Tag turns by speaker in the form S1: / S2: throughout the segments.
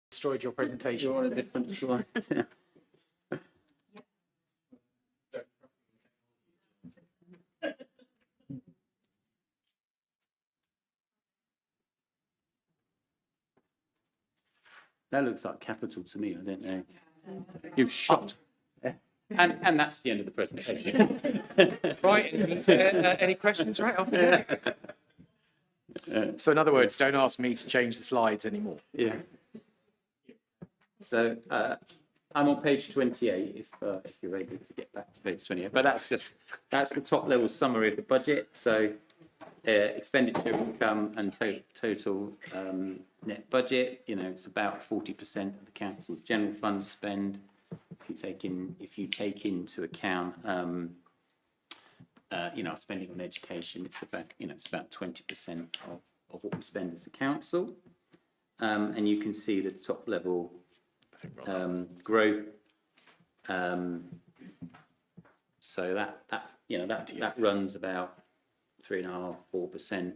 S1: Destroyed your presentation.
S2: You're on a different slide. That looks like capital to me. I don't know. You've shot. And that's the end of the presentation.
S1: Right. Any questions? Right. Off we go. So in other words, don't ask me to change the slides anymore.
S2: Yeah. So I'm on page 28. If you're able to get back to page 28, but that's the top level summary of the budget. So expenditure, income, and total net budget. You know, it's about 40% of the council's general fund spend. If you take into account, spending on education, it's about 20% of what we spend as a council. And you can see the top level growth. So that runs about 3.5–4%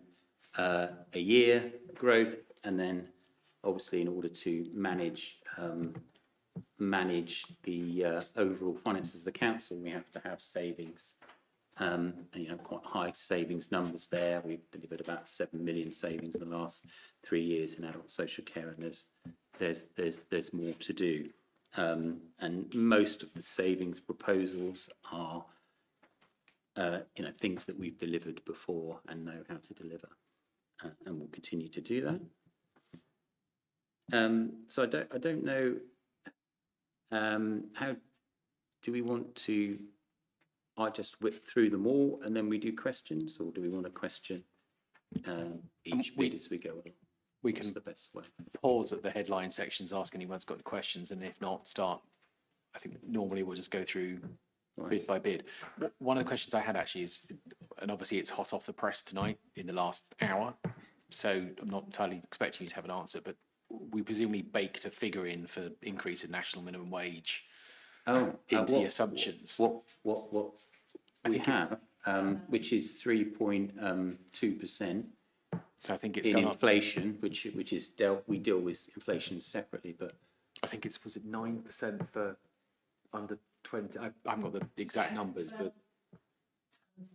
S2: a year growth, and then obviously in order to manage the overall finances of the council, we have to have savings, and quite high savings numbers there. We've delivered about 7 million savings in the last 3 years in adult social care, and there's more to do. And most of the savings proposals are things that we've delivered before and know how to deliver, and we'll continue to do that. So I don't know. How do we want to? I just whip through them all and then we do questions, or do we want to question each bit as we go along?
S1: We can
S2: the best way.
S1: Pause at the headline sections, ask anyone's got any questions, and if not, start. I think normally we'll just go through bid by bid. One of the questions I had actually is, and obviously it's hot off the press tonight in the last hour, so I'm not entirely expecting you to have an answer, but we presumably baked a figure in for increase in national minimum wage into the assumptions.
S2: What we have, which is 3.2%.
S1: So I think it's
S2: in
S1: gone
S2: inflation, up. which is we deal with inflation separately, but
S1: I think was it 9% for under 20? I haven't got the exact numbers, but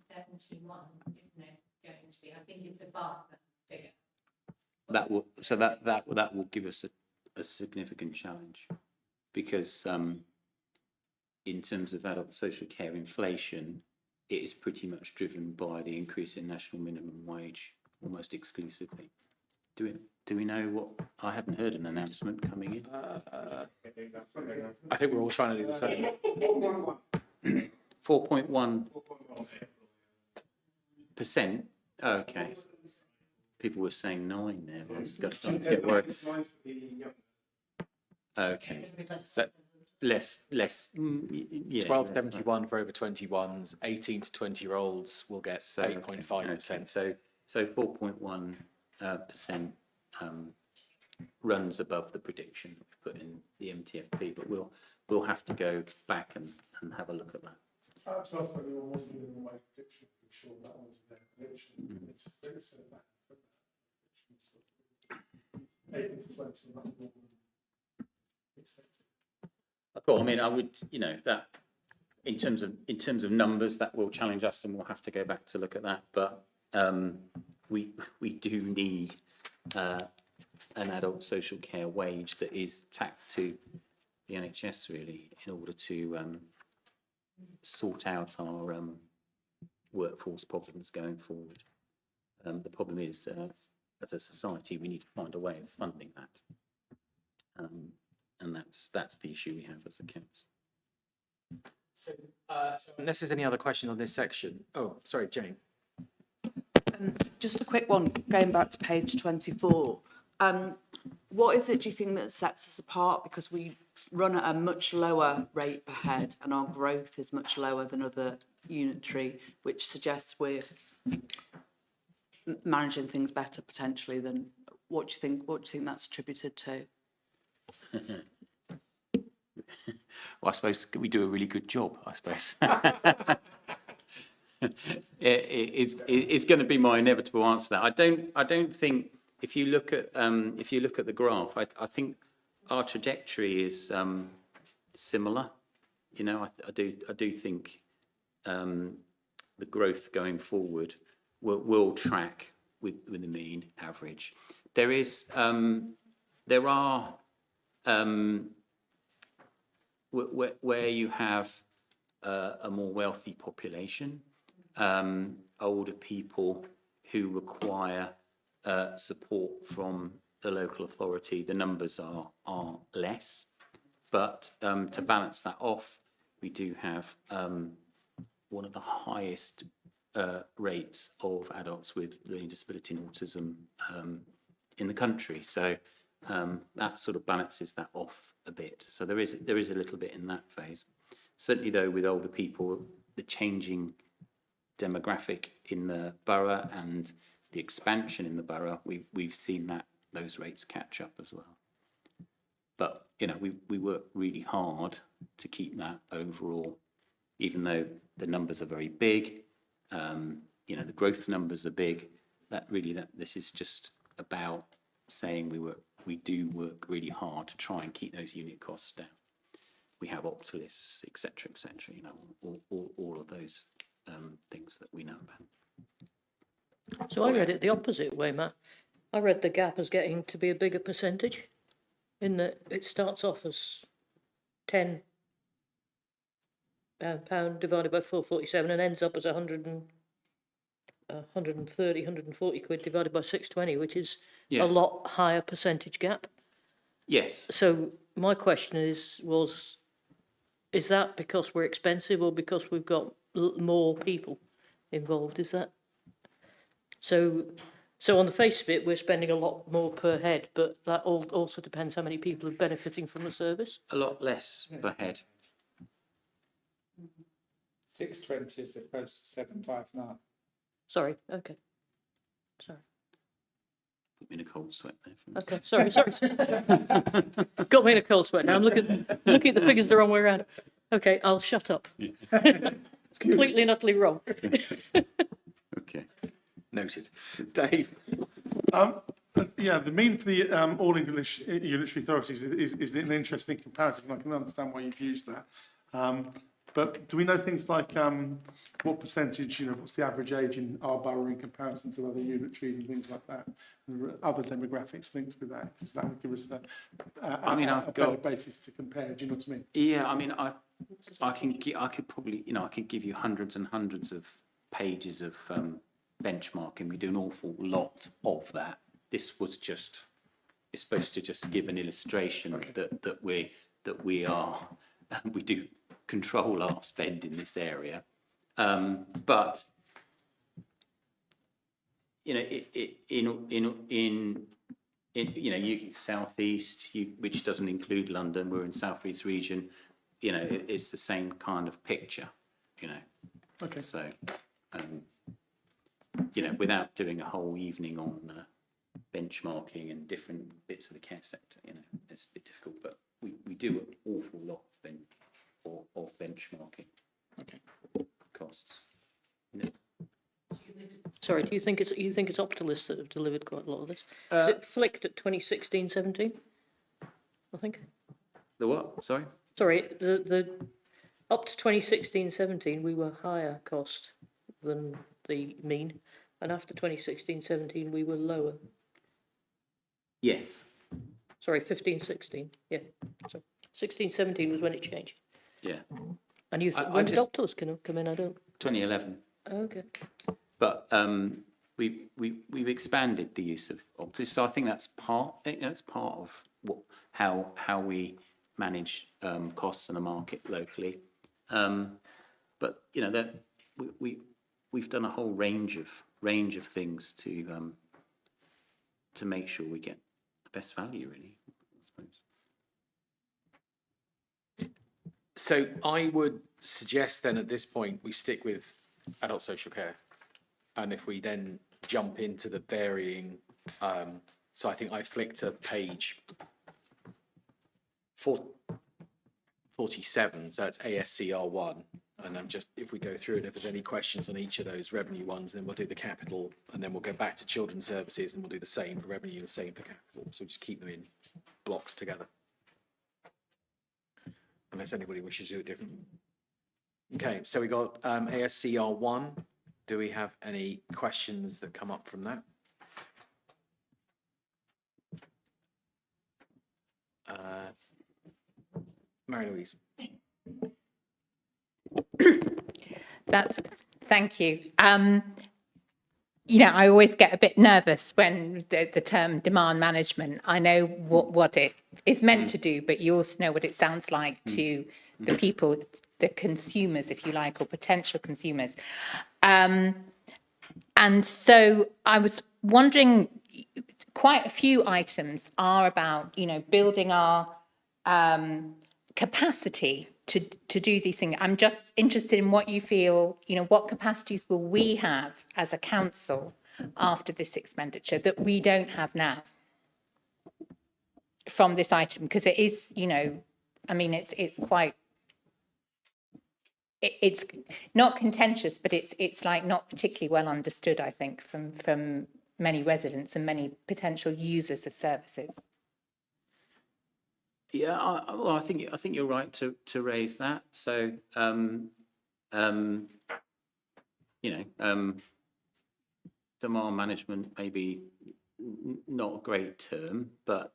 S3: 71, isn't it going to be? I think it's above that figure.
S2: That will give us a significant challenge, because in terms of adult social care inflation, it is pretty much driven by the increase in national minimum wage almost exclusively. Do we know what? I haven't heard an announcement coming in.
S1: I think we're all trying to do the same.
S2: 4.1%. Okay. People were saying 9 there. I was starting to get worried. Okay. So less. Yeah.
S1: 12.71 for over 21s. 18 to 20-year-olds will get 8.5%.
S2: So 4.1% runs above the prediction we've put in the MTFP, but we'll have to go back and have a look at that.
S4: Perhaps I thought you were more than my prediction. I'm sure that was their prediction. It's back. 18 to 20, not more than expected.
S2: Cool. I mean, I would, that in terms of numbers, that will challenge us, and we'll have to go back to look at that. But we do need an adult social care wage that is tacked to the NHS, really, in order to sort out our workforce problems going forward. The problem is, as a society, we need to find a way of funding that, and that's the issue we have as a council.
S1: So unless there's any other question on this section. Oh, sorry, Jane.
S5: Just a quick one, going back to page 24. What is it, do you think, that sets us apart? Because we run at a much lower rate per head and our growth is much lower than other unitary, which suggests we're managing things better potentially than what do you think that's attributed to?
S2: Well, I suppose we do a really good job, I suppose. It's going to be my inevitable answer to that. I don't think, if you look at the graph, I think our trajectory is similar. You know, I do think the growth going forward will track with the mean average. There are where you have a more wealthy population, older people who require support from the local authority, the numbers are less. But to balance that off, we do have one of the highest rates of adults with learning disability and autism in the country. So that sort of balances that off a bit. So there is a little bit in that phase. Certainly, though, with older people, the changing demographic in the borough and the expansion in the borough, we've seen those rates catch up as well. But you know, we work really hard to keep that overall, even though the numbers are very big. You know, the growth numbers are big. This is just about saying we do work really hard to try and keep those unit costs down. We have Optilists, etc., you know, all of those things that we know about.
S6: So I read it the opposite way, Matt. I read the gap as getting to be a bigger percentage, in that it starts off as £10 divided by 447 and ends up as 140 quid divided by 620, which is a lot higher percentage gap.
S2: Yes.
S6: So my question is that because we're expensive or because we've got more people involved? Is that so? So on the face of it, we're spending a lot more per head, but that also depends how many people are benefiting from the service.
S2: A lot less per head.
S4: 620 as opposed to 759.
S6: Sorry. Okay. Sorry.
S2: Put me in a cold sweat there.
S6: Okay. Sorry. Got me in a cold sweat now. I'm looking at the figures the wrong way around. Okay, I'll shut up. It's completely and utterly wrong.
S2: Okay.
S1: Noted. Dave?
S4: Yeah, the mean for the all English unitary authorities is an interesting comparative, and I can understand why you've used that. But do we know things like what percentage, you know, what's the average age in our borough in comparison to other unitaries and things like that? Other demographics linked with that, because that would give us a better basis to compare. Do you know what I mean?
S2: Yeah, I mean, I could probably, you know, I could give you hundreds and hundreds of pages of benchmarking. We do an awful lot of that. This was just, it's supposed to just give an illustration that we do control our spend in this area, but you know, in you know, you southeast, which doesn't include London, we're in southeast region. You know, it's the same kind of picture. You know,
S4: Okay.
S2: so you know, without doing a whole evening on benchmarking and different bits of the care sector, you know, it's a bit difficult, but we do an awful lot of benchmarking.
S4: Okay.
S2: Costs. Yeah.
S6: Sorry, do you think it's Optilists that have delivered quite a lot of this? Is it flicked at 2016-17? I think.
S2: The what? Sorry.
S6: Sorry, the up to 2016-17 we were higher cost than the mean, and after 2016-17 we were lower.
S2: Yes.
S6: Sorry, 15-16. Yeah. So 16-17 was when it changed.
S2: Yeah.
S6: And you when did Optilists come in? I don't.
S2: 2011.
S6: Okay.
S2: But we've expanded the use of Optilists, so I think that's part. You know, it's part of how we manage costs in a market locally. But you know, that we've done a whole range of things to make sure we get the best value, really, I suppose.
S1: So I would suggest then at this point we stick with adult social care, and if we then jump into the varying, so I think I flicked to page 47, so that's ASCR1, and then just if we go through it, if there's any questions on each of those revenue ones, then we'll do the capital, and then we'll go back to children's services, and we'll do the same for revenue and the same for capital. So just keep them in blocks together. unless anybody wishes to do it differently. Okay, so we got ASCR 1. Do we have any questions that come up from that? Mary Louise.
S7: Thank you. I always get a bit nervous when the term demand management, I know what it is meant to do, but you also know what it sounds like to the people, the consumers, if you like, or potential consumers. And so I was wondering, quite a few items are about, building our capacity to do these things. I'm just interested in what you feel, what capacities will we have as a council after this expenditure that we don't have now from this item? Because it is, it's quite, it's not contentious, but it's like not particularly well understood, I think, from many residents and many potential users of services.
S2: Yeah, I think you're right to raise that. So, demand management maybe not a great term, but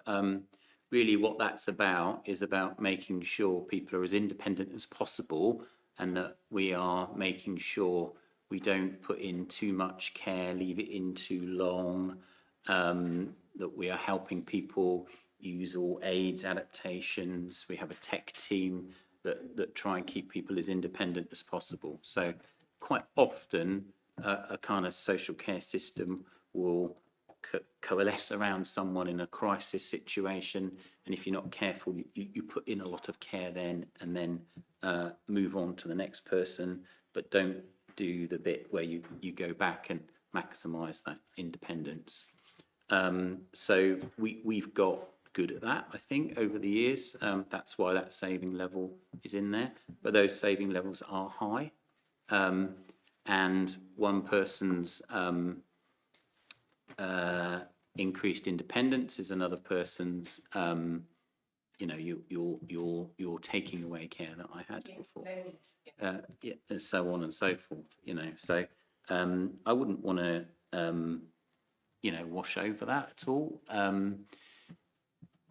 S2: really what that's about is about making sure people are as independent as possible, and that we are making sure we don't put in too much care, leave it in too long, that we are helping people use all aids, adaptations. We have a tech team that try and keep people as independent as possible. So quite often a kind of social care system will coalesce around someone in a crisis situation, and if you're not careful, you put in a lot of care then, and then move on to the next person, but don't do the bit where you go back and maximise that independence. So we've got good at that, I think, over the years. That's why that saving level is in there, but those saving levels are high. And one person's increased independence is another person's, you're taking away care that I had before. Yeah, and so on and so forth, So I wouldn't want to, wash over that at all.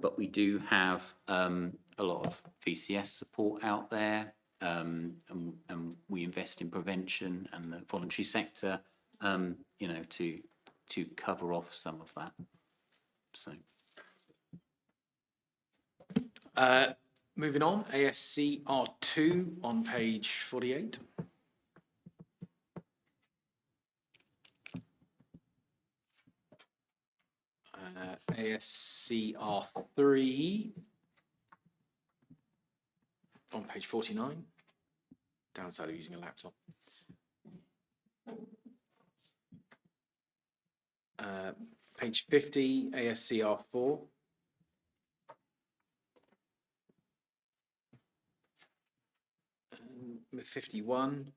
S2: But we do have a lot of VCS support out there, and we invest in prevention and the voluntary sector, to cover off some of that. So.
S1: Moving on, ASCR 2 on page 48. ASCR 3 on page 49. Downside of using a laptop. Page 50, ASCR 4. And 51,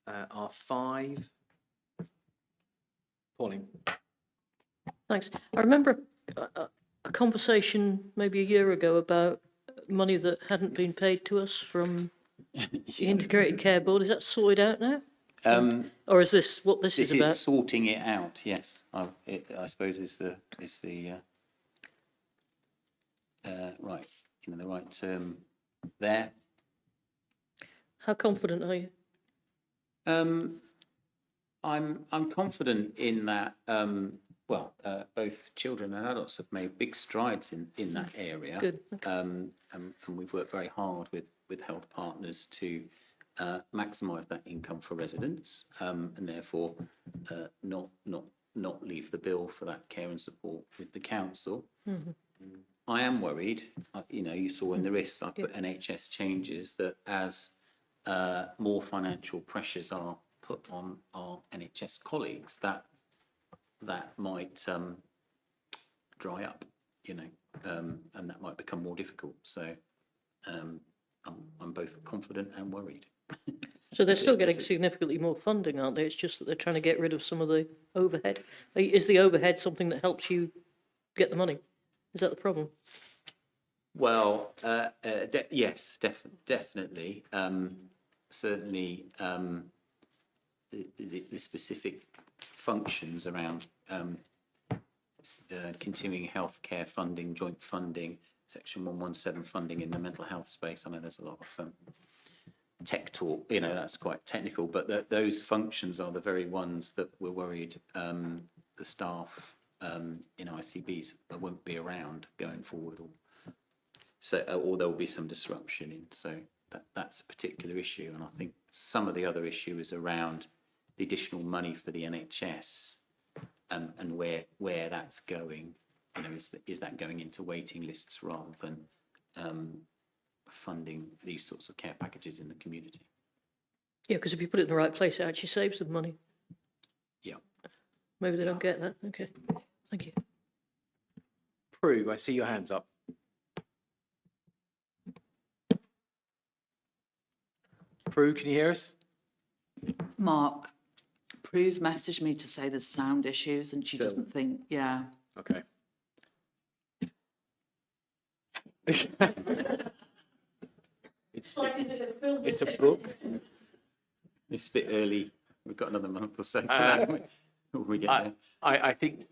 S1: R5. Pauline.
S6: Thanks. I remember a conversation maybe a year ago about money that hadn't been paid to us from the Integrated Care Board. Is that sorted out now? Or is this what this is about?
S2: This is sorting it out. Yes, I suppose is the right, the right term there.
S6: How confident are you?
S2: I'm confident in that. Both children and adults have made big strides in that area.
S6: Good. Okay.
S2: And we've worked very hard with health partners to maximise that income for residents, and therefore not leave the bill for that care and support with the council. Mm-hmm. I am worried. You saw in the risks I put NHS changes, that as more financial pressures are put on our NHS colleagues, that might dry up, and that might become more difficult. So I'm both confident and worried.
S6: So they're still getting significantly more funding, aren't they? It's just that they're trying to get rid of some of the overhead. Is the overhead something that helps you get the money? Is that the problem?
S2: Well, yes, definitely. Certainly, the specific functions around continuing healthcare funding, joint funding, Section 117 funding in the mental health space. I know there's a lot of tech talk, that's quite technical, but those functions are the very ones that we're worried the staff in ICBs won't be around going forward, or there will be some disruption in. So that's a particular issue, and I think some of the other issue is around the additional money for the NHS and where that's going. Is that going into waiting lists rather than funding these sorts of care packages in the community?
S6: Yeah, because if you put it in the right place, it actually saves them money.
S2: Yeah.
S6: Maybe they don't get that. Okay, thank you.
S1: Prue, I see your hands up. Prue, can you hear us?
S5: Mark, Prue's messaged me to say there's sound issues and she
S1: Still.
S5: doesn't think, yeah.
S1: Okay. It's a book.
S2: It's a bit early. We've got another month or so before we get there.
S1: I think,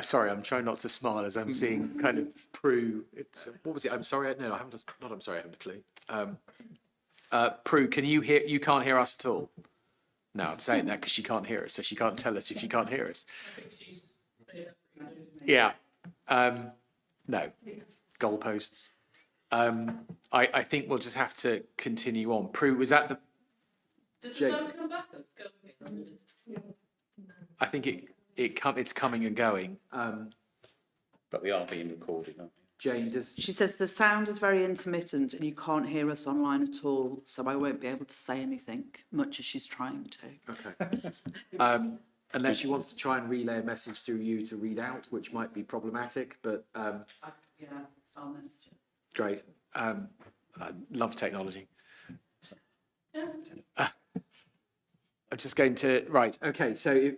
S1: sorry, I'm trying not to smile as I'm seeing kind of Prue. What was it? I'm sorry. No, I haven't. Not I'm sorry. I haven't a clue. Prue, can you hear? You can't hear us at all. No, I'm saying that because she can't hear us, so she can't tell us if she can't hear us. Yeah. No. Goalposts. I think we'll just have to continue on. Prue, was that the?
S6: Did the sound come back?
S1: I think it's coming and going.
S2: But we are being recorded, aren't we?
S1: Jane, does
S5: She says the sound is very intermittent and you can't hear us online at all, so I won't be able to say anything, much as she's trying to.
S1: okay? Unless she wants to try and relay a message through you to read out, which might be problematic, but
S5: Yeah, I'll message her.
S1: great. I love technology. I'm just going to, right, okay, so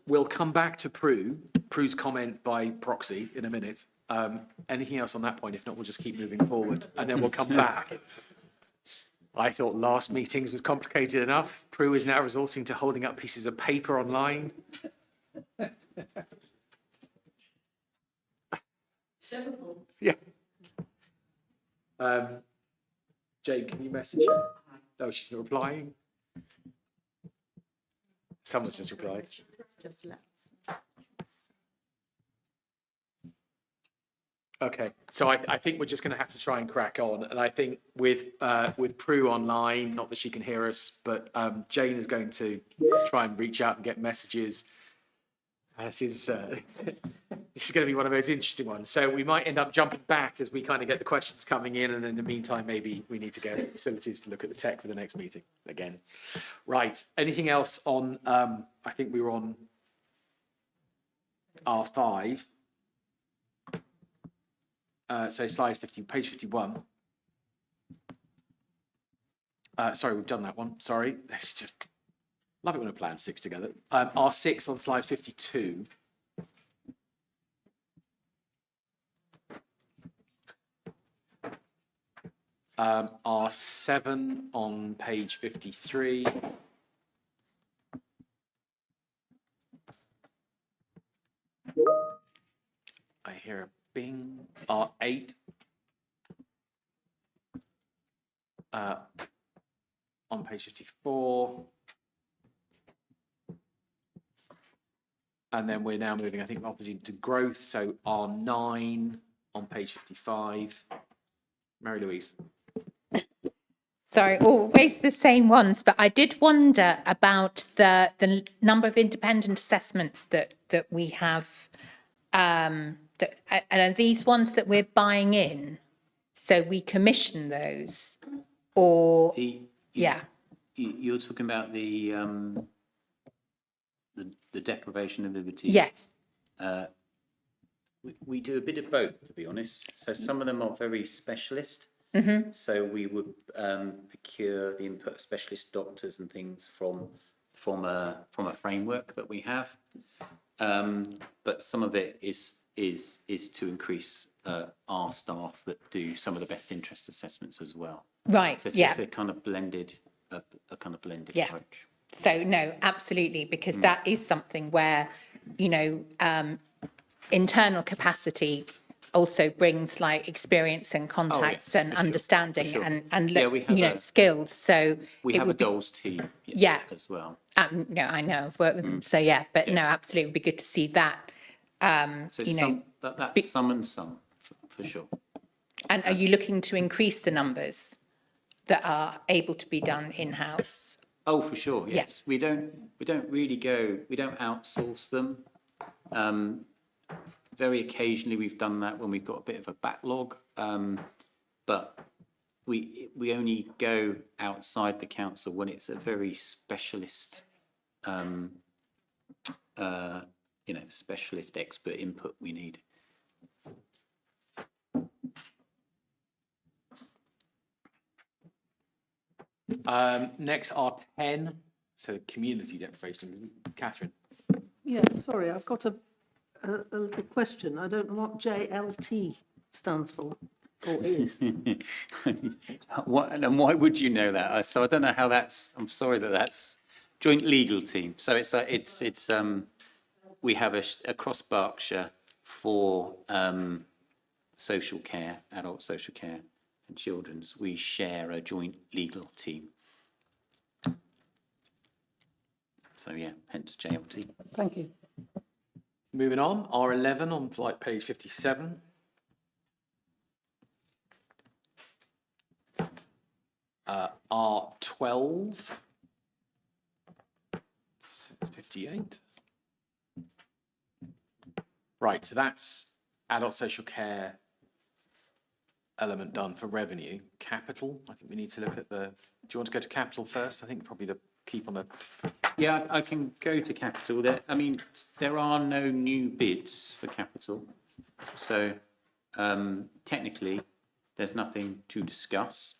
S1: we'll come back to Prue's comment by proxy in a minute. Anything else on that point? If not, we'll just keep moving forward and then we'll come back. I thought last meetings was complicated enough. Prue is now resorting to holding up pieces of paper online. Yeah. Jane, can you message her? Oh, she's not replying. Someone's just replied.
S7: Just let's.
S1: Okay, so I think we're just going to have to try and crack on. And I think with Prue online, not that she can hear us, but Jane is going to try and reach out and get messages. This is going to be one of those interesting ones. So we might end up jumping back as we kind of get the questions coming in. And in the meantime, maybe we need to go to facilities to look at the tech for the next meeting again. Right, anything else on, I think we were on R5. So slide 50, page 51. Sorry, we've done that one. Sorry. Let's just love it when a plan sticks together. R6 on slide 52. R7 on page 53. I hear a bing. R8 on page 54. And then we're now moving, I think, opposite to growth. So R9 on page 55. Mary Louise.
S7: Sorry, always the same ones, but I did wonder about the number of independent assessments that we have. And are these ones that we're buying in? So we commission those, or yeah.
S2: You're talking about the deprivation of liberty.
S7: Yes.
S2: We do a bit of both, to be honest. So some of them are very specialist. So we would procure the input of specialist doctors and things from a framework that we have. But some of it is is to increase our staff that do some of the best interest assessments as well.
S7: Right,
S2: So
S7: yeah.
S2: it's a kind of blended, a kind of blended
S7: Yeah.
S2: approach.
S7: So no, absolutely, because that is something where, you know, internal capacity also brings like experience and contacts and
S2: for sure,
S7: understanding
S2: for sure.
S7: and
S2: Yeah,
S7: look,
S2: we have
S7: you know,
S2: a-
S7: skills. So
S2: We
S7: it
S2: have a
S7: would be,
S2: goals team
S7: Yeah.
S2: as well.
S7: no, I know, I've worked with them. So yeah, but no, absolutely, it'd be good to see that.
S2: So
S7: You know,
S2: some, that's some and some, for sure.
S7: And are you looking to increase the numbers that are able to be done in-house?
S2: Oh, for sure,
S7: Yeah.
S2: yes. We don't really we don't outsource them. Very occasionally we've done that when we've got a bit of a backlog. But we only go outside the council when it's a very specialist, specialist expert input we need.
S1: Next are 10, so community deprivation. Catherine.
S8: Yeah, sorry, I've got a little question. I don't know what JLT stands for or is.
S2: What, and why would you know that? So I don't know how that's, I'm sorry that that's joint legal team. So it's we have across Berkshire for social care, adult social care and children's, we share a joint legal team. So yeah, hence JLT.
S8: Thank you.
S1: Moving on, R11 on like page 57. R12. It's 58. Right, so that's adult social care element done for revenue. Capital, I think we need to look at the, do you want to go to capital first? I think probably the keep on the,
S2: Yeah, I can go to capital. There are no new bids for capital. So technically, there's nothing to discuss.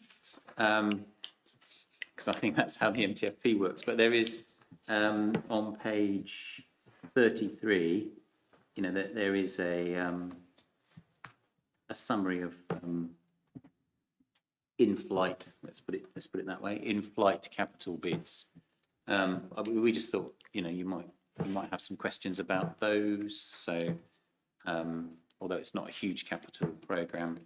S2: Because I think that's how the MTFP works. But there is, on page 33, you know, there is a summary of in-flight, let's put it that way, in-flight capital bids. We just thought, you know, you might have some questions about those. So, although it's not a huge capital programme,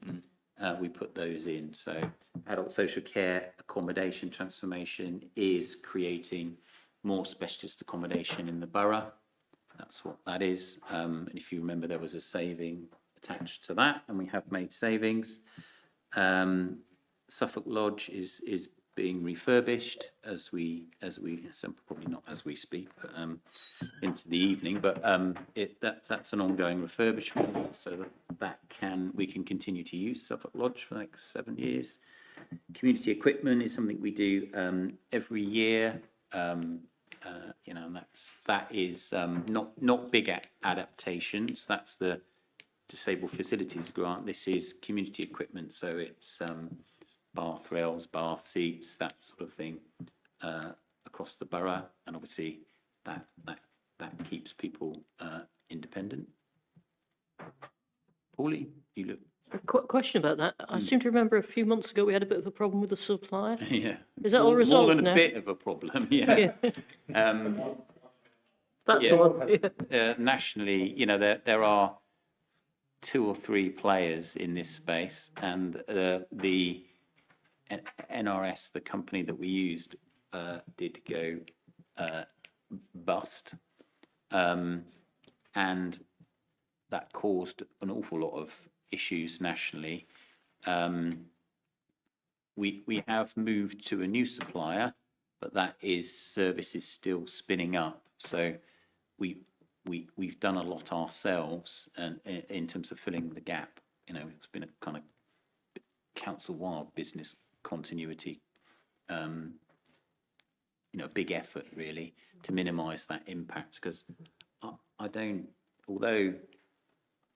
S2: we put those in. So, adult social care accommodation transformation is creating more specialist accommodation in the borough. That's what that is. And if you remember, there was a saving attached to that, and we have made savings. Suffolk Lodge is being refurbished as we probably not as we speak, but into the evening. But that's an ongoing refurbishment, so we can continue to use Suffolk Lodge for like 7 years. Community equipment is something we do every year. You know, and that is not big adaptations. That's the Disabled Facilities Grant. This is community equipment, so it's bath rails, bath seats, that sort of thing across the borough, and obviously that keeps people independent. Paulie, you look.
S6: Question about that. I seem to remember a few months ago we had a bit of a problem with the supplier.
S2: Yeah.
S6: Is that all resolved
S2: More than
S6: now?
S2: a bit of a problem, yeah.
S6: That's
S2: Yeah.
S6: the one. Yeah.
S2: Nationally, you know, there are 2 or 3 players in this space, and the NRS, the company that we used, did go bust, and that caused an awful lot of issues nationally. We have moved to a new supplier, but that service is still spinning up. So we've done a lot ourselves, and in terms of filling the gap. You know, it's been a kind of council-wide business continuity, you know, big effort really to minimise that impact, because I don't, although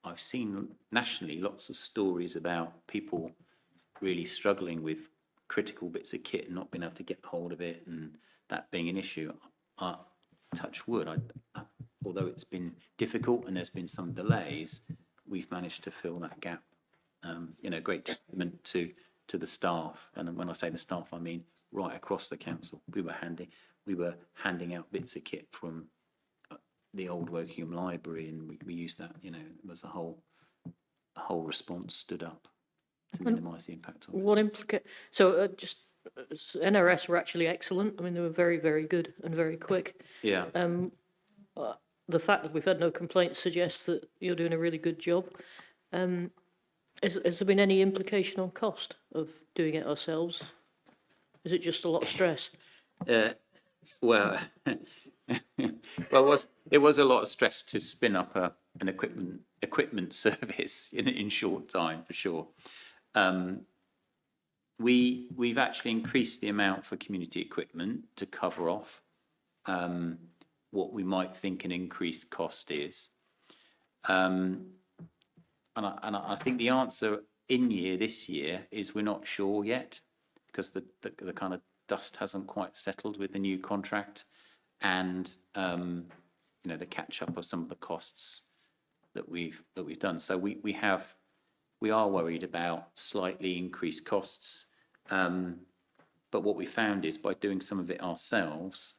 S2: I've seen nationally lots of stories about people really struggling with critical bits of kit and not being able to get hold of it, and that being an issue. Touch wood, although it's been difficult and there's been some delays, we've managed to fill that gap. You know, great testament to the staff, and when I say the staff, I mean right across the council. We were handing out bits of kit from the old Wokingham Library, and we used that. You know, it was a whole response stood up to minimise the impact on
S6: What
S2: residents.
S6: so just NRS were actually excellent. I mean, they were very, very good and very quick.
S2: Yeah.
S6: The fact that we've had no complaints suggests that you're doing a really good job. Has there been any implication on cost of doing it ourselves? Is it just a lot of stress?
S2: Well, it was a lot of stress to spin up an equipment service in short time, for sure. We've actually increased the amount for community equipment to cover off what we might think an increased cost is. And I think the answer this year is we're not sure yet, because the kind of dust hasn't quite settled with the new contract, and you know, the catch up of some of the costs that we've done. So we are worried about slightly increased costs, but what we found is by doing some of it ourselves,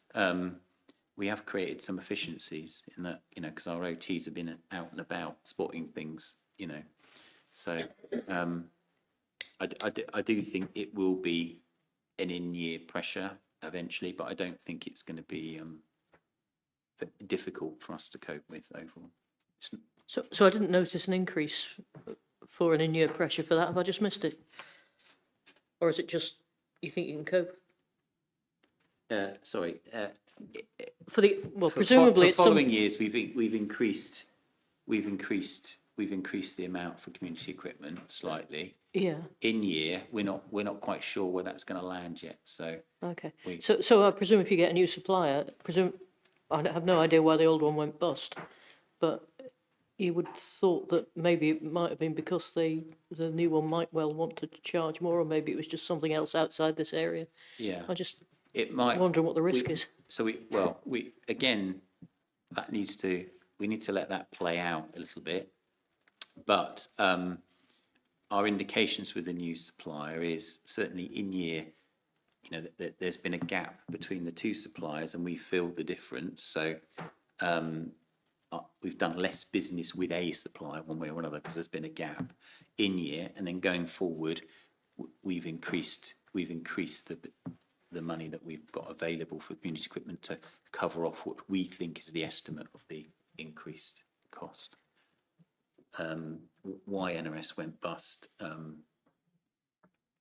S2: we have created some efficiencies in that, you know, because our OTs have been out and about spotting things, you know. So I do think it will be an in-year pressure eventually, but I don't think it's going to be difficult for us to cope with overall.
S6: So I didn't notice an increase for an in-year pressure for that. Have I just missed it? Or is it just you think you can cope?
S2: Sorry.
S6: Presumably
S2: for
S6: it's
S2: following years we've increased the amount for community equipment slightly.
S6: Yeah.
S2: In year, we're not quite sure where that's going to land yet. So
S6: Okay. So I presume if you get a new supplier, I have no idea why the old one went bust, but you would thought that maybe it might have been because the new one might well want to charge more, or maybe it was just something else outside this area.
S2: yeah,
S6: It
S2: might.
S6: wondering what the risk is.
S2: So we again, we need to let that play out a little bit, but our indications with the new supplier is certainly in year, you know, that there's been a gap between the two suppliers, and we filled the difference. So we've done less business with a supplier one way or another because there's been a gap in year, and then going forward, we've increased the money that we've got available for community equipment to cover off what we think is the estimate of the increased cost. Why NRS went bust,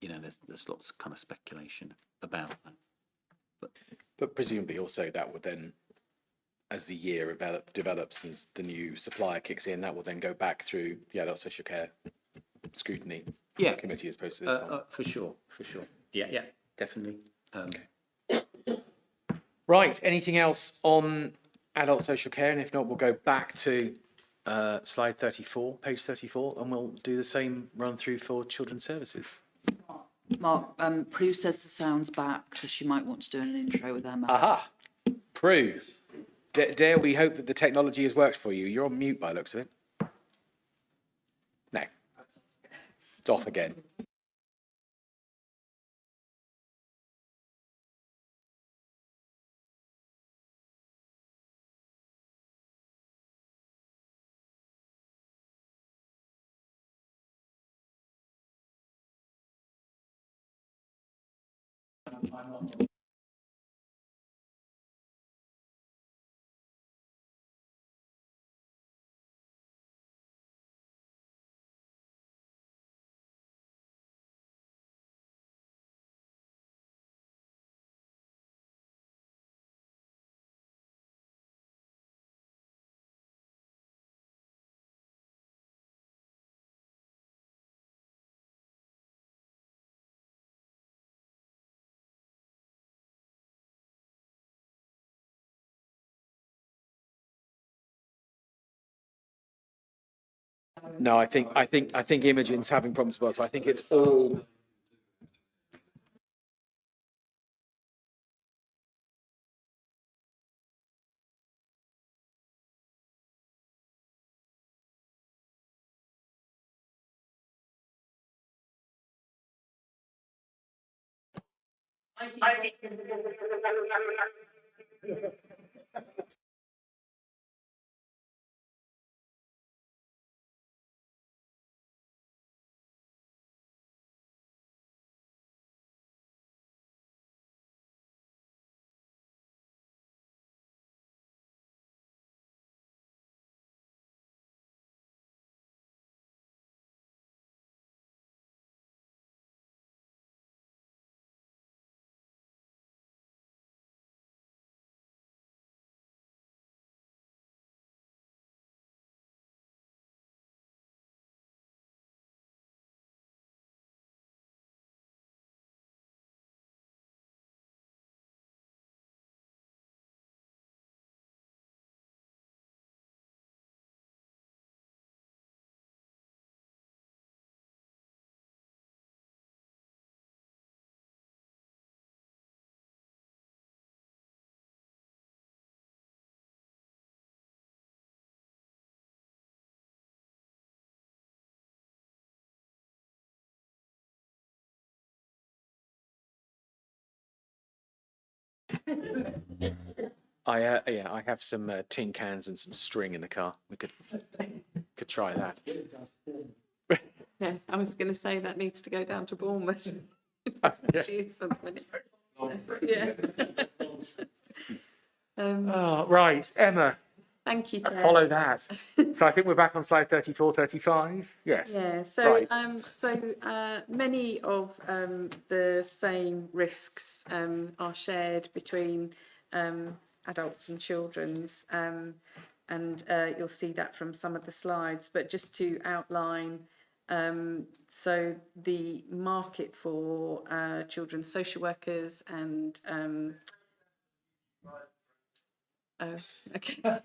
S2: you know, there's lots of kind of speculation about that.
S1: But presumably also that would then, as the year develops and as the new supplier kicks in, that will then go back through the adult social care scrutiny committee as opposed to this one.
S2: For sure. Yeah, definitely.
S1: Right, anything else on adult social care? And if not, we'll go back to slide 34, page 34, and we'll do the same run through for children's services.
S5: Mark, Prue says the sound's back, so she might want to do an intro with Emma.
S1: Aha, Prue, dare we hope that the technology has worked for you? You're on mute by the looks of it. No, it's off again. No, I think Imogen's having problems as well. So I think it's all I have some tin cans and some string in the car. We could try that.
S9: Yeah, I was going to say that needs to go down to Bournemouth.
S1: Yeah.
S9: Shoot something. Yeah.
S1: Oh, right, Emma,
S9: Thank you, Chair.
S1: follow that. So I think we're back on slide 34, 35. Yes.
S9: Yeah, so
S1: Right.
S9: many of the same risks are shared between adults and children's, and you'll see that from some of the slides. But just to outline, so the market for children's social workers and oh, okay,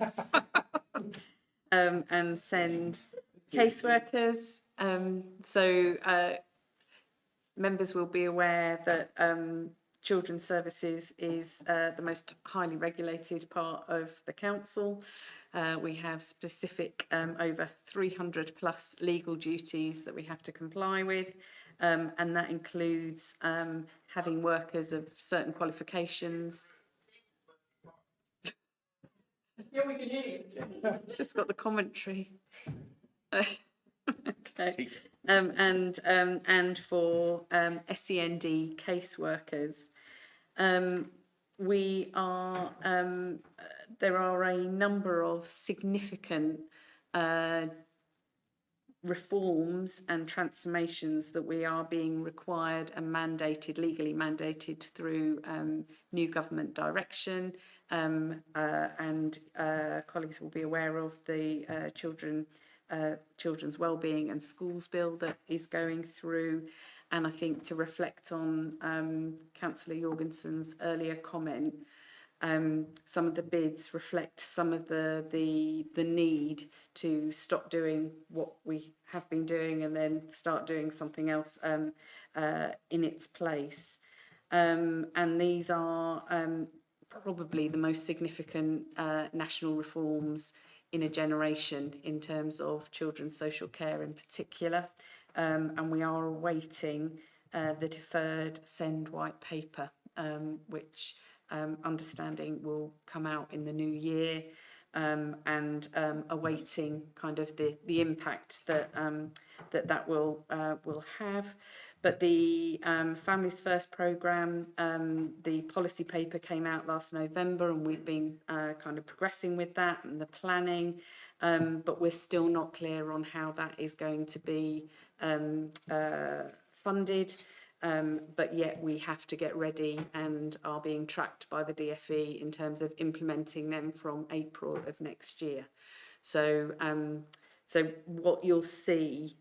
S9: and send caseworkers. Members will be aware that children's services is the most highly regulated part of the council. We have specific over 300 plus legal duties that we have to comply with, and that includes having workers of certain qualifications.
S8: Yeah, we can hear you.
S9: Just got the commentary. Okay. And for SEND caseworkers, we are there are a number of significant reforms and transformations that we are being required and mandated, legally mandated through new government direction, and colleagues will be aware of the Children's Wellbeing and Schools Bill that is going through. And I think to reflect on Councillor Jorgensen's earlier comment, some of the bids reflect some of the need to stop doing what we have been doing and then start doing something else in its place. And these are probably the most significant national reforms in a generation in terms of children's social care in particular. And we are awaiting the deferred SEND white paper, which understanding will come out in the new year, and awaiting kind of the impact that that will have. But the Families First programme, the policy paper came out last November, and we've been kind of progressing with that and the planning, but we're still not clear on how that is going to be funded. But yet we have to get ready and are being tracked by the DfE in terms of implementing them from April of next year. So so what you'll see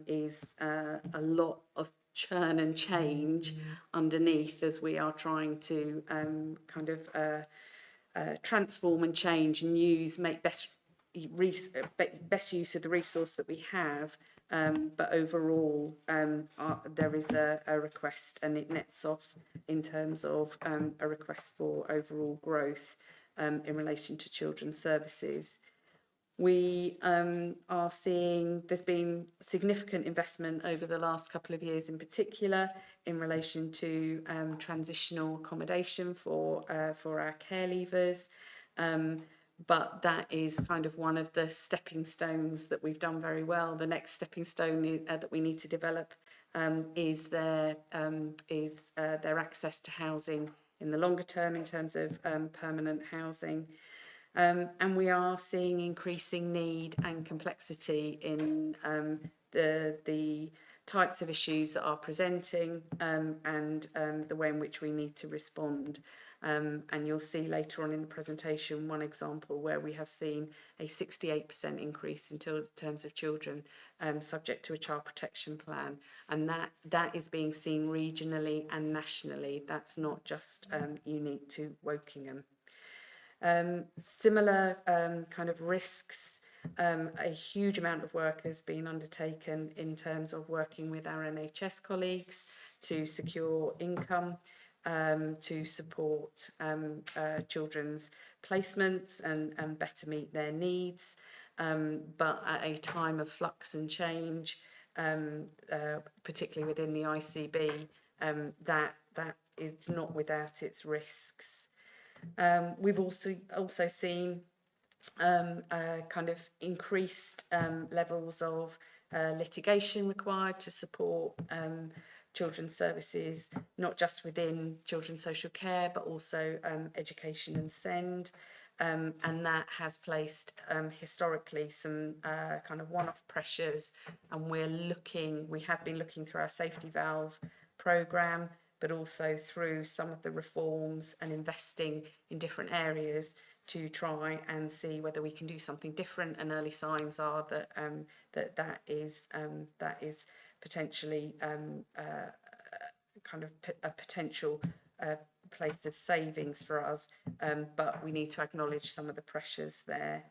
S9: is a lot of churn and change underneath as we are trying to kind of transform and change and make best use of the resource that we have, but overall there is a request, and it nets off in terms of a request for overall growth in relation to children's services. We are seeing there's been significant investment over the last couple of years, in particular, in relation to transitional accommodation for our care leavers. But that is kind of one of the stepping stones that we've done very well. The next stepping stone that we need to develop is their access to housing in the longer term in terms of permanent housing. And we are seeing increasing need and complexity in the types of issues that are presenting and the way in which we need to respond. And you'll see later on in the presentation one example where we have seen a 68% increase in terms of children subject to a child protection plan. And that is being seen regionally and nationally. That's not just unique to Wokingham. Similar kind of risks, a huge amount of work has been undertaken in terms of working with our NHS colleagues to secure income, to support children's placements and better meet their needs. But at a time of flux and change, particularly within the ICB, that is not without its risks. We've also seen kind of increased levels of litigation required to support children's services, not just within children's social care, but also education and SEND. And that has placed historically some kind of one-off pressures, and we have been looking through our safety valve programme, but also through some of the reforms and investing in different areas to try and see whether we can do something different. And early signs are that that is potentially kind of a potential place of savings for us, but we need to acknowledge some of the pressures there.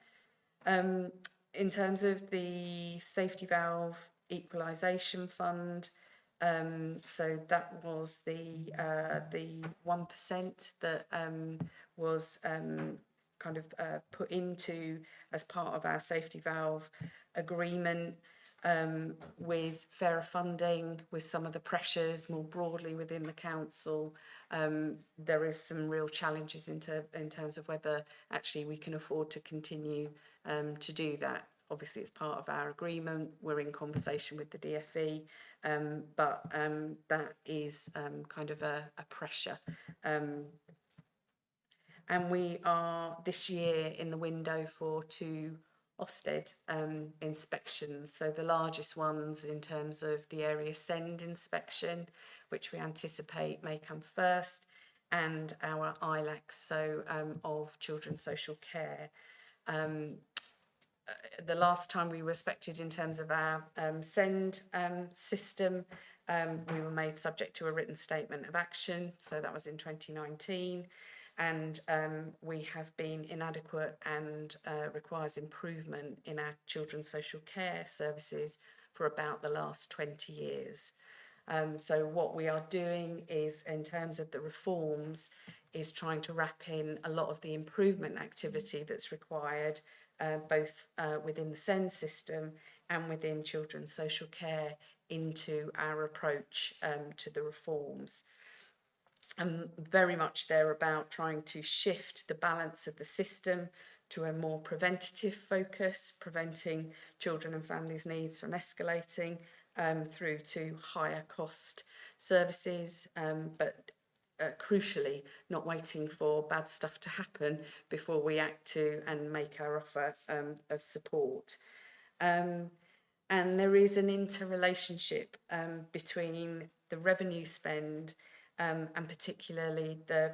S9: In terms of the safety valve equalisation fund, so that was the 1% that was kind of put into as part of our safety valve agreement, with fairer funding, with some of the pressures more broadly within the council. There is some real challenges in terms of whether actually we can afford to continue to do that. Obviously, it's part of our agreement. We're in conversation with the DfE, but that is kind of a pressure. And we are this year in the window for 2 Ofsted inspections. So the largest ones in terms of the area SEND inspection, which we anticipate may come first, and our ILACs, so of children's social care. The last time we were inspected in terms of our SEND system, we were made subject to a written statement of action, so that was in 2019, and we have been inadequate and requires improvement in our children's social care services for about the last 20 years. So what we are doing is, in terms of the reforms, is trying to wrap in a lot of the improvement activity that's required, both within the SEND system and within children's social care, into our approach to the reforms. Very much they're about trying to shift the balance of the system to a more preventative focus, preventing children and families' needs from escalating through to higher cost services, but crucially not waiting for bad stuff to happen before we act to and make our offer of support. And there is an interrelationship between the revenue spend and particularly the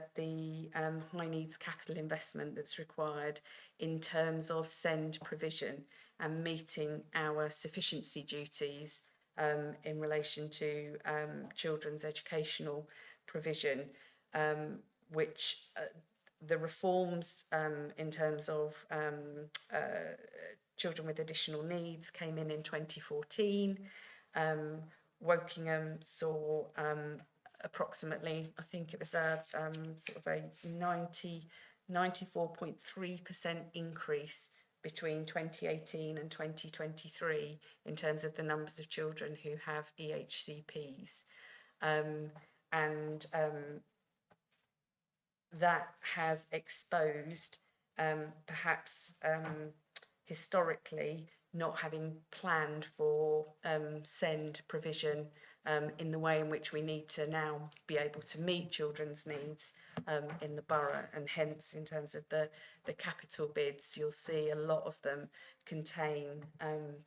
S9: high needs capital investment that's required in terms of SEND provision and meeting our sufficiency duties in relation to children's educational provision, which the reforms in terms of children with additional needs came in 2014. Wokingham saw approximately, I think it was a sort of a 94.3% increase between 2018 and 2023 in terms of the numbers of children who have EHCPs. And that has exposed perhaps historically not having planned for SEND provision in the way in which we need to now be able to meet children's needs in the borough, and hence in terms of the capital bids, you'll see a lot of them contain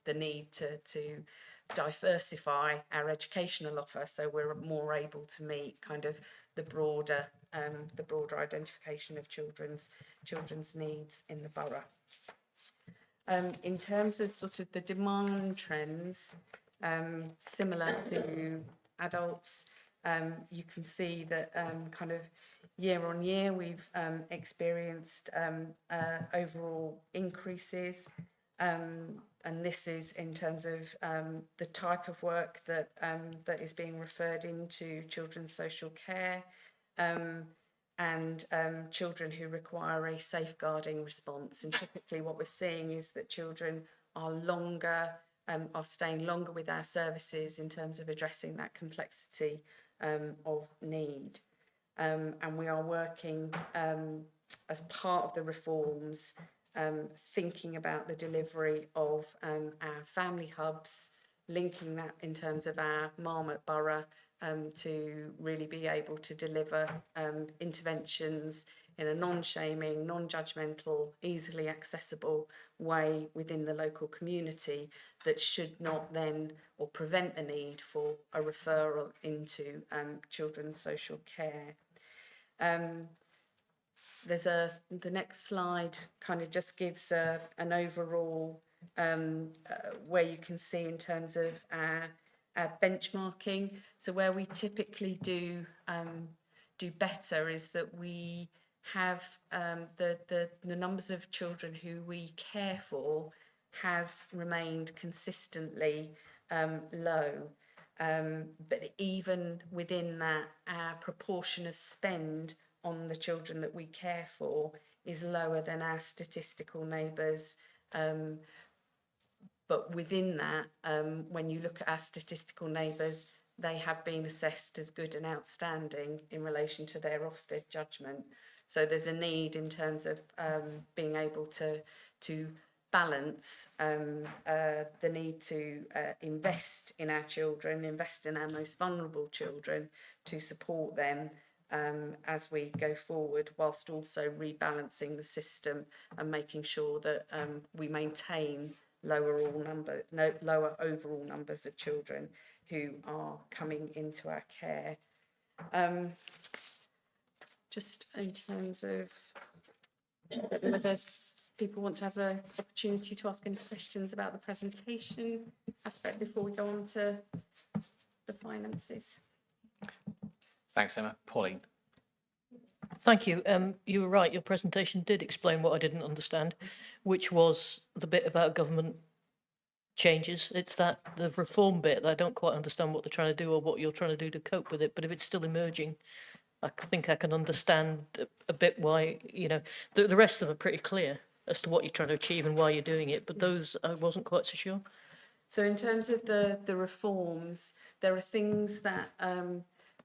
S9: the need to diversify our educational offer, so we're more able to meet kind of the broader identification of children's needs in the borough. In terms of sort of the demand trends, similar to adults, you can see that kind of year on year we've experienced overall increases, and this is in terms of the type of work that that is being referred into children's social care, and children who require a safeguarding response. And typically what we're seeing is that children are staying longer with our services in terms of addressing that complexity of need. And we are working as part of the reforms, thinking about the delivery of our family hubs, linking that in terms of our Marmot Borough to really be able to deliver interventions in a non-shaming, non-judgmental, easily accessible way within the local community that should not then or prevent the need for a referral into children's social care. The next slide kind of just gives an overall where you can see in terms of our benchmarking. So where we typically do better is that we have the numbers of children who we care for has remained consistently low. But even within that, our proportion of spend on the children that we care for is lower than our statistical neighbours. But within that, when you look at our statistical neighbours, they have been assessed as good and outstanding in relation to their Ofsted judgment. So there's a need in terms of being able to balance the need to invest in our children, invest in our most vulnerable children to support them as we go forward, whilst also rebalancing the system and making sure that we maintain lower overall numbers of children who are coming into our care. Just in terms of whether people want to have an opportunity to ask any questions about the presentation aspect before we go on to the finances.
S1: Thanks, Emma. Pauline.
S6: Thank you. You were right. Your presentation did explain what I didn't understand, which was the bit about government changes. It's the reform bit that I don't quite understand what they're trying to do or what you're trying to do to cope with it. But if it's still emerging, I think I can understand a bit why, the rest of them are pretty clear as to what you're trying to achieve and why you're doing it. But those, I wasn't quite so sure.
S9: So in terms of the reforms, there are things that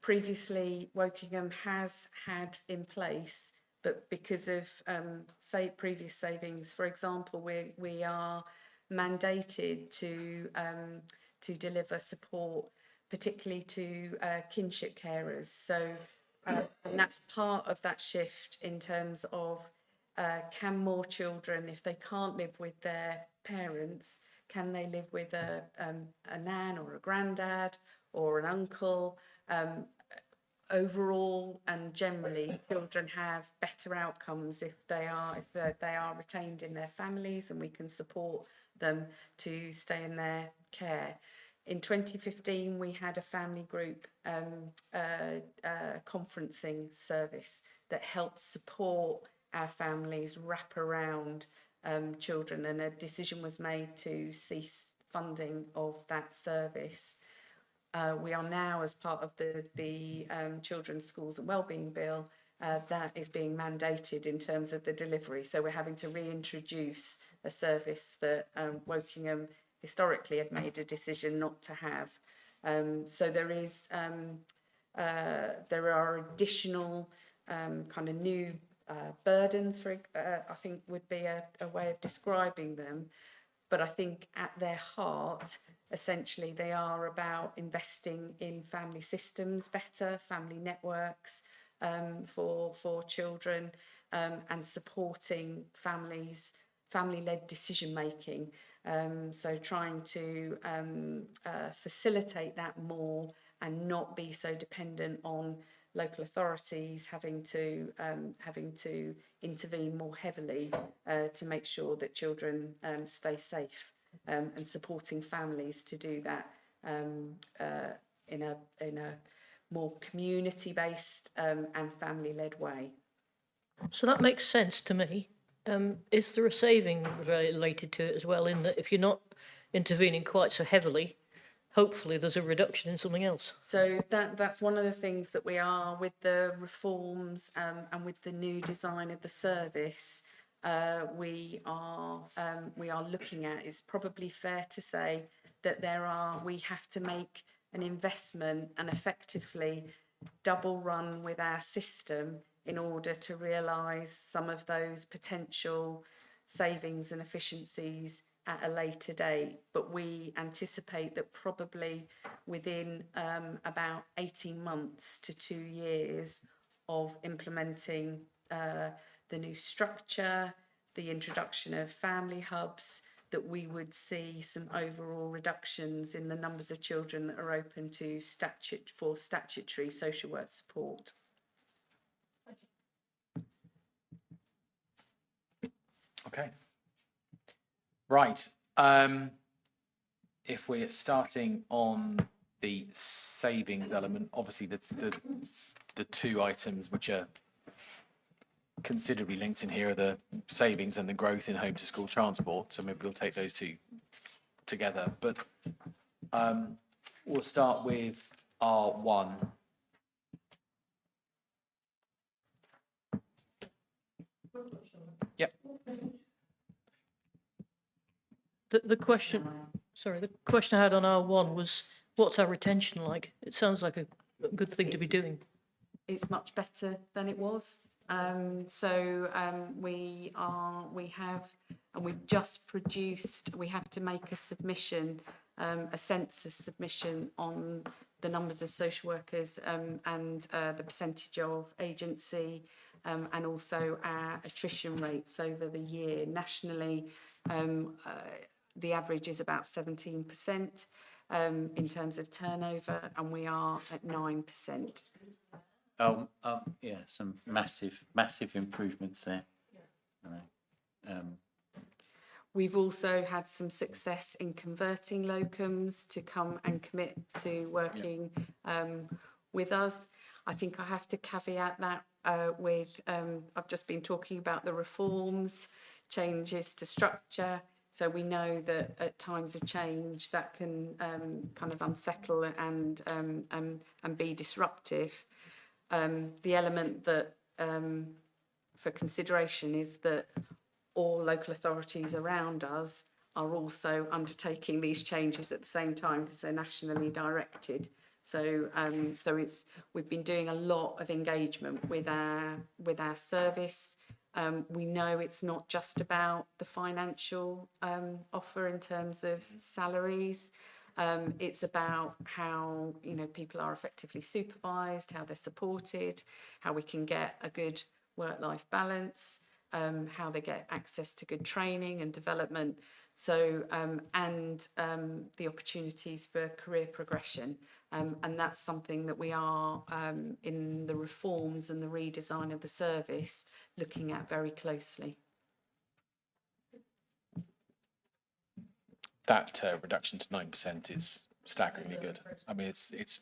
S9: previously Wokingham has had in place, but because of previous savings, for example, we are mandated to deliver support, particularly to kinship carers. So and that's part of that shift in terms of can more children, if they can't live with their parents, can they live with a nan or a granddad or an uncle? Overall and generally, children have better outcomes if they are retained in their families, and we can support them to stay in their care. In 2015, we had a family group conferencing service that helped support our families wrap around children, and a decision was made to cease funding of that service. We are now, as part of the Children's Schools and Wellbeing Bill, that is being mandated in terms of the delivery. So we're having to reintroduce a service that Wokingham historically had made a decision not to have. So there are additional kind of new burdens, I think would be a way of describing them. But I think at their heart, essentially, they are about investing in family systems better, family networks for children, and supporting families, family-led decision making. So trying to facilitate that more and not be so dependent on local authorities having to intervene more heavily to make sure that children stay safe, and supporting families to do that in a more community-based and family-led way.
S6: So that makes sense to me. Is there a saving related to it as well, in that if you're not intervening quite so heavily, hopefully there's a reduction in something else?
S9: So that's one of the things that we are, with the reforms and with the new design of the service, we are looking at. It's probably fair to say that we have to make an investment and effectively double run with our system in order to realise some of those potential savings and efficiencies at a later date. But we anticipate that probably within about 18 months to 2 years of implementing the new structure, the introduction of family hubs, that we would see some overall reductions in the numbers of children that are open to statutory social work support.
S1: Okay. Right. If we're starting on the savings element, obviously the two items which are considerably linked in here are the savings and the growth in home to school transport. So maybe we'll take those two together. But we'll start with R1. Yep.
S6: The question I had on R1 was, what's our retention like? It sounds like a good thing to be doing.
S9: It's much better than it was. We've just produced, we have to make a submission, a census submission on the numbers of social workers and the percentage of agency, and also our attrition rates over the year. Nationally, the average is about 17% in terms of turnover, and we are at 9%.
S2: Yeah, some massive improvements there.
S9: We've also had some success in converting locums to come and commit to working with us. I think I have to caveat that with, I've just been talking about the reforms, changes to structure. So we know that at times of change that can kind of unsettle and be disruptive. The element that for consideration is that all local authorities around us are also undertaking these changes at the same time because they're nationally directed. So we've been doing a lot of engagement with our service. We know it's not just about the financial offer in terms of salaries. It's about how people are effectively supervised, how they're supported, how we can get a good work-life balance, how they get access to good training and development. So and the opportunities for career progression, and that's something that we are in the reforms and the redesign of the service looking at very closely.
S1: That reduction to 9% is staggeringly good. I mean, it's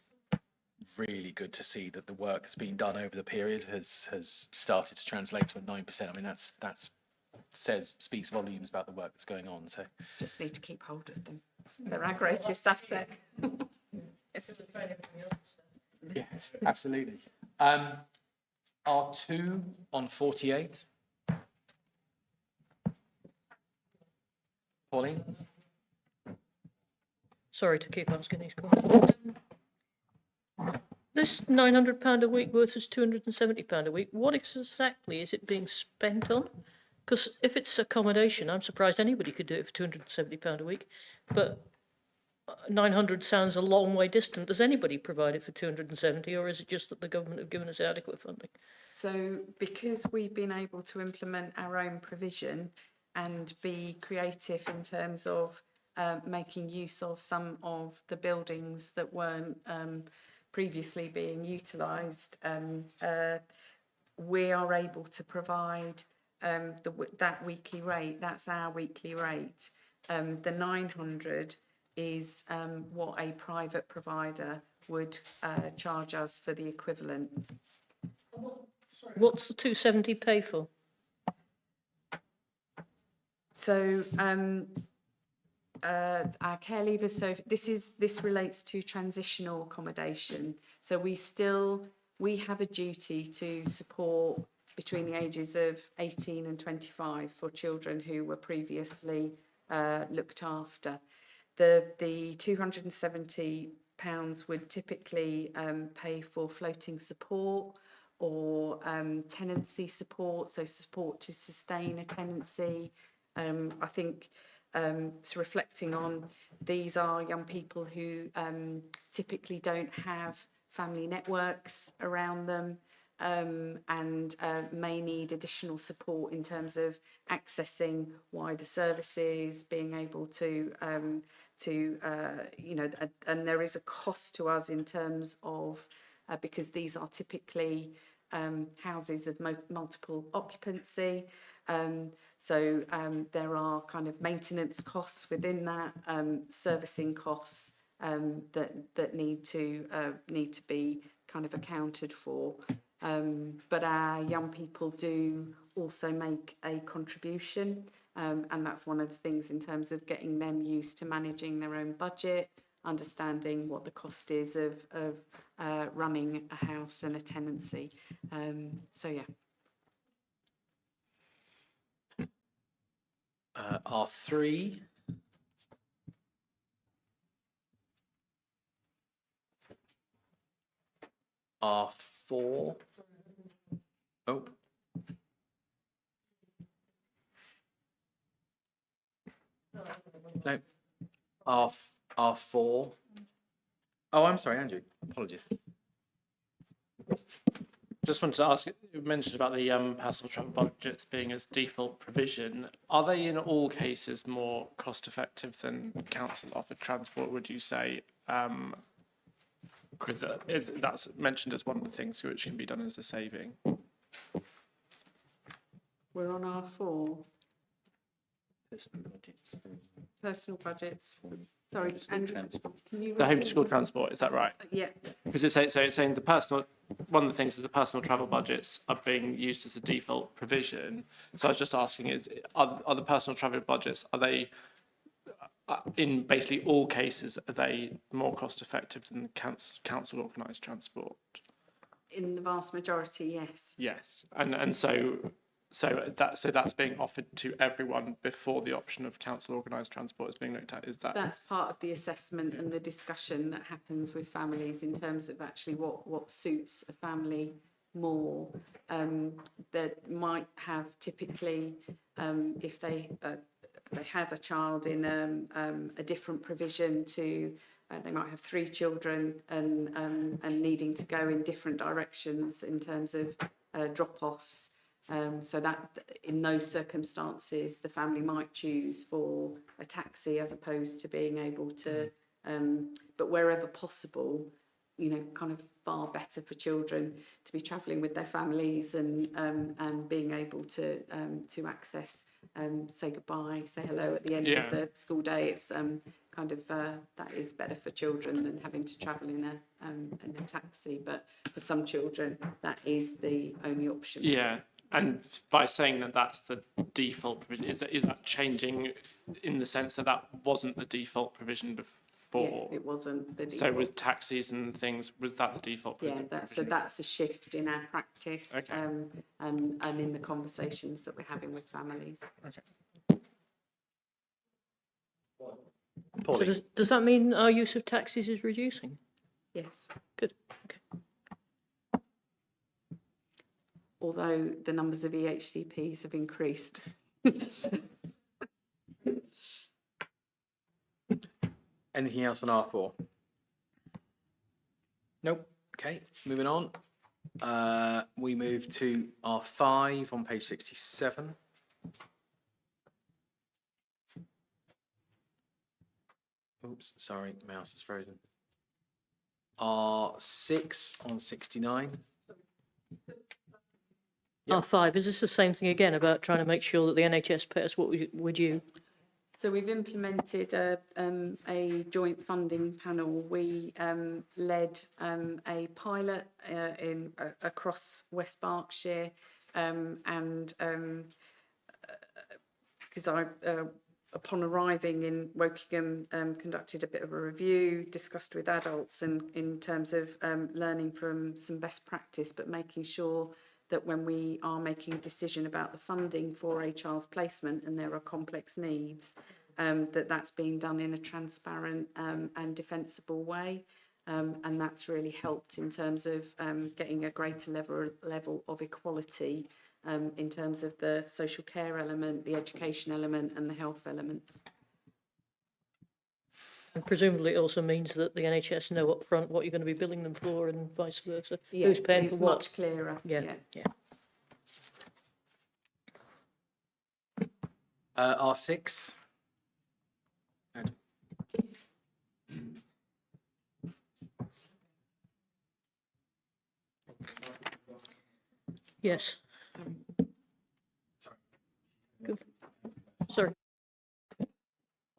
S1: really good to see that the work that's been done over the period has started to translate to a 9%. I mean, that's speaks volumes about the work that's going on. So
S9: just need to keep hold of them. They're our greatest asset.
S1: Yes, absolutely. R2 on 48. Pauline?
S6: Sorry to keep asking these questions. This £900 a week versus £270 a week, what exactly is it being spent on? Because if it's accommodation, I'm surprised anybody could do it for £270 a week, but 900 sounds a long way distant. Does anybody provide it for 270, or is it just that the government have given us adequate funding?
S9: So because we've been able to implement our own provision and be creative in terms of making use of some of the buildings that weren't previously being utilised, we are able to provide that weekly rate. That's our weekly rate. The 900 is what a private provider would charge us for the equivalent.
S6: What's the 270 pay for?
S9: So our care leavers, so this relates to transitional accommodation. So we have a duty to support between the ages of 18 and 25 for children who were previously looked after. The £270 would typically pay for floating support or tenancy support, so support to sustain a tenancy. I think it's reflecting on these are young people who typically don't have family networks around them and may need additional support in terms of accessing wider services, being able to you know, and there is a cost to us in terms of because these are typically houses of multiple occupancy. So there are kind of maintenance costs within that, servicing costs that need to be kind of accounted for. But our young people do also make a contribution, and that's one of the things in terms of getting them used to managing their own budget, understanding what the cost is of running a house and a tenancy. So yeah.
S1: R3. R4. Oh. No. R4. Oh, I'm sorry, Andrew. Apologies.
S10: Just wanted to ask, you mentioned about the personal travel budgets being as default provision. Are they in all cases more cost effective than council offered transport, would you say? Because that's mentioned as one of the things which can be done as a saving.
S9: We're on R4. Personal budgets. Sorry, Andrew, can you
S10: The home to
S9: repeat?
S10: school transport, is that right?
S9: Yeah.
S10: Because it's saying the personal, one of the things is the personal travel budgets are being used as a default provision. So I was just asking are the personal travel budgets, are they, in basically all cases, are they more cost effective than council organised transport?
S9: In the vast majority, yes.
S10: Yes, and so that's being offered to everyone before the option of council organised transport is being looked at. Is that?
S9: That's part of the assessment and the discussion that happens with families in terms of actually what suits a family more. That might have typically, if they have a child in a different provision to. They might have 3 children and needing to go in different directions in terms of drop-offs. So that in those circumstances, the family might choose for a taxi as opposed to being able to, but wherever possible, you know, kind of far better for children to be travelling with their families and being able to access, say goodbye, say hello at the end of the school day. It's kind of that is better for children than having to travel in a taxi. But for some children, that is the only option.
S10: Yeah. And by saying that that's the default provision, is that changing in the sense that wasn't the default provision before.
S9: it wasn't the
S10: So
S9: default.
S10: with taxis and things, was that the default?
S9: Yeah, that's a shift in our practice,
S10: Okay.
S9: and in the conversations that we're having with families.
S6: So does that mean our use of taxis is reducing?
S9: Yes.
S6: Good. Okay.
S9: Although the numbers of EHCPs have increased.
S1: Anything else on R4? Nope. Okay, moving on. We move to R5 on page 67. Oops, sorry, mouse is frozen. R6 on 69. Yep.
S6: R5, is this the same thing again about trying to make sure that the NHS pay us what we're due?
S9: So we've implemented a joint funding panel. We led a pilot across West Berkshire, and because I, upon arriving in Wokingham, conducted a bit of a review, discussed with adults, and in terms of learning from some best practice, but making sure that when we are making a decision about the funding for a child's placement and there are complex needs, that's being done in a transparent and defensible way. And that's really helped in terms of getting a greater level of equality in terms of the social care element, the education element and the health elements.
S6: And presumably it also means that the NHS know up front what you're going to be billing them for and vice versa.
S9: Yeah,
S6: Who's paying
S9: it's
S6: for what?
S9: much clearer.
S6: Yeah.
S1: R6.
S6: Yes. Good. Sorry.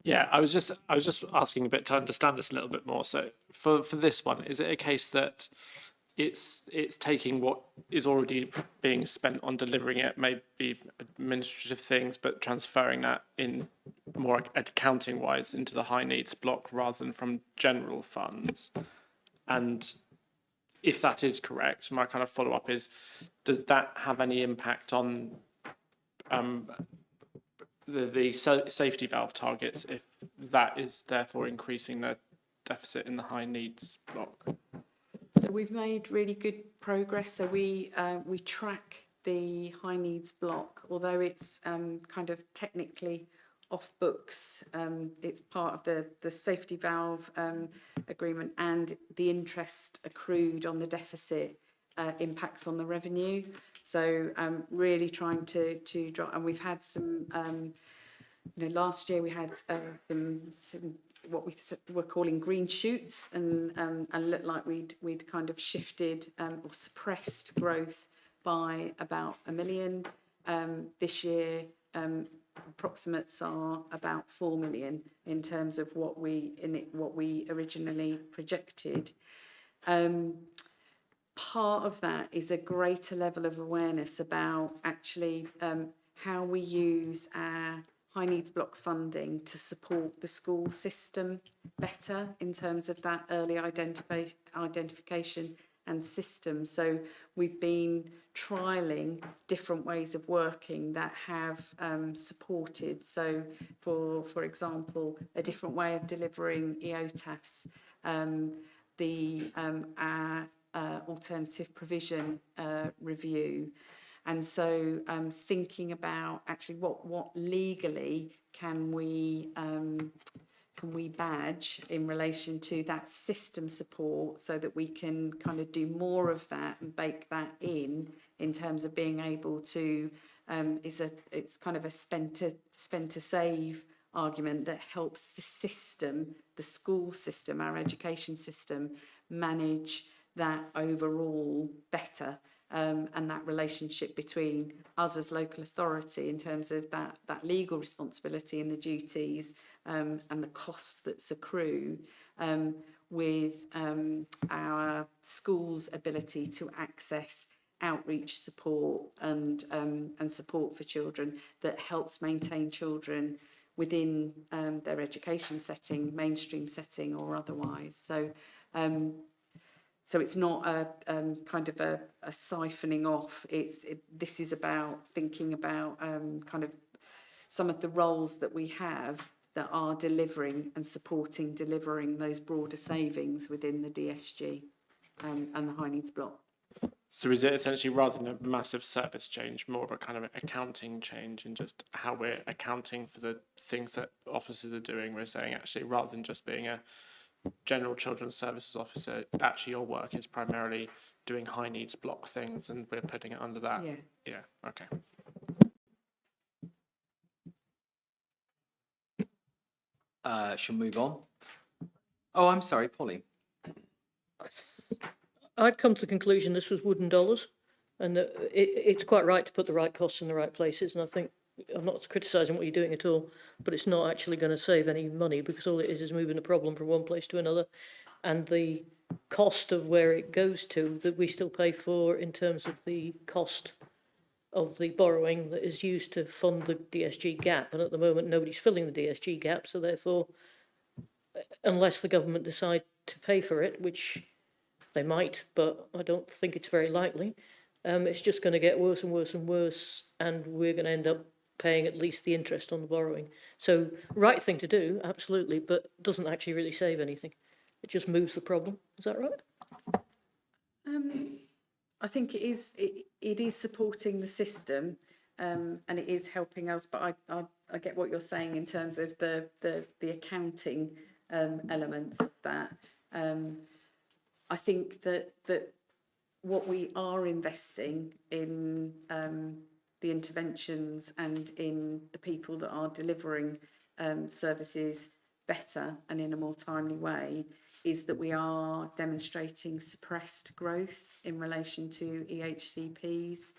S10: Yeah, I was just asking a bit to understand this a little bit more. So for this one, is it a case that it's taking what is already being spent on delivering it, maybe administrative things, but transferring that in more accounting wise into the high needs block rather than from general funds? And if that is correct, my kind of follow up is, does that have any impact on the safety valve targets if that is therefore increasing the deficit in the high needs block?
S9: So we've made really good progress. So we track the high needs block, although it's kind of technically off books. It's part of the safety valve agreement, and the interest accrued on the deficit impacts on the revenue. So really trying to drop, and we've had some, last year we had some what we were calling green shoots, and looked like we'd kind of shifted or suppressed growth by about £1 million. This year, approximates are about 4 million in terms of what we originally projected. Part of that is a greater level of awareness about actually how we use our high needs block funding to support the school system better in terms of that early identification and system. So we've been trialling different ways of working that have supported. So for example, a different way of delivering EOTAS, our alternative provision review. And so thinking about actually what legally can we badge in relation to that system support, so that we can kind of do more of that and bake that in terms of being able to it's kind of a spend to save argument that helps the system, the school system, our education system, manage that overall better. And that relationship between us as local authority in terms of that legal responsibility and the duties and the costs that accrue with our schools' ability to access outreach support and support for children that helps maintain children within their education setting, mainstream setting or otherwise. So it's not a kind of a siphoning off. This is about thinking about kind of some of the roles that we have that are delivering and supporting delivering those broader savings within the DSG and the high needs block.
S10: So is it essentially, rather than a massive service change, more of a kind of accounting change in just how we're accounting for the things that officers are doing? We're saying actually, rather than just being a general children's services officer, actually your work is primarily doing high needs block things, and we're putting it under that.
S9: Yeah.
S10: Yeah. Okay.
S1: Shall move on. Oh, I'm sorry, Polly.
S6: I'd come to the conclusion this was wooden dollars, and that it's quite right to put the right costs in the right places. And I think I'm not criticising what you're doing at all, but it's not actually going to save any money, because all it is moving the problem from one place to another, and the cost of where it goes to that we still pay for in terms of the cost of the borrowing that is used to fund the DSG gap. And at the moment, nobody's filling the DSG gap, so therefore, unless the government decide to pay for it, which they might, but I don't think it's very likely, it's just going to get worse and worse and worse, and we're going to end up paying at least the interest on the borrowing. So, right thing to do, absolutely, but doesn't actually really save anything. It just moves the problem. Is that right?
S9: I think it is supporting the system, and it is helping us. But I get what you're saying in terms of the accounting elements of that. I think that what we are investing in the interventions and in the people that are delivering services better and in a more timely way is that we are demonstrating suppressed growth in relation to EHCPs,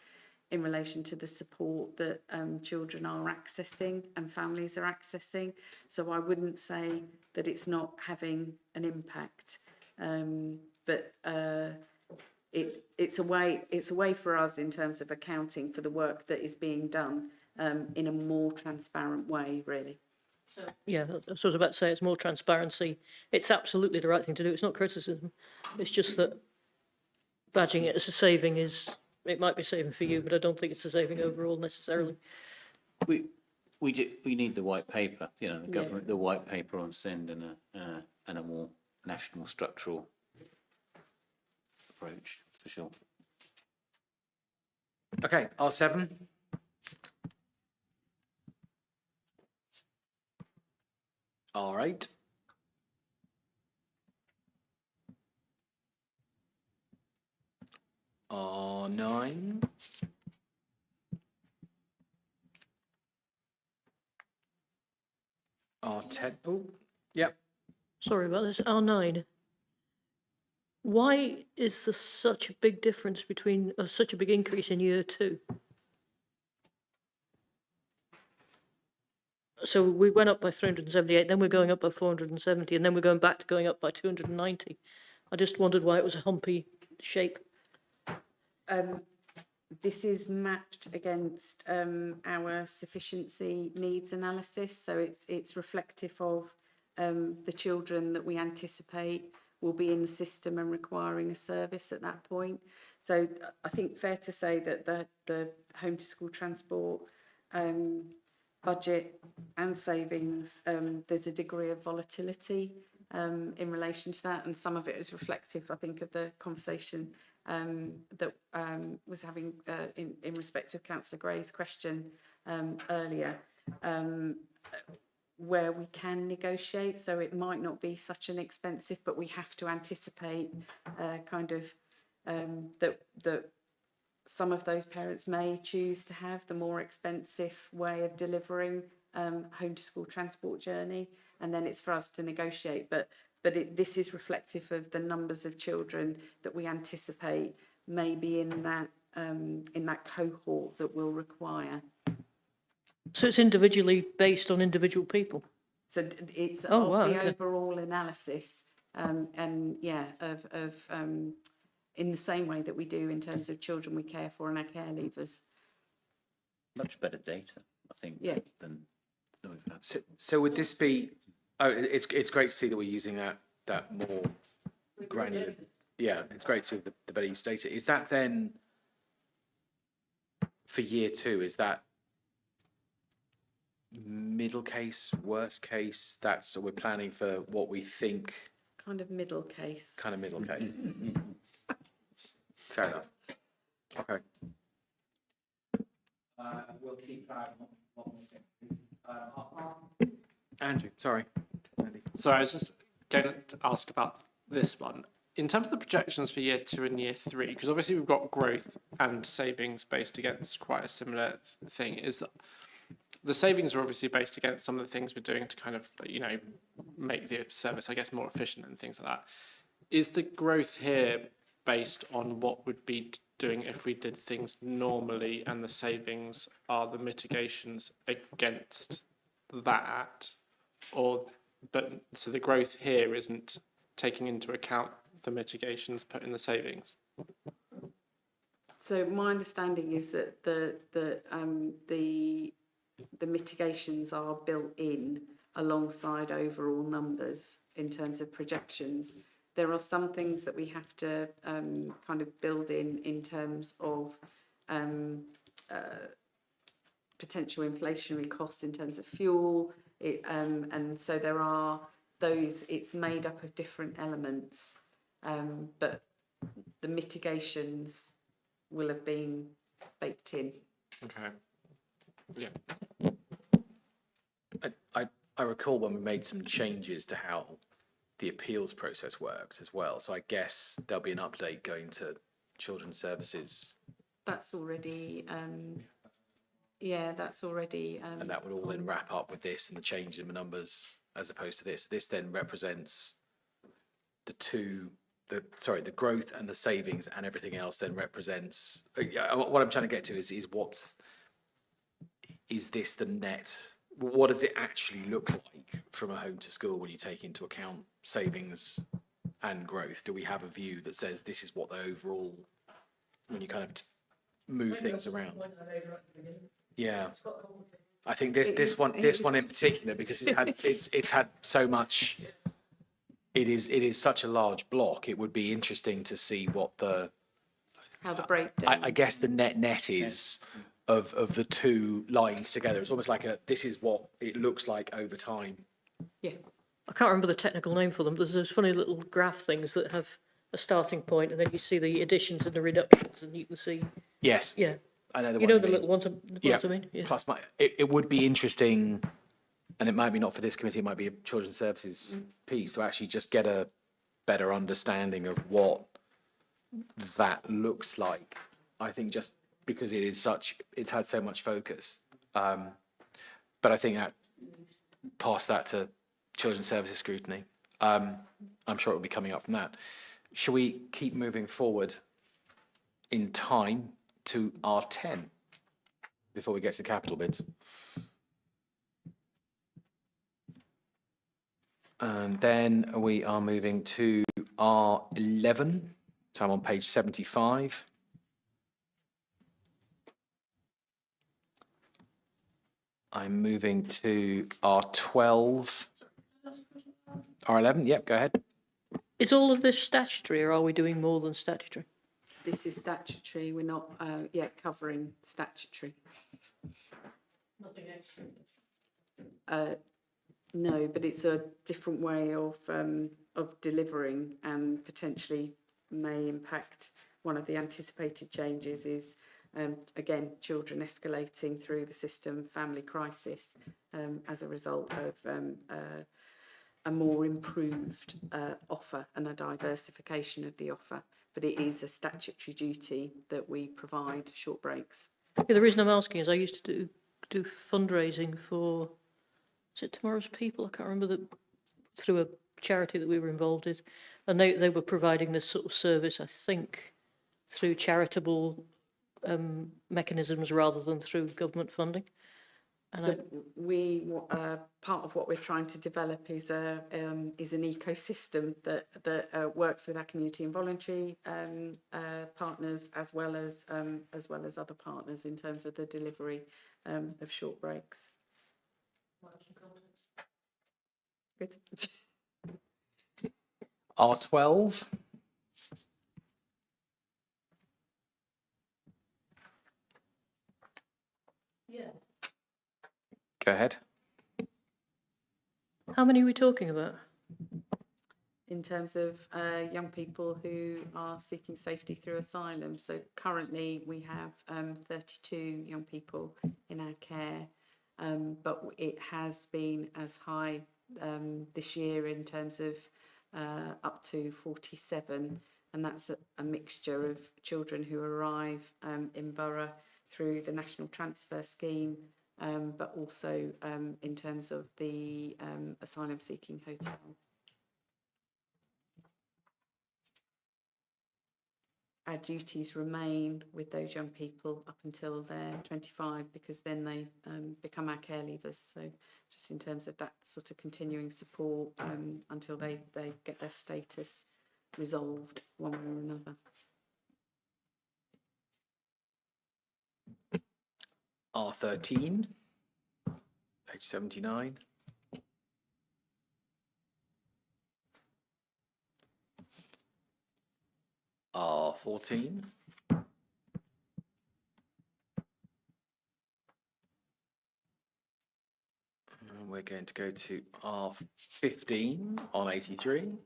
S9: in relation to the support that children are accessing and families are accessing. So I wouldn't say that it's not having an impact, but it's a way for us in terms of accounting for the work that is being done in a more transparent way, really.
S6: Yeah, that's what I was about to say. It's more transparency. It's absolutely the right thing to do. It's not criticism. It's just that badging it as a saving it might be saving for you, but I don't think it's a saving overall necessarily.
S2: We need the white paper, the government, the white paper on SEND and a more national structural approach, for sure.
S1: Okay, R7. R8. R9. R10. Oh, yep.
S6: Sorry about this. R9. Why is there such a big difference between such a big increase in year 2? So we went up by 378, then we're going up by 470, and then we're going back to going up by 290. I just wondered why it was a humpy shape.
S9: This is mapped against our sufficiency needs analysis, so it's reflective of the children that we anticipate will be in the system and requiring a service at that point. So I think fair to say that the home to school transport budget and savings, there's a degree of volatility in relation to that, and some of it is reflective, I think, of the conversation that was having in respect of Councillor Gray's question earlier, where we can negotiate. So it might not be such an expensive, but we have to anticipate that some of those parents may choose to have the more expensive way of delivering home to school transport journey, and then it's for us to negotiate. But this is reflective of the numbers of children that we anticipate may be in that cohort that will require.
S6: So it's individually based on individual people?
S9: So it's
S6: the
S9: okay. Overall analysis, in the same way that we do in terms of children we care for and our care leavers.
S2: Much better data, I think, than
S1: So would this be, oh, it's great to see that we're using that more granular. Yeah, it's great to see the better use data. Is that then, for year two, is that middle case, worst case? So we're planning for what we think,
S9: It's kind of middle case.
S1: kind of middle case. Fair enough. Okay. We'll keep Andrew, sorry. Andy.
S10: Sorry, I was just going to ask about this one. In terms of the projections for year two and year three, because obviously we've got growth and savings based against quite a similar thing, is that the savings are obviously based against some of the things we're doing to kind of, make the service, I guess, more efficient and things like that. Is the growth here based on what would be doing if we did things normally, and the savings are the mitigations against that? So the growth here isn't taking into account the mitigations put in the savings?
S9: So my understanding is that the mitigations are built in alongside overall numbers in terms of projections. There are some things that we have to kind of build in terms of potential inflationary costs in terms of fuel. And so there are those, it's made up of different elements, but the mitigations will have been baked in.
S10: Okay. Yeah.
S1: I recall when we made some changes to how the appeals process works as well. So I guess there'll be an update going to Children's Services.
S9: That's already, that's already.
S1: And that would all then wrap up with this and the change in the numbers as opposed to this. This then represents the growth and the savings, and everything else then represents, what I'm trying to get to is this the net? What does it actually look like from a home to school when you take into account savings and growth? Do we have a view that says this is what the overall, when you kind of move things around? Yeah, I think this one in particular, because it's had so much. It is such a large block. It would be interesting to see what
S9: how the breakdown.
S1: I guess the net is of the two lines together. It's almost like this is what it looks like over time.
S9: Yeah.
S6: I can't remember the technical name for them. There's those funny little graph things that have a starting point, and then you see the additions and the reductions, and you can see.
S1: Yes.
S6: Yeah.
S1: I know
S6: the little ones. I mean. Yeah.
S1: Plus, it would be interesting, and it might be not for this committee. It might be a Children's Services piece to actually just get a better understanding of what that looks like. I think just because it's had so much focus, but I think that pass that to Children's Services Scrutiny. I'm sure it will be coming up from that. Shall we keep moving forward in time to R10 before we get to the capital bids? And then we are moving to R11. So I'm on page 75. I'm moving to R12. R11, yep, go ahead.
S6: Is all of this statutory, or are we doing more than statutory?
S9: This is statutory. We're not yet covering statutory.
S6: Nothing extra.
S9: No, but it's a different way of delivering, and potentially may impact. One of the anticipated changes is again children escalating through the system, family crisis, as a result of a more improved offer and a diversification of the offer. But it is a statutory duty that we provide short breaks.
S6: Yeah, the reason I'm asking is I used to do fundraising for, is it Tomorrow's People? I can't remember, through a charity that we were involved in, and they were providing this sort of service, I think, through charitable mechanisms rather than through government funding. And
S9: so we part of what we're trying to develop is an ecosystem that works with our community and voluntary partners as well as other partners in terms of the delivery of short breaks. Good.
S1: R12.
S6: Yeah.
S1: Go ahead.
S6: How many are we talking about?
S9: In terms of young people who are seeking safety through asylum. So currently we have 32 young people in our care, but it has been as high this year in terms of up to 47, and that's a mixture of children who arrive in Borough through the National Transfer Scheme, but also in terms of the asylum seeking hotel. Our duties remain with those young people up until they're 25, because then they become our care leavers. So just in terms of that sort of continuing support until they get their status resolved one way or another.
S1: R13, page 79. R14. And we're going to go to R15 on 83.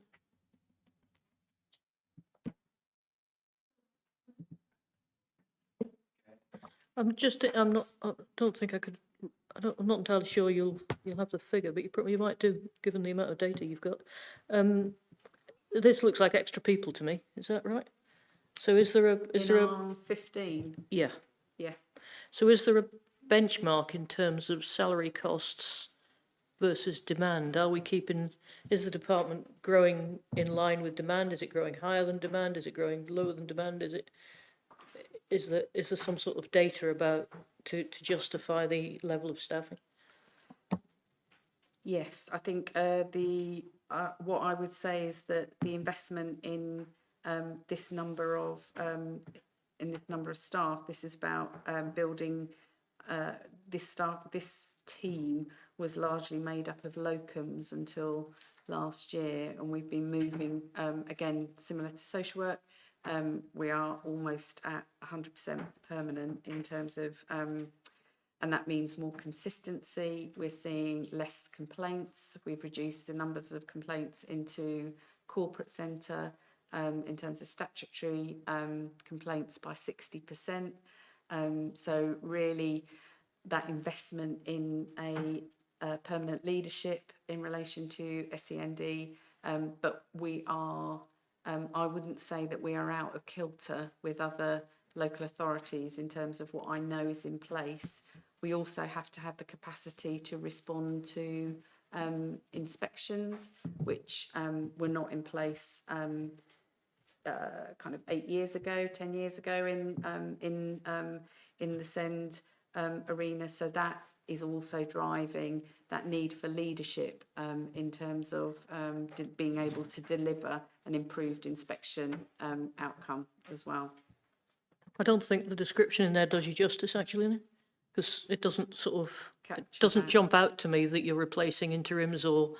S6: I'm not, I don't think I could, I'm not entirely sure you'll have the figure, but you might do, given the amount of data you've got. This looks like extra people to me, is that right? So is there a,
S9: R15?
S6: yeah.
S9: Yeah.
S6: So is there a benchmark in terms of salary costs versus demand? Is the department growing in line with demand? Is it growing higher than demand? Is it growing lower than demand? Is there some sort of data about to justify the level of staffing?
S9: Yes, I think what I would say is that the investment in this number of staff, this is about building this team was largely made up of locums until last year, and we've been moving again similar to social work. We are almost at 100% permanent in terms of and that means more consistency. We're seeing less complaints. We've reduced the numbers of complaints into corporate centre in terms of statutory complaints by 60%. So really that investment in a permanent leadership in relation to SEND, but we are, I wouldn't say that we are out of kilter with other local authorities in terms of what I know is in place. We also have to have the capacity to respond to inspections, which were not in place kind of 8 years ago, 10 years ago in the SEND arena. So that is also driving that need for leadership in terms of being able to deliver an improved inspection outcome as well.
S6: I don't think the description in there does you justice, actually, because it doesn't jump out to me that you're replacing interims or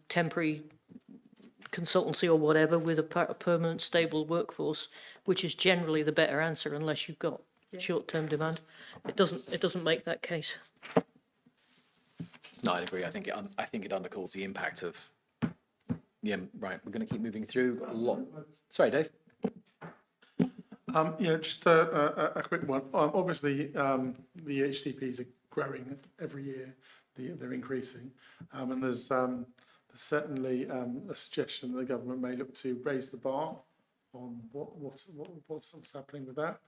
S6: temporary consultancy or whatever with a permanent stable workforce, which is generally the better answer unless you've got short-term demand. It doesn't make that case.
S1: No, I agree. I think it undercalls the impact of. Yeah, right. We're going to keep moving through a lot. Sorry, Dave.
S4: Yeah, just a quick one. Obviously, the HCPs are growing every year. They're increasing, and there's certainly a suggestion that the government may look to raise the bar on what's happening with that.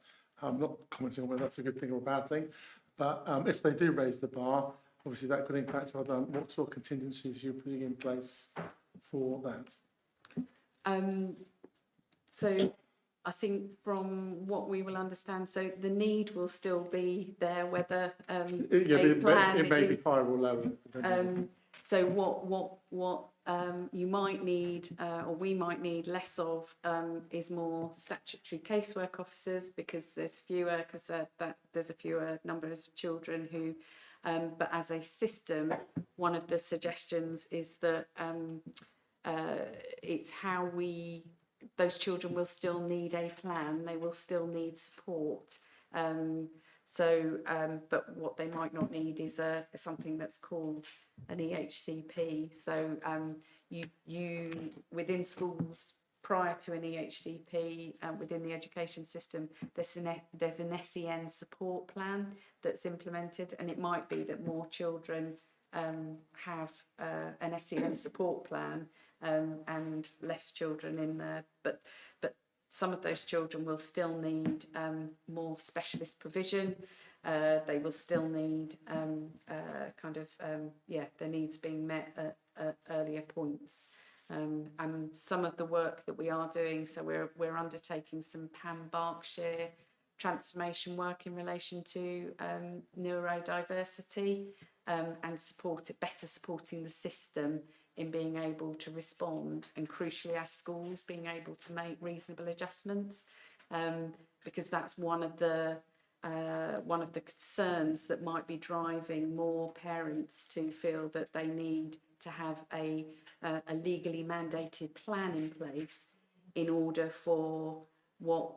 S4: I'm not commenting on whether that's a good thing or a bad thing, but if they do raise the bar, obviously that could impact what sort of contingencies you're putting in place for that.
S9: So I think from what we will understand, so the need will still be there, whether
S4: it may be higher or lower.
S9: So what you might need, or we might need less of, is more statutory casework officers, because there's a fewer number of children who But as a system, one of the suggestions is that it's how those children will still need a plan, they will still need support. But what they might not need is something that's called an EHCP. So you within schools prior to an EHCP, within the education system, there's an SEN support plan that's implemented, and it might be that more children have an SEN support plan and less children in there, but some of those children will still need more specialist provision. They will still need their needs being met at earlier points. And some of the work that we are doing, so we're undertaking some Pan Berkshire transformation work in relation to neurodiversity and better supporting the system in being able to respond, and crucially as schools being able to make reasonable adjustments, because that's one of the concerns that might be driving more parents to feel that they need to have a legally mandated plan in place in order for what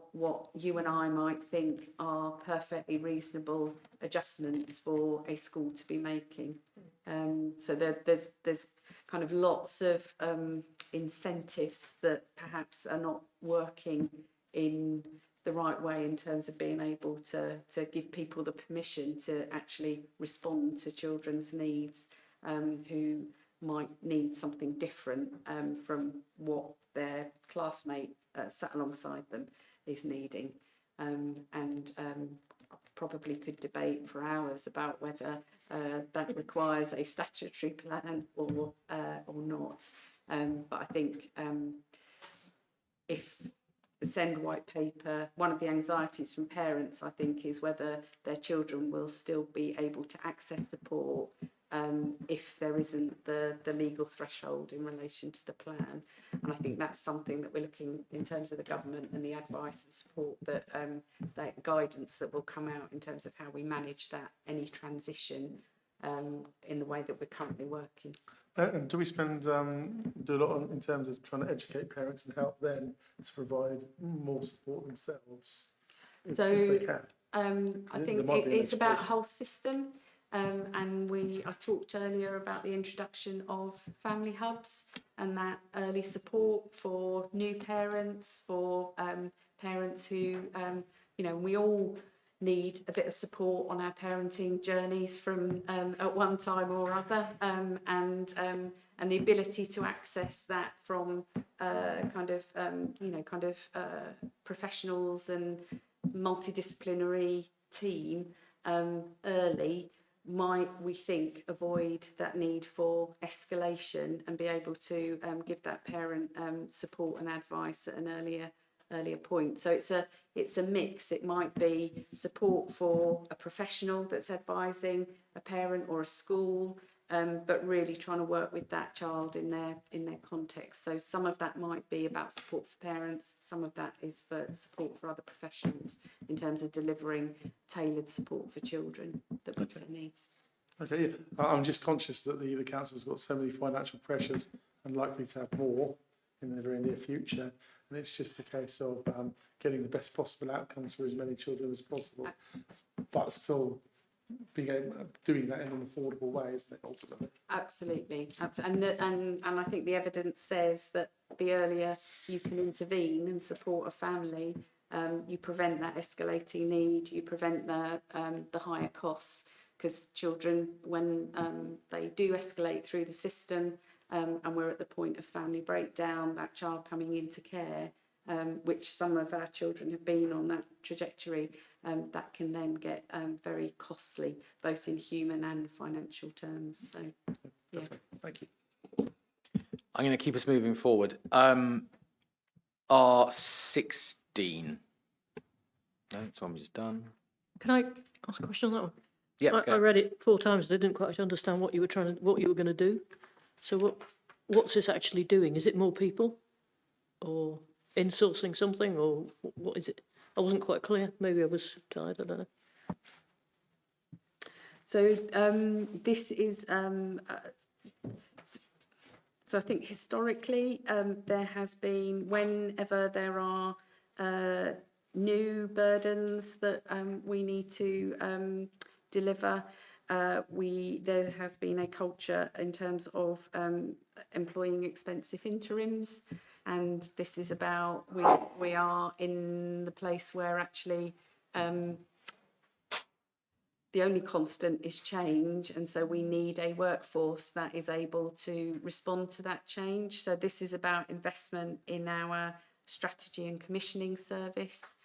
S9: you and I might think are perfectly reasonable adjustments for a school to be making. So there's kind of lots of incentives that perhaps are not working in the right way in terms of being able to give people the permission to actually respond to children's needs who might need something different from what their classmate sat alongside them is needing. Probably could debate for hours about whether that requires a statutory plan or not. But I think if the SEND white paper, one of the anxieties from parents, I think, is whether their children will still be able to access support if there isn't the legal threshold in relation to the plan. And I think that's something that we're looking in terms of the government and the advice and support that guidance that will come out in terms of how we manage that, any transition in the way that we're currently working.
S4: And do we do a lot in terms of trying to educate parents and help them to provide more support themselves? If they can?
S9: I think it's about whole system. And I talked earlier about the introduction of family hubs and that early support for new parents, for parents who, we all need a bit of support on our parenting journeys from at one time or other, and the ability to access that from professionals and multidisciplinary team early might, we think, avoid that need for escalation and be able to give that parent support and advice at an earlier point. So it's a mix. It might be support for a professional that's advising a parent or a school, but really trying to work with that child in their context. So some of that might be about support for parents, some of that is for support for other professionals in terms of delivering tailored support for children that meets their needs.
S4: Okay, yeah. I'm just conscious that the council's got so many financial pressures and likely to have more in the very near future, and it's just a case of getting the best possible outcomes for as many children as possible, but still being able doing that in an affordable way, isn't it, ultimately?
S9: Absolutely. And I think the evidence says that the earlier you can intervene and support a family, you prevent that escalating need, you prevent the higher costs, because children, when they do escalate through the system, and we're at the point of family breakdown, that child coming into care, which some of our children have been on that trajectory, that can then get very costly, both in human and financial terms. So, yeah.
S4: Thank you.
S1: I'm going to keep us moving forward. R16. No, that's one we just done.
S6: Can I ask a question on that one?
S1: Yeah,
S6: I read it 4 times and I didn't quite understand what you were going to do. So what's this actually doing? Is it more people, or insourcing something, or what is it? I wasn't quite clear. Maybe I was tired. I don't know.
S9: So this is so I think historically there has been, whenever there are new burdens that we need to deliver, there has been a culture in terms of employing expensive interims, and this is about we are in the place where actually the only constant is change, and so we need a workforce that is able to respond to that change. So this is about investment in our strategy and commissioning service.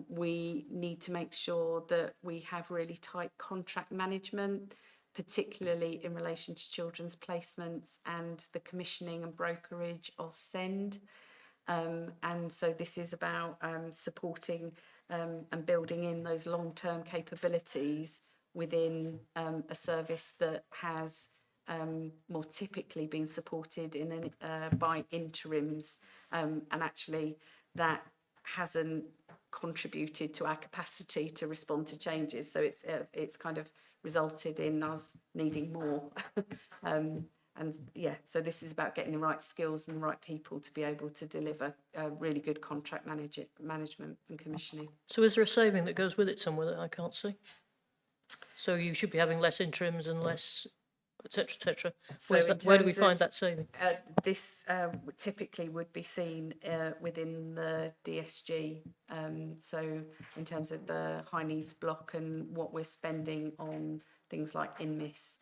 S9: We need to make sure that we have really tight contract management, particularly in relation to children's placements and the commissioning and brokerage of SEND. And so this is about supporting and building in those long-term capabilities within a service that has more typically been supported by interims, and actually that hasn't contributed to our capacity to respond to changes. So it's kind of resulted in us needing more. And yeah, so this is about getting the right skills and the right people to be able to deliver really good contract management and commissioning.
S6: So is there a saving that goes with it somewhere that I can't see? So you should be having less interims and less, et cetera,
S9: So
S6: where do we find that saving?
S9: This typically would be seen within the DSG. So in terms of the high needs block and what we're spending on things like INMIS.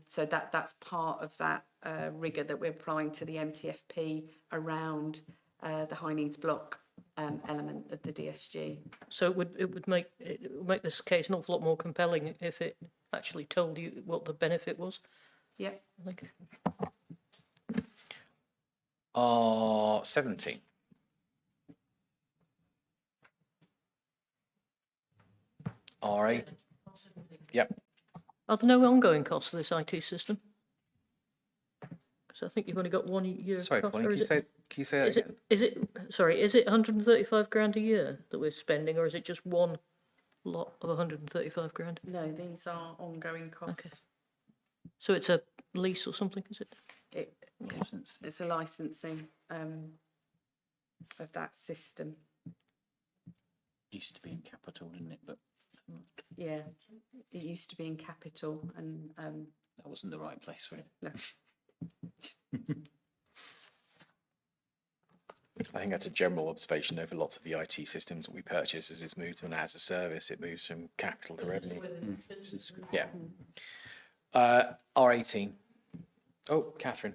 S9: So that's part of that rigour that we're applying to the MTFP around the high needs block element of the DSG.
S6: So it would make this case an awful lot more compelling if it actually told you what the benefit was.
S9: Yep.
S6: I think.
S11: R17. R8. Yep.
S6: Are there no ongoing costs to this IT system? Because I think you've only got 1 year.
S11: Sorry,
S6: cost,
S11: Bonnie,
S6: or
S11: can you say that again?
S6: Is it 135 grand a year that we're spending, or is it just one lot of 135 grand?
S9: No, these are ongoing costs.
S6: Okay. So it's a lease or something, is it?
S9: It's a licensing of that system.
S2: Used to be in capital, didn't it? But
S9: Yeah, it used to be in capital, and
S2: that wasn't the right place for it.
S9: no.
S11: I think that's a general observation over lots of the IT systems that we purchase. As it's moved to an as a service, it moves from capital to revenue. Yeah. R18. Oh, Catherine.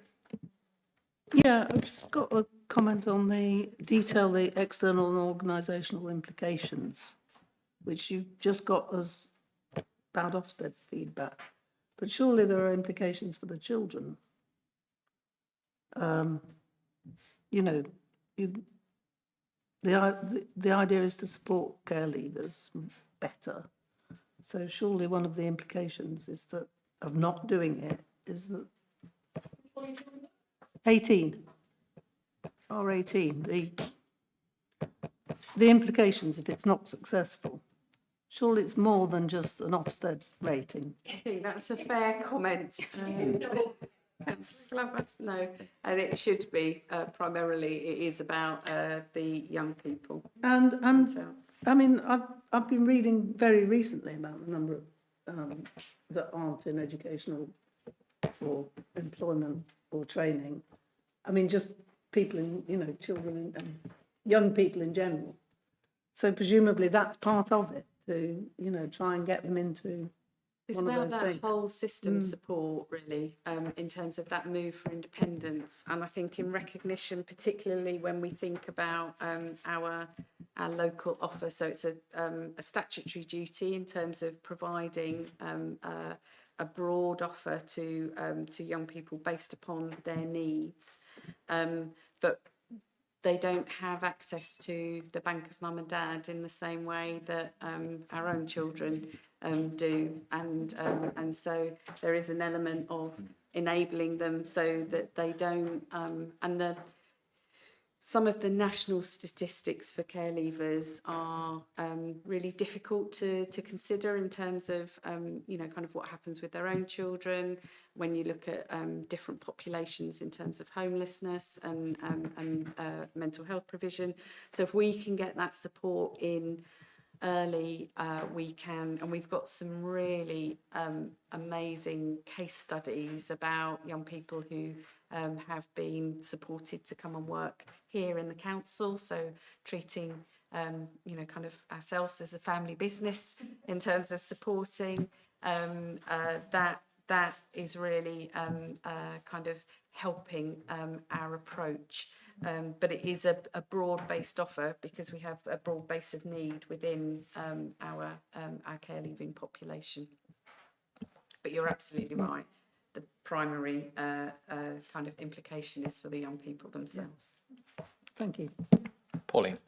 S8: Yeah, I've just got a comment on the external and organisational implications, which you've just got as bad Ofsted feedback. But surely there are implications for the children. You know, the idea is to support care leavers better. So surely one of the implications is that of not doing it is that 18, R18, the implications if it's not successful. Surely it's more than just an Ofsted rating.
S9: I think that's a fair comment. No, and it should be primarily. It is about the young people
S8: And
S9: themselves.
S8: I mean, I've been reading very recently about the number of that aren't in educational or employment or training. I mean, just people in, you know, children and young people in general. So presumably that's part of it, to, you know, try and get them into
S9: It's
S8: one
S9: about
S8: of those
S9: that
S8: things.
S9: whole system support, really, in terms of that move for independence. And I think in recognition, particularly when we think about our local offer, so it's a statutory duty in terms of providing a broad offer to young people based upon their needs, but they don't have access to the bank of mum and dad in the same way that our own children do, and so there is an element of enabling them so that they don't, and some of the national statistics for care leavers are really difficult to consider in terms of, you know, kind of what happens with their own children when you look at different populations in terms of homelessness and mental health provision. So if we can get that support in early, we can, and we've got some really amazing case studies about young people who have been supported to come and work here in the council, so treating you know, kind of ourselves as a family business in terms of supporting that is really kind of helping our approach. But it is a broad-based offer because we have a broad base of need within our care leaving population. But you're absolutely right. The primary kind of implication is for the young people themselves.
S8: Thank you.
S11: Pauline?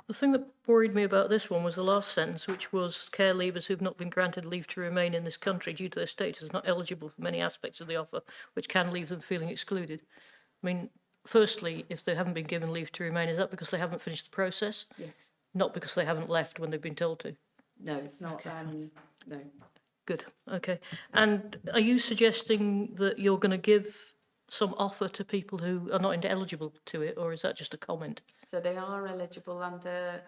S6: The thing that worried me about this one was the last sentence, which was care leavers who've not been granted leave to remain in this country due to their status not eligible for many aspects of the offer, which can leave them feeling excluded. I mean, firstly, if they haven't been given leave to remain, is that because they haven't finished the process?
S9: Yes.
S6: Not because they haven't left when they've been told to?
S9: No, it's not.
S6: Okay,
S9: no.
S6: Good, okay. And are you suggesting that you're going to give some offer to people who are not eligible to it, or is that just a comment?
S9: So they are eligible under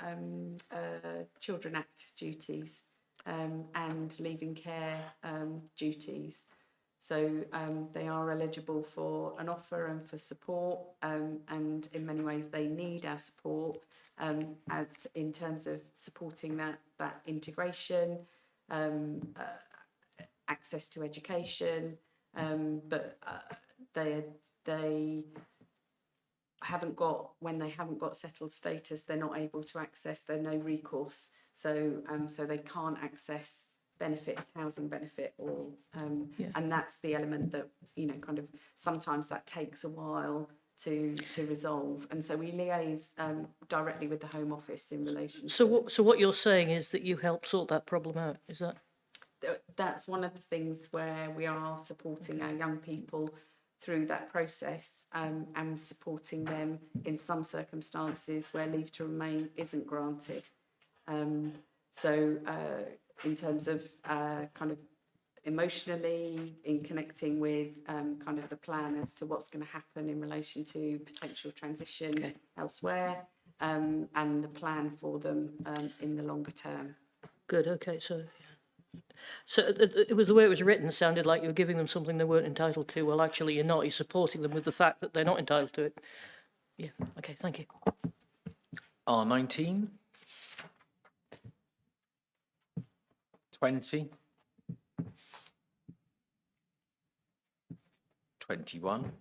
S9: Children Act duties and leaving care duties. So they are eligible for an offer and for support, and in many ways they need our support in terms of supporting that integration, access to education, but they haven't got, when they haven't got settled status, they're not able to access, they're no recourse, so they can't access benefits, housing benefit, or and that's the element that, you know, kind of sometimes that takes a while to resolve, and so we liaise directly with the Home Office in relation.
S6: So what you're saying is that you help sort that problem out, is that?
S9: That's one of the things where we are supporting our young people through that process, and supporting them in some circumstances where leave to remain isn't granted. So in terms of kind of emotionally, in connecting with kind of the plan as to what's going to happen in relation to potential transition elsewhere, and the plan for them in the longer term.
S6: Good, okay, so it was the way it was written sounded like you were giving them something they weren't entitled to. Well, actually you're not, you're supporting them with the fact that they're not entitled to it. Yeah, okay, thank you.
S11: R19? 20? 21?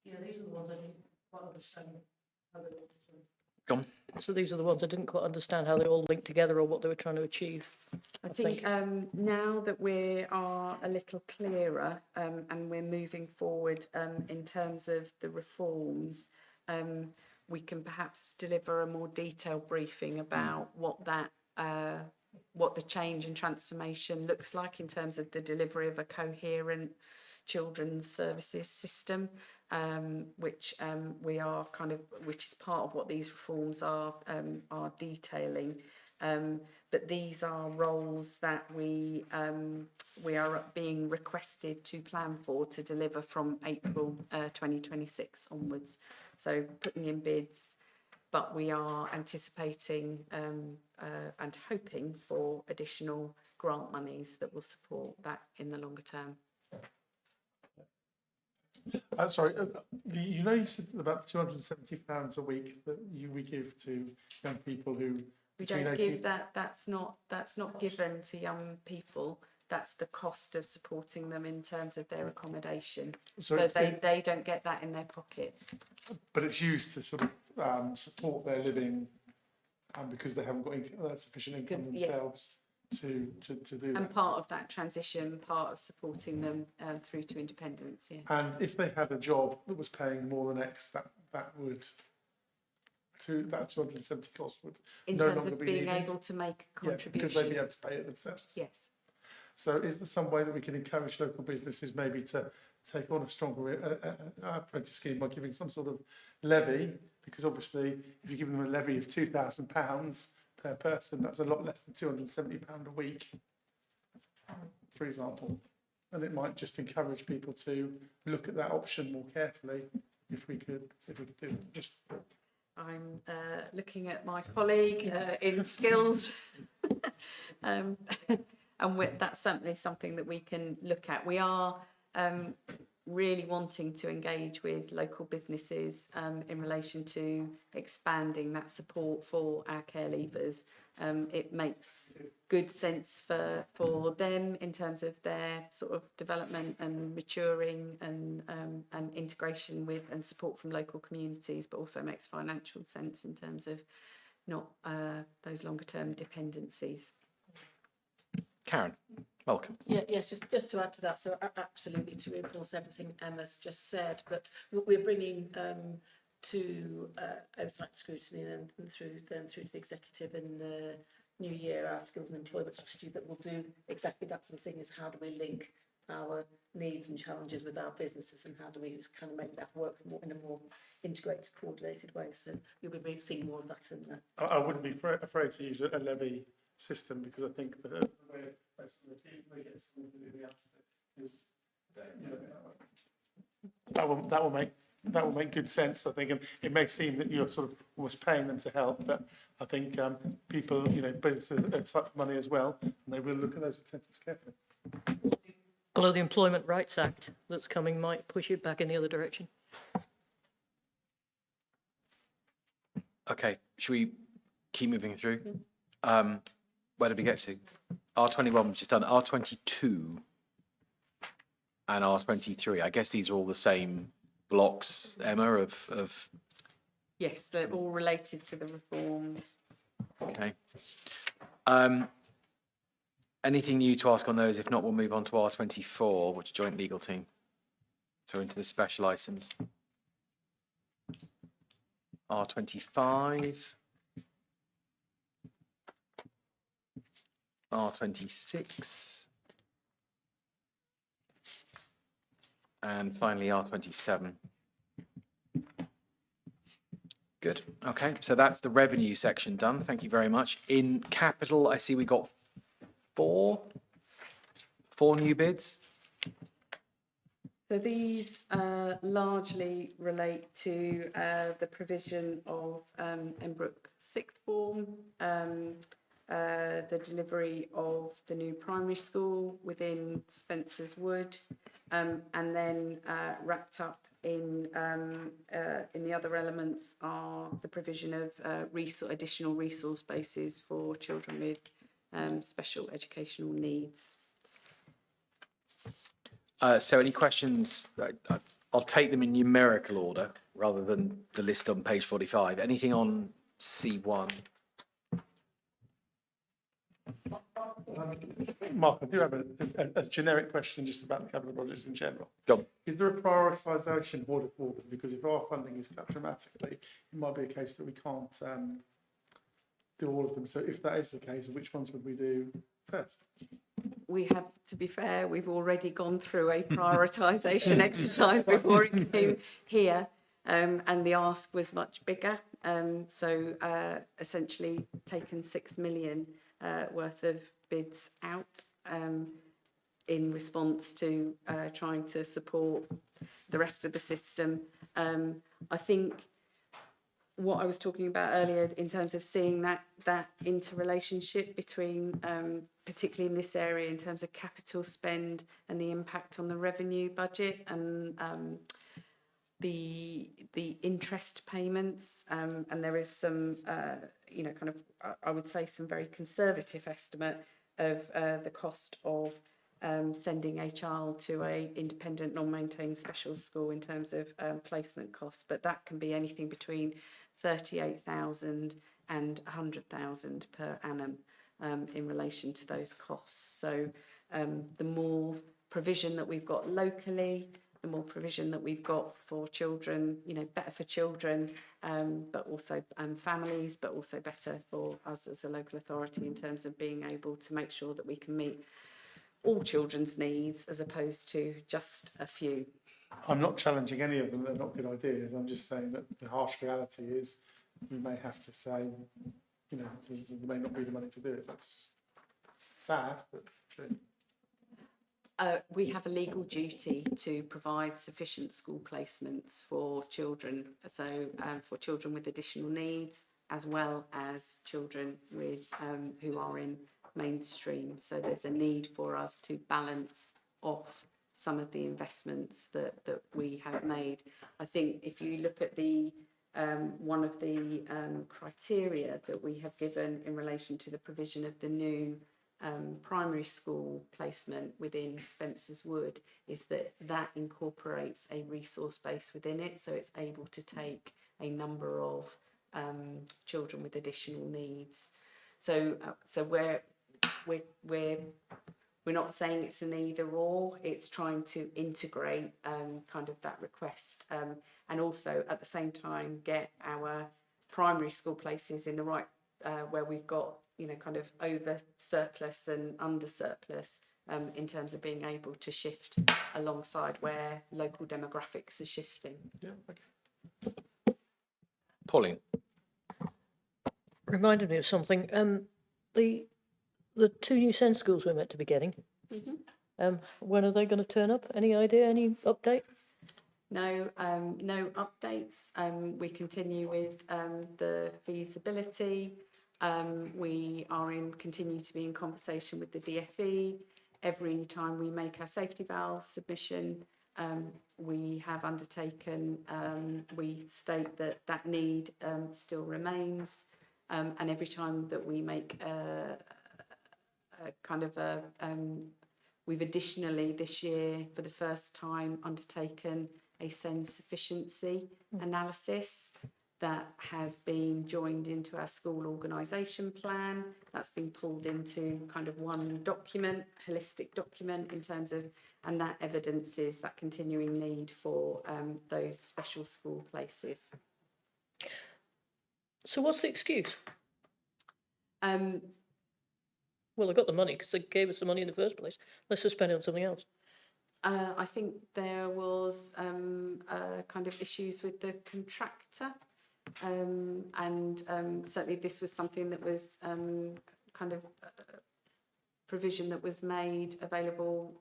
S6: Yeah, these are the ones I didn't quite understand.
S11: Go on.
S6: So these are the ones I didn't quite understand how they all linked together or what they were trying to achieve.
S9: I think now that we are a little clearer and we're moving forward in terms of the reforms, we can perhaps deliver a more detailed briefing about what that what the change and transformation looks like in terms of the delivery of a coherent children's services system, which we are kind of, which is part of what these reforms are detailing. But these are roles that we are being requested to plan for to deliver from April 2026 onwards. So putting in bids, but we are anticipating and hoping for additional grant monies that will support that in the longer term.
S4: Sorry, you know, you said about £270 a week that we give to young people who.
S9: We don't give that. That's not given to young people. That's the cost of supporting them in terms of their accommodation. So they don't get that in their pocket.
S4: But it's used to sort of support their living, because they haven't got sufficient income themselves to do that.
S9: And part of that transition, part of supporting them through to independence. Yeah.
S4: And if they had a job that was paying more than X, that 270 cost would
S9: in
S4: no
S9: terms
S4: longer
S9: of
S4: be
S9: being
S4: needed.
S9: able to make a
S4: Yeah,
S9: contribution.
S4: because they'd be able to pay it themselves.
S9: Yes.
S4: So is there some way that we can encourage local businesses maybe to take on a stronger apprentice scheme by giving some sort of levy? Because obviously, if you give them a levy of £2,000 per person, that's a lot less than £270 a week, for example. And it might just encourage people to look at that option more carefully if we could do that. Just
S9: I'm looking at my colleague in skills. And that's certainly something that we can look at. We are really wanting to engage with local businesses in relation to expanding that support for our care leavers. It makes good sense for them in terms of their sort of development and maturing and integration with and support from local communities, but also makes financial sense in terms of not those longer term dependencies.
S11: Karen, welcome.
S12: Yes, just to add to that, so absolutely to reinforce everything Emma's just said, but what we're bringing to oversight scrutiny and through to the executive in the new year, our skills and employment strategy that will do exactly that sort of thing, is how do we link our needs and challenges with our businesses, and how do we kind of make that work in a more integrated, coordinated way. So you'll be seeing more of that in there.
S4: I wouldn't be afraid to use a levy system, because I think the way is, you know, that will make good sense, I think, and it may seem that you're sort of almost paying them to help, but I think people, you know, businesses are tight for money as well, and they will look at those incentives carefully.
S6: Although the Employment Rights Act that's coming might push it back in the other direction.
S11: Okay, should we keep moving through? Where did we get to? R21, we've just done R22 and R23. I guess these are all the same blocks, Emma, of
S9: Yes, they're all related to the reforms.
S11: okay. Anything new to ask on those? If not, we'll move on to R24, which is joint legal team. So into the special items. R25. R26. And finally R27. Good. Okay, so that's the revenue section done. Thank you very much. In capital, I see we got four new bids.
S9: So these largely relate to the provision of Embrook sixth form, the delivery of the new primary school within Spencer's Wood, and then wrapped up in the other elements are the provision of additional resource bases for children with special educational needs.
S11: So any questions? I'll take them in numerical order rather than the list on page 45. Anything on C1?
S4: Mark, I do have a generic question just about the capital projects in general.
S11: Go on.
S4: Is there a prioritisation order for them? Because if our funding is cut dramatically, it might be a case that we can't do all of them. So if that is the case, which ones would we do first?
S9: We have, to be fair, we've already gone through a prioritisation exercise before it came here, and the ask was much bigger. So essentially taken 6 million worth of bids out in response to trying to support the rest of the system. I think what I was talking about earlier in terms of seeing that interrelationship between, particularly in this area, in terms of capital spend and the impact on the revenue budget and the interest payments, and there is some, kind of, I would say, some very conservative estimate of the cost of sending a child to a independent non-maintained special school in terms of placement costs, but that can be anything between 38,000 and 100,000 per annum in relation to those costs. So the more provision that we've got locally, the more provision that we've got for children, better for children, but also families, but also better for us as a local authority in terms of being able to make sure that we can meet all children's needs as opposed to just a few.
S4: I'm not challenging any of them, they're not good ideas, I'm just saying that the harsh reality is we may have to say, you know, there may not be the money to do it, that's just sad, but true.
S9: We have a legal duty to provide sufficient school placements for children, so for children with additional needs, as well as children with who are in mainstream. So there's a need for us to balance off some of the investments that we have made. I think if you look at the one of the criteria that we have given in relation to the provision of the new primary school placement within Spencer's Wood, is that incorporates a resource base within it, so it's able to take a number of children with additional needs. So we're not saying it's an either or, it's trying to integrate kind of that request and also at the same time get our primary school places in the right where we've got, you know, kind of over surplus and under surplus in terms of being able to shift alongside where local demographics are shifting.
S11: Yeah, okay. Pauline.
S6: Reminded me of something. The two new SEND schools we're meant to be getting. When are they going to turn up? Any idea? Any update?
S9: No, no updates. We continue with the feasibility. We are continue to be in conversation with the DFE. Every time we make our safety valve submission, we have undertaken, we state that need still remains. And every time that we make a kind of we've additionally this year for the first time undertaken a SEND sufficiency analysis that has been joined into our school organisation plan. That's been pulled into kind of one document, holistic document in terms of, and that evidences that continuing need for those special school places.
S6: So what's the excuse? Well, they got the money because they gave us the money in the first place. Let's just spend it on something else.
S9: I think there was kind of issues with the contractor, and certainly this was something that was kind of provision that was made available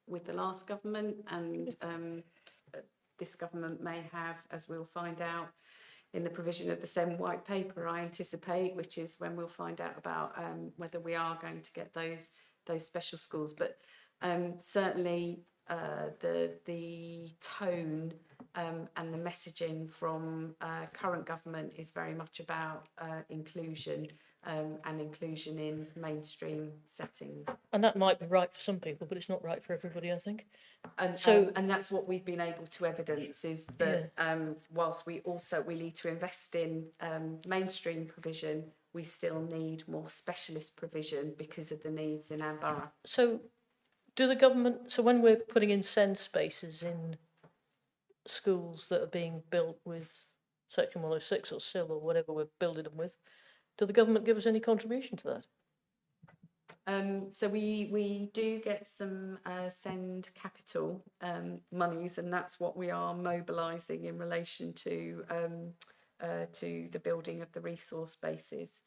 S9: with the last government, and this government may have, as we'll find out in the provision of the SEND white paper, I anticipate, which is when we'll find out about whether we are going to get those special schools. But certainly the tone and the messaging from current government is very much about inclusion and inclusion in mainstream settings.
S6: And that might be right for some people, but it's not right for everybody, I think.
S9: And
S6: So,
S9: and that's what we've been able to evidence is that whilst we need to invest in mainstream provision, we still need more specialist provision because of the needs in our borough.
S6: so do the government, so when we're putting in SEND spaces in schools that are being built with Section 106 or SIL or whatever we're building them with, do the government give us any contribution to that?
S9: So we do get some SEND capital monies, and that's what we are mobilising in relation to the building of the resource bases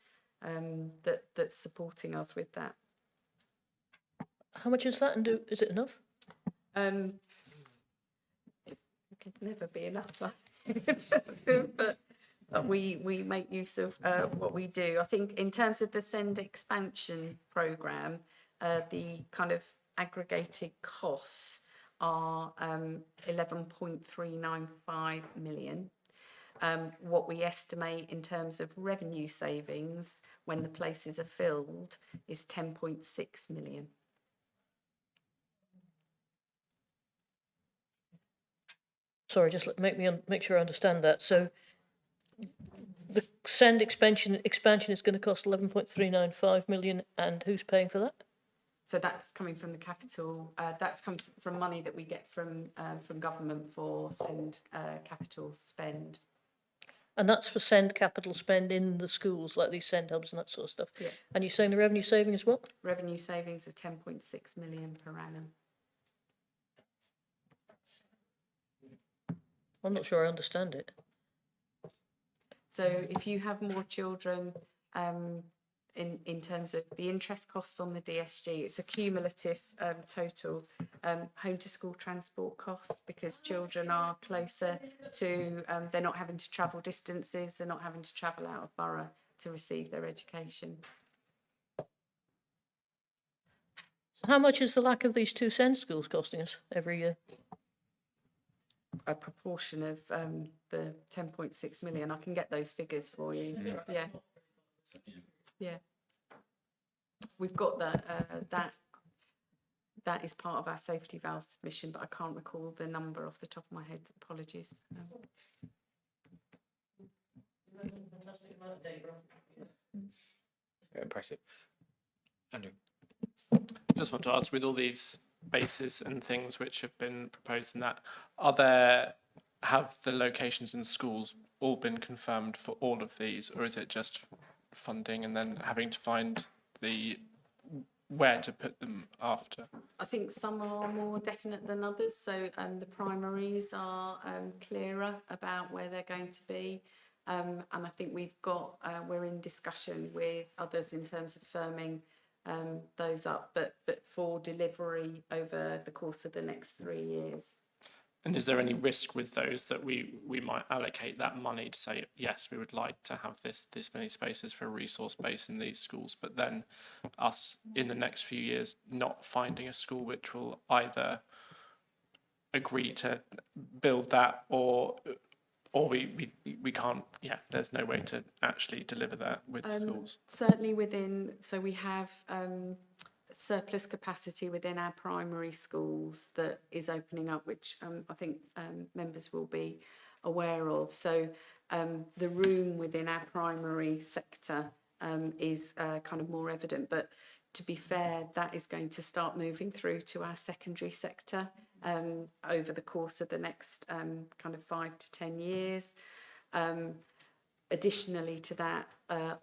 S9: that's supporting us with that.
S6: How much is that, and is it enough?
S9: It could never be enough, but we make use of what we do. I think in terms of the SEND expansion programme, the kind of aggregated costs are 11.395 million. What we estimate in terms of revenue savings when the places are filled is 10.6 million.
S6: Sorry, just make sure I understand that. So the SEND expansion is going to cost 11.395 million, and who's paying for that?
S9: So that's coming from the capital. That's come from money that we get from government for SEND capital spend.
S6: And that's for send capital spend in the schools, like these send hubs and that sort of stuff.
S9: Yeah.
S6: And you're saying the revenue saving is what?
S9: Revenue savings are 10.6 million per annum.
S6: I'm not sure I understand it.
S9: So if you have more children, in terms of the interest costs on the DSG, it's a cumulative total home to school transport costs, because children are closer to, they're not having to travel distances, they're not having to travel out of borough to receive their education.
S6: How much is the lack of these 2 send schools costing us every year?
S9: A proportion of the 10.6 million. I can get those figures for you. Yeah. Yeah. We've got that is part of our safety valve submission, but I can't recall the number off the top of my head. Apologies.
S11: Very impressive. Andrew?
S10: Just want to ask, with all these bases and things which have been proposed in that, have the locations in schools all been confirmed for all of these, or is it just funding and then having to find where to put them after?
S9: I think some are more definite than others. So the primaries are clearer about where they're going to be. And I think we're in discussion with others in terms of firming those up, but for delivery over the course of the next 3 years.
S10: And is there any risk with those that we might allocate that money to say, yes, we would like to have this many spaces for a resource base in these schools, but then us in the next few years not finding a school which will either agree to build that or we can't, there's no way to actually deliver that with schools?
S9: Certainly so we have surplus capacity within our primary schools that is opening up, which I think members will be aware of. So the room within our primary sector is kind of more evident, but to be fair, that is going to start moving through to our secondary sector over the course of the next kind of 5 to 10 years. Additionally to that,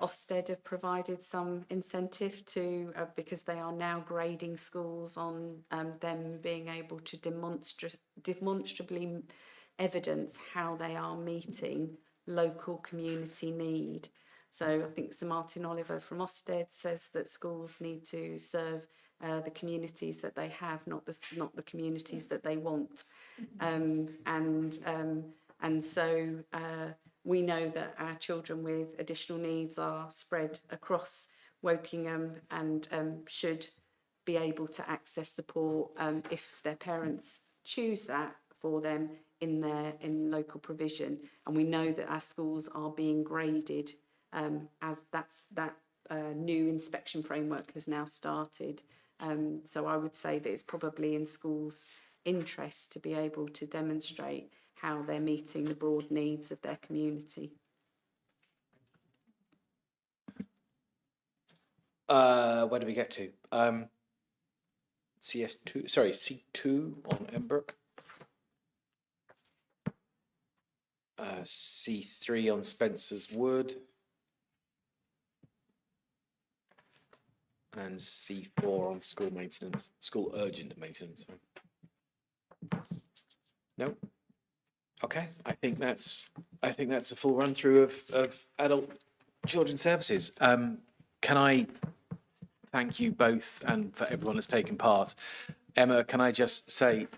S9: Ofsted have provided some incentive to, because they are now grading schools on them being able to demonstrably evidence how they are meeting local community need. So I think Sir Martin Oliver from Ofsted says that schools need to serve the communities that they have, not the communities that they want. And so we know that our children with additional needs are spread across Wokingham and should be able to access support if their parents choose that for them in local provision. And we know that our schools are being graded as that new inspection framework has now started. So I would say that it's probably in schools' interest to be able to demonstrate how they're meeting the broad needs of their community.
S11: Where do we get to? CS2, sorry, C2 on Embrook. C3 on Spencer's Wood. And C4 on school maintenance, school urgent maintenance. No? Okay, I think that's a full run through of adult children's services. Can I thank you both and for everyone that's taken part? Emma, can I just say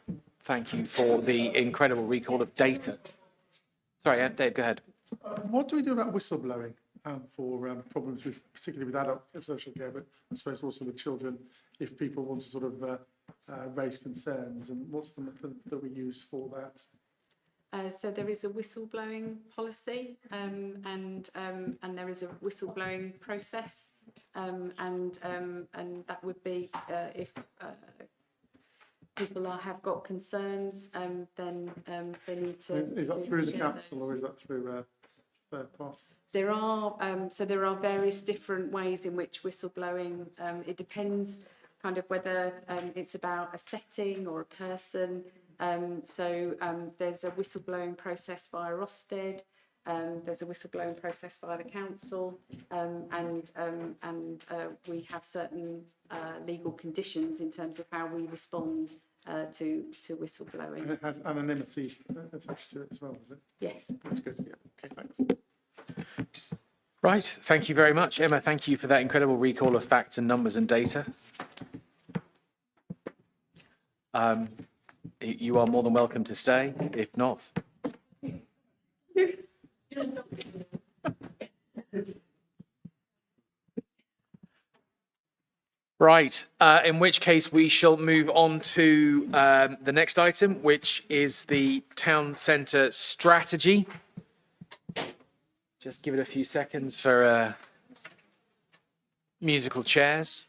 S11: thank you for the incredible recall of data? Sorry, Dave, go ahead.
S4: What do we do about whistleblowing for problems with, particularly with adult social care, but I suppose also with children, if people want to sort of raise concerns, and what's the method that we use for that?
S9: So there is a whistleblowing policy and there is a whistleblowing process and that would be if people have got concerns, then they need to.
S4: Is that through the council or is that through third party?
S9: There are various different ways in which whistleblowing. It depends kind of whether it's about a setting or a person. So there's a whistleblowing process via Ofsted. There's a whistleblowing process via the council, and we have certain legal conditions in terms of how we respond to
S4: And
S9: whistleblowing.
S4: it has anonymity attached to it as well, does it?
S9: Yes.
S4: That's good, yeah. Okay, thanks.
S1: Right, thank you very much. Emma, thank you for that incredible recall of facts and numbers and data. You are more than welcome to stay, if not. Right, in which case we shall move on to the next item, which is the town centre strategy. Just give it a few seconds for musical chairs.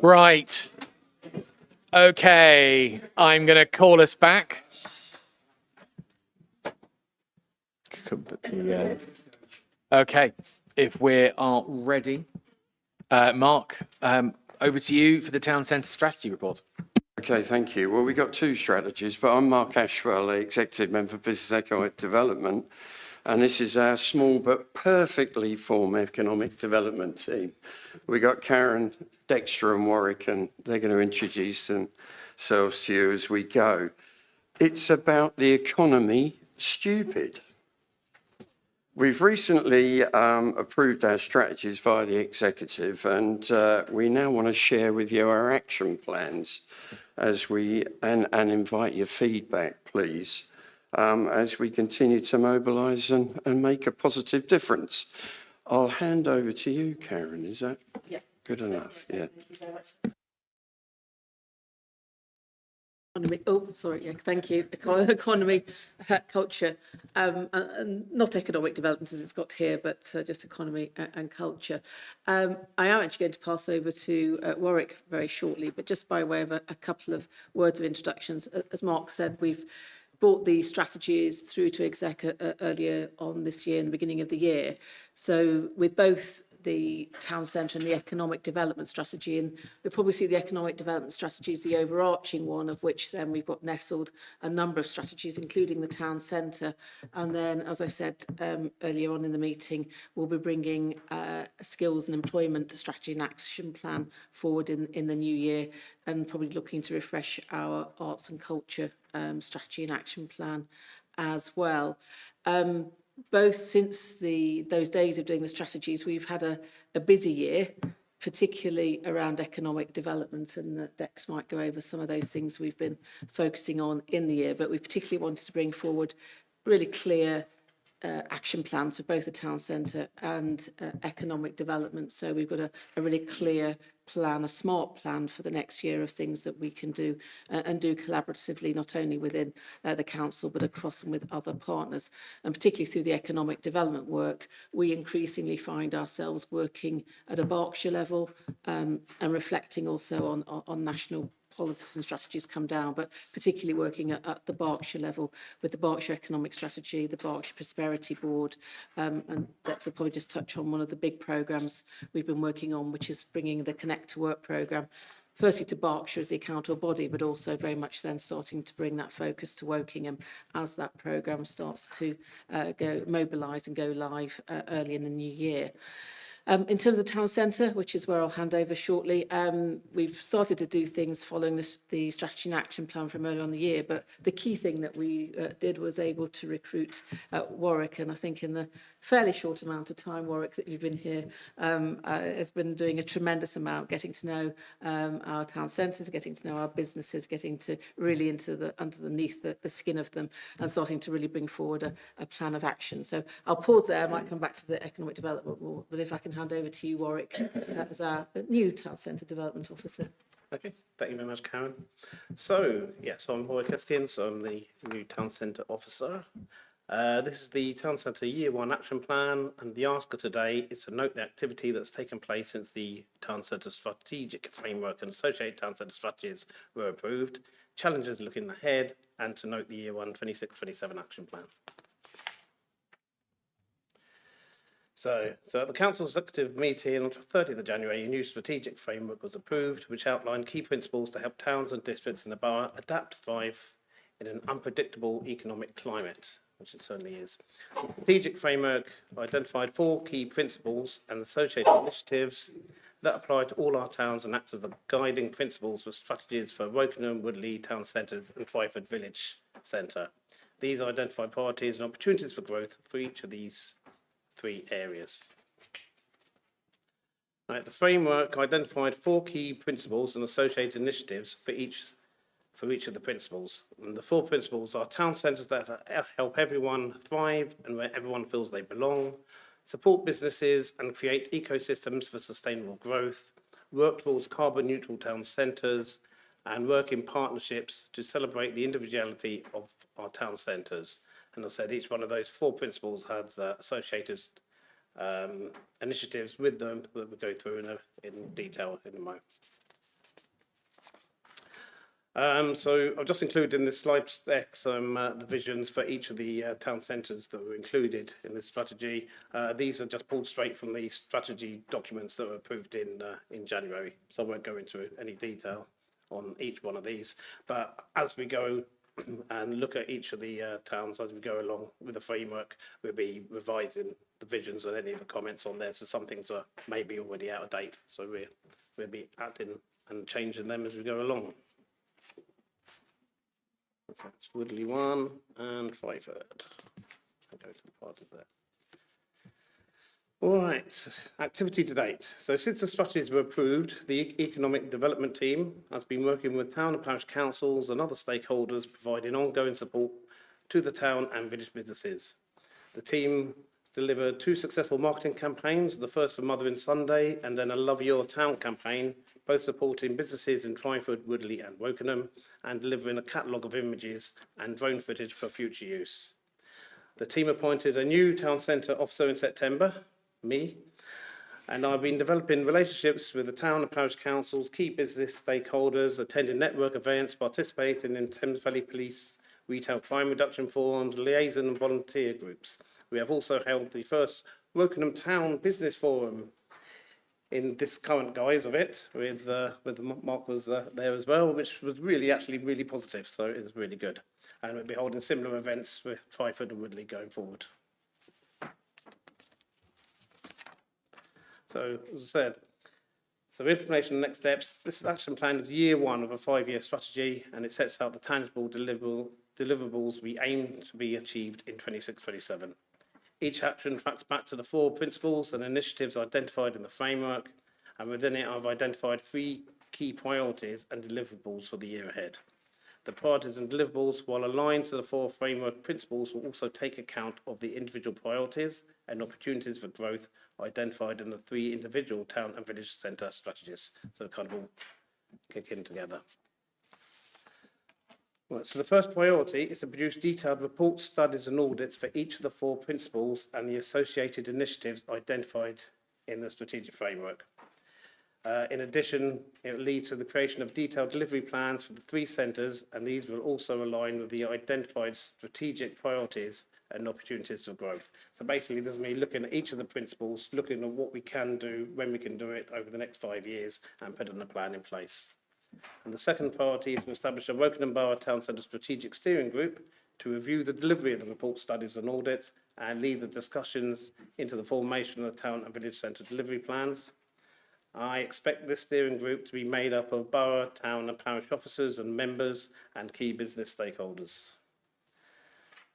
S1: Right. Okay, I'm going to call us back. Okay, if we are ready. Mark, over to you for the town centre strategy report.
S13: Okay, thank you. Well, we've got two strategies, but I'm Mark Ashwell, the Executive Member for Business Economic Development, and this is our small but perfectly formed economic development team. We've got Karen, Dexter and Warwick, and they're going to introduce themselves to you as we go. It's about the economy stupid. We've recently approved our strategies via the executive, and we now want to share with you our action plans as and invite your feedback, please, as we continue to mobilise and make a positive difference. I'll hand over to you, Karen. Is that good enough? Yeah.
S8: Economy, oh, sorry, yeah, thank you. Economy, culture, and not economic development as it's got here, but just economy and culture. I am actually going to pass over to Warwick very shortly, but just by way of a couple of words of introductions. As Mark said, we've brought these strategies through to exec earlier on this year, in the beginning of the year. So with both the town centre and the economic development strategy, and we probably see the economic development strategy as the overarching one, of which then we've got nestled a number of strategies, including the town centre. And then, as I said earlier on in the meeting, we'll be bringing a skills and employment strategy and action plan forward in the new year, and probably looking to refresh our arts and culture strategy and action plan as well. Both since those days of doing the strategies, we've had a busy year, particularly around economic development, and Dex might go over some of those things we've been focusing on in the year, but we particularly wanted to bring forward really clear action plans for both the town centre and economic development. So we've got a really clear plan, a smart plan for the next year of things that we can do and do collaboratively, not only within the council, but across and with other partners. And particularly through the economic development work, we increasingly find ourselves working at a Berkshire level and reflecting also on national policies and strategies come down, but particularly working at the Berkshire level with the Berkshire Economic Strategy, the Berkshire Prosperity Board, and Dex will probably just touch on one of the big programmes we've been working on, which is bringing the Connect to Work programme, firstly to Berkshire as the accountable body, but also very much then starting to bring that focus to Wokingham as that programme starts to mobilise and go live early in the new year.
S12: In terms of town centre, which is where I'll hand over shortly, we've started to do things following the strategy and action plan from earlier on the year, but the key thing that we did was able to recruit Warwick, and I think in the fairly short amount of time, Warwick, that you've been here, has been doing a tremendous amount, getting to know our town centres, getting to know our businesses, getting to really underneath the skin of them, and starting to really bring forward a plan of action. So I'll pause there. I might come back to the economic development more, but if I can hand over to you, Warwick, as our new town centre development officer.
S14: Okay, thank you very much, Karen. So, yes, I'm Warwick Eskins, I'm the new town centre officer. This is the town centre year 1 action plan, and the asker today is to note the activity that's taken place since the town centre strategic framework and associated town centre strategies were approved, challenges looking ahead, and to note the year 1 26-27 action plan. So at the Council Executive meeting on 30th of January, a new strategic framework was approved, which outlined key principles to help towns and districts in the borough adapt, thrive in an unpredictable economic climate, which it certainly is. The strategic framework identified 4 key principles and associated initiatives that apply to all our towns and acts as the guiding principles for strategies for Wokingham, Woodley town centres and Twyford Village Centre. These identify priorities and opportunities for growth for each of these 3 areas. Right, the framework identified 4 key principles and associated initiatives for each of the principles. And the 4 principles are town centres that help everyone thrive and where everyone feels they belong, support businesses and create ecosystems for sustainable growth, work towards carbon neutral town centres, and work in partnerships to celebrate the individuality of our town centres. And I said each one of those 4 principles has associated initiatives with them that we'll go through in detail in a moment. So I've just included in this slide deck some the visions for each of the town centres that were included in this strategy. These are just pulled straight from the strategy documents that were approved in January, so I won't go into any detail on each one of these. But as we go and look at each of the towns as we go along with the framework, we'll be revising the visions and any of the comments on there. So some things are maybe already out of date, so we'll be adding and changing them as we go along. So that's Woodley 1 and Twyford. I'll go to the parties there. All right, activity to date. So since the strategies were approved, the Economic Development Team has been working with town and parish councils and other stakeholders, providing ongoing support to the town and village businesses. The team delivered 2 successful marketing campaigns, the first for Mothering Sunday and then a Love Your Town campaign, both supporting businesses in Twyford, Woodley and Wokingham, and delivering a catalogue of images and drone footage for future use. The team appointed a new town centre officer in September, me, and I've been developing relationships with the town and parish councils, key business stakeholders, attending network events, participating in Thames Valley Police retail crime reduction forums, liaison and volunteer groups. We have also held the first Wokingham Town Business Forum in this current guise of it, with Mark was there as well, which was really positive, so it was really good. And we'll be holding similar events with Twyford and Woodley going forward. So, as I said, so implementation and next steps. This action plan is year 1 of a 5-year strategy, and it sets out the tangible deliverables we aim to be achieved in 26-27. Each action tracks back to the 4 principles and initiatives identified in the framework, and within it I've identified 3 key priorities and deliverables for the year ahead. The priorities and deliverables, while aligned to the 4 framework principles, will also take account of the individual priorities and opportunities for growth identified in the 3 individual town and village centre strategies. So kind of all kick in together. Right, so the first priority is to produce detailed reports, studies and audits for each of the 4 principles and the associated initiatives identified in the strategic framework. In addition, it will lead to the creation of detailed delivery plans for the 3 centres, and these will also align with the identified strategic priorities and opportunities for growth. So basically, this is me looking at each of the principles, looking at what we can do, when we can do it over the next 5 years, and putting a plan in place. And the second priority is to establish a Wokingham Borough Town Centre Strategic Steering Group to review the delivery of the report, studies and audits, and lead the discussions into the formation of the town and village centre delivery plans. I expect this steering group to be made up of borough, town and parish officers and members and key business stakeholders.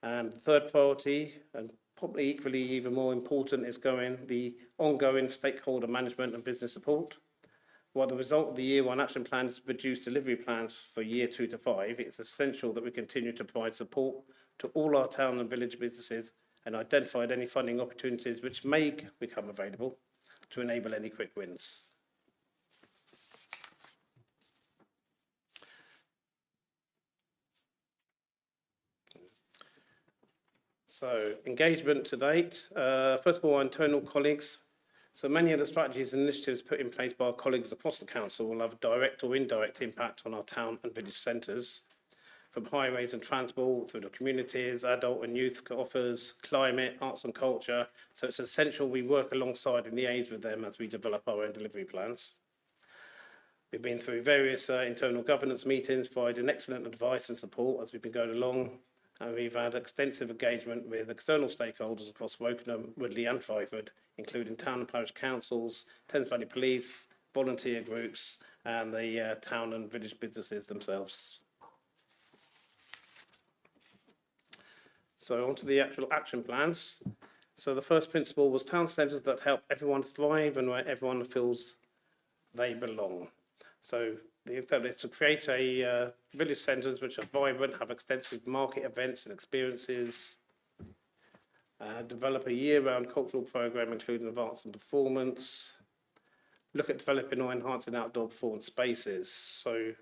S14: And the third priority, and probably equally even more important, is the ongoing stakeholder management and business support. While the result of the year one action plan is to produce delivery plans for year 2 to 5, it's essential that we continue to provide support to all our town and village businesses and identify any funding opportunities which may become available to enable any quick wins. So, engagement to date. First of all, our internal colleagues. So many of the strategies and initiatives put in place by our colleagues across the council will have a direct or indirect impact on our town and village centres, from highways and transport through the communities, adult and youth offers, climate, arts and culture. So it's essential we work alongside and liaise with them as we develop our own delivery plans. We've been through various internal governance meetings, providing excellent advice and support as we've been going along. And we've had extensive engagement with external stakeholders across Wokingham, Woodley and Twyford, including town and parish councils, Thames Valley Police, volunteer groups and the town and village businesses themselves. So on to the actual action plans. So the first principle was town centres that help everyone thrive and where everyone feels they belong. So the attempt is to create a village centres which are vibrant, have extensive market events and experiences, develop a year-round cultural programme including advance and performance, look at developing or enhancing outdoor performance spaces. So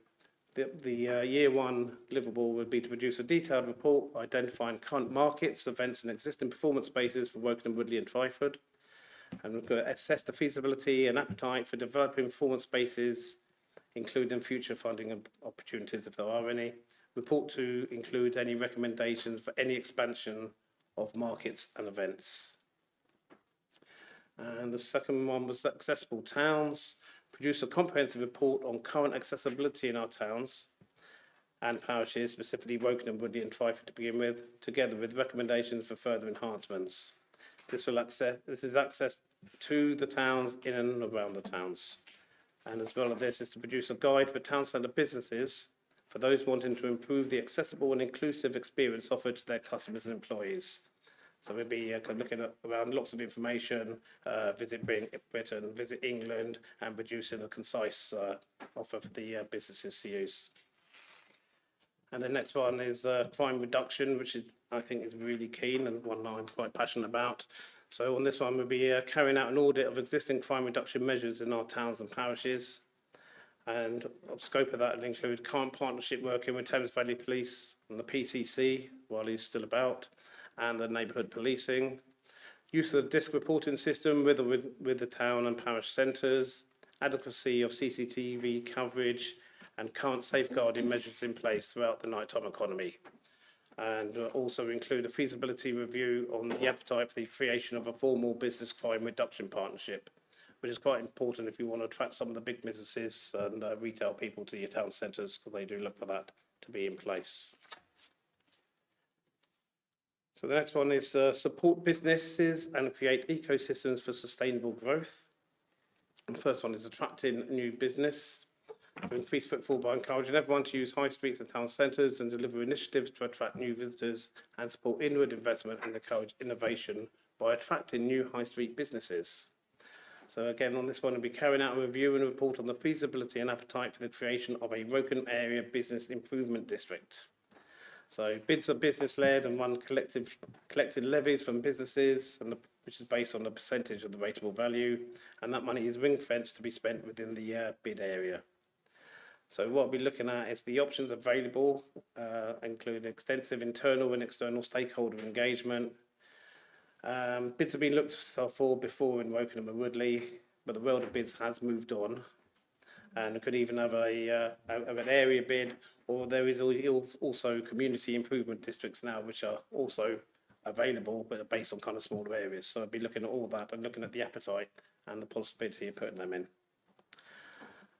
S14: the year one deliverable would be to produce a detailed report identifying current markets, events and existing performance spaces for Wokingham, Woodley and Twyford, and we're going to assess the feasibility and appetite for developing performance spaces, including future funding opportunities if there are any. Report to include any recommendations for any expansion of markets and events. And the second one was accessible towns. Produce a comprehensive report on current accessibility in our towns and parishes, specifically Wokingham, Woodley and Twyford to begin with, together with recommendations for further enhancements. This is access to the towns, in and around the towns. And as well as this is to produce a guide for town centre businesses for those wanting to improve the accessible and inclusive experience offered to their customers and employees. So we'll be looking at around lots of information, visit Britain, visit England, and producing a concise offer for the businesses to use. And the next one is crime reduction, which I think is really keen and one I'm quite passionate about. So on this one, we'll be carrying out an audit of existing crime reduction measures in our towns and parishes. And the scope of that will include current partnership working with Thames Valley Police and the PCC while he's still about, and the neighbourhood policing. Use of the DISC reporting system with the town and parish centres, adequacy of CCTV coverage, and current safeguarding measures in place throughout the nighttime economy. And also include a feasibility review on the appetite for the creation of a formal business crime reduction partnership, which is quite important if you want to attract some of the big businesses and retail people to your town centres, because they do look for that to be in place. So the next one is support businesses and create ecosystems for sustainable growth. And the first one is attracting new business. To increase footfall by encouraging everyone to use high streets and town centres and deliver initiatives to attract new visitors and support inward investment and encourage innovation by attracting new high street businesses. So again, on this one, we'll be carrying out a review and a report on the feasibility and appetite for the creation of a Wokingham Area Business Improvement District. So bids are business-led and run collected levies from businesses, which is based on the percentage of the rateable value, and that money is ring-fenced to be spent within the bid area. So what we'll be looking at is the options available, including extensive internal and external stakeholder engagement. Bids have been looked for before in Wokingham and Woodley, but the world of bids has moved on, and could even have an area bid, or there is also community improvement districts now, which are also available, but are based on kind of smaller areas. So I'll be looking at all that and looking at the appetite and the possibility of putting them in.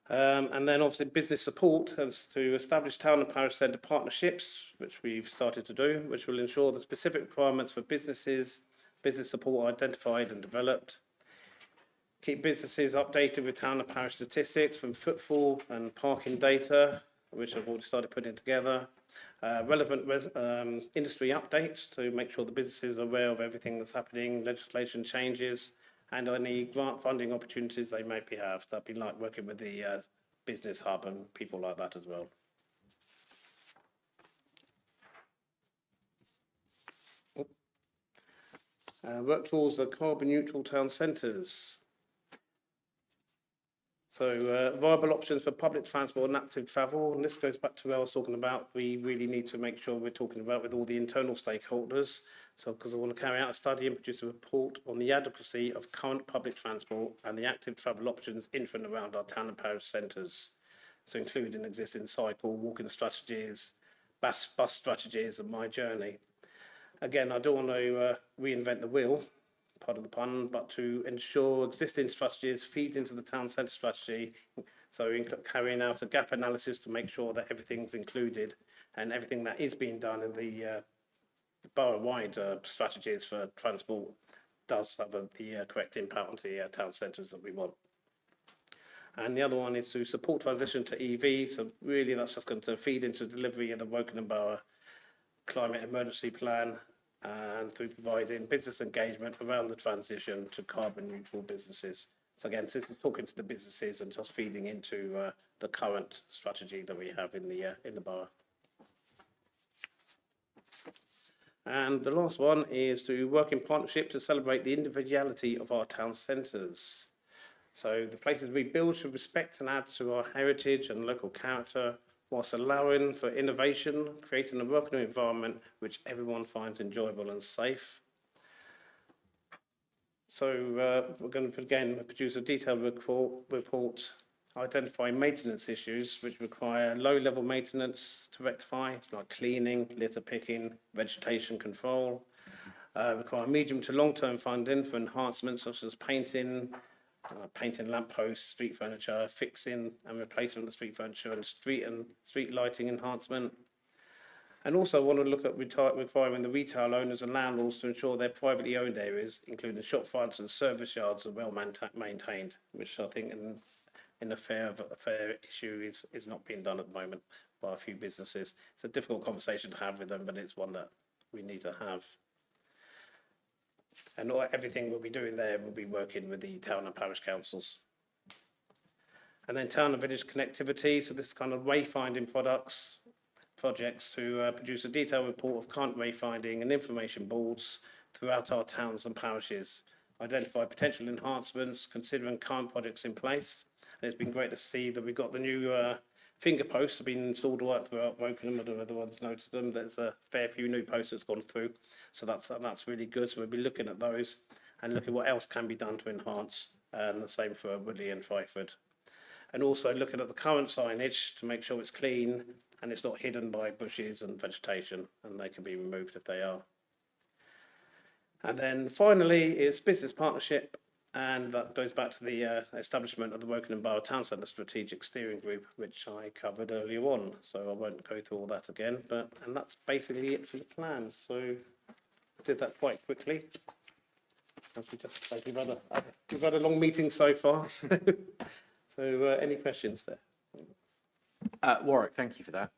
S14: And then obviously business support has to establish town and parish centre partnerships, which we've started to do, which will ensure the specific requirements for businesses, business support are identified and developed. Keep businesses updated with town and parish statistics from footfall and parking data, which I've already started putting together. Relevant industry updates to make sure the businesses are aware of everything that's happening, legislation changes, and any grant funding opportunities they may have. That'd be like working with the business hub and people like that as well. Work towards the carbon neutral town centres. So viable options for public transport and active travel, and this goes back to what I was talking about. We really need to make sure we're talking about with all the internal stakeholders. So because I want to carry out a study and produce a report on the adequacy of current public transport and the active travel options in and around our town and parish centres. So including existing cycle, walking strategies, bus strategies and my journey. Again, I don't want to reinvent the wheel, pardon the pun, but to ensure existing strategies feed into the town centre strategy. So carrying out a gap analysis to make sure that everything's included and everything that is being done in the borough-wide strategies for transport does have the correct impact on the town centres that we want. And the other one is to support transition to EV. So really that's just going to feed into delivery of the Wokingham Borough Climate Emergency Plan and through providing business engagement around the transition to carbon neutral businesses. So again, this is talking to the businesses and just feeding into the current strategy that we have in the borough. And the last one is to work in partnership to celebrate the individuality of our town centres. So the places we build should respect and add to our heritage and local character, whilst allowing for innovation, creating a welcoming environment which everyone finds enjoyable and safe. So we're going to again produce a detailed report identifying maintenance issues which require low-level maintenance to rectify, like cleaning, litter picking, vegetation control. Require medium to long-term funding for enhancements such as painting lampposts, street furniture, fixing and replacement of street furniture, and street lighting enhancement. And also want to look at requiring the retail owners and landlords to ensure their privately owned areas, including shop fronts and service yards, are well maintained, which I think in a fair issue is not being done at the moment by a few businesses. It's a difficult conversation to have with them, but it's one that we need to have. And everything we'll be doing there will be working with the town and parish councils. And then town and village connectivity. So this kind of wayfinding projects to produce a detailed report of current wayfinding and information boards throughout our towns and parishes. Identify potential enhancements, considering current projects in place. And it's been great to see that we've got the new finger posts have been installed right throughout Wokingham. I don't know if everyone's noticed them. There's a fair few new posts that's gone through. So that's really good. So we'll be looking at those and looking what else can be done to enhance. And the same for Woodley and Twyford. And also looking at the current signage to make sure it's clean and it's not hidden by bushes and vegetation, and they can be removed if they are. And then finally, it's business partnership. And that goes back to the establishment of the Wokingham Borough Town Centre Strategic Steering Group, which I covered earlier on. So I won't go through all that again. And that's basically it for the plans. So I did that quite quickly. As we've had a long meeting so far. So any questions there?
S11: Warwick, thank you for that.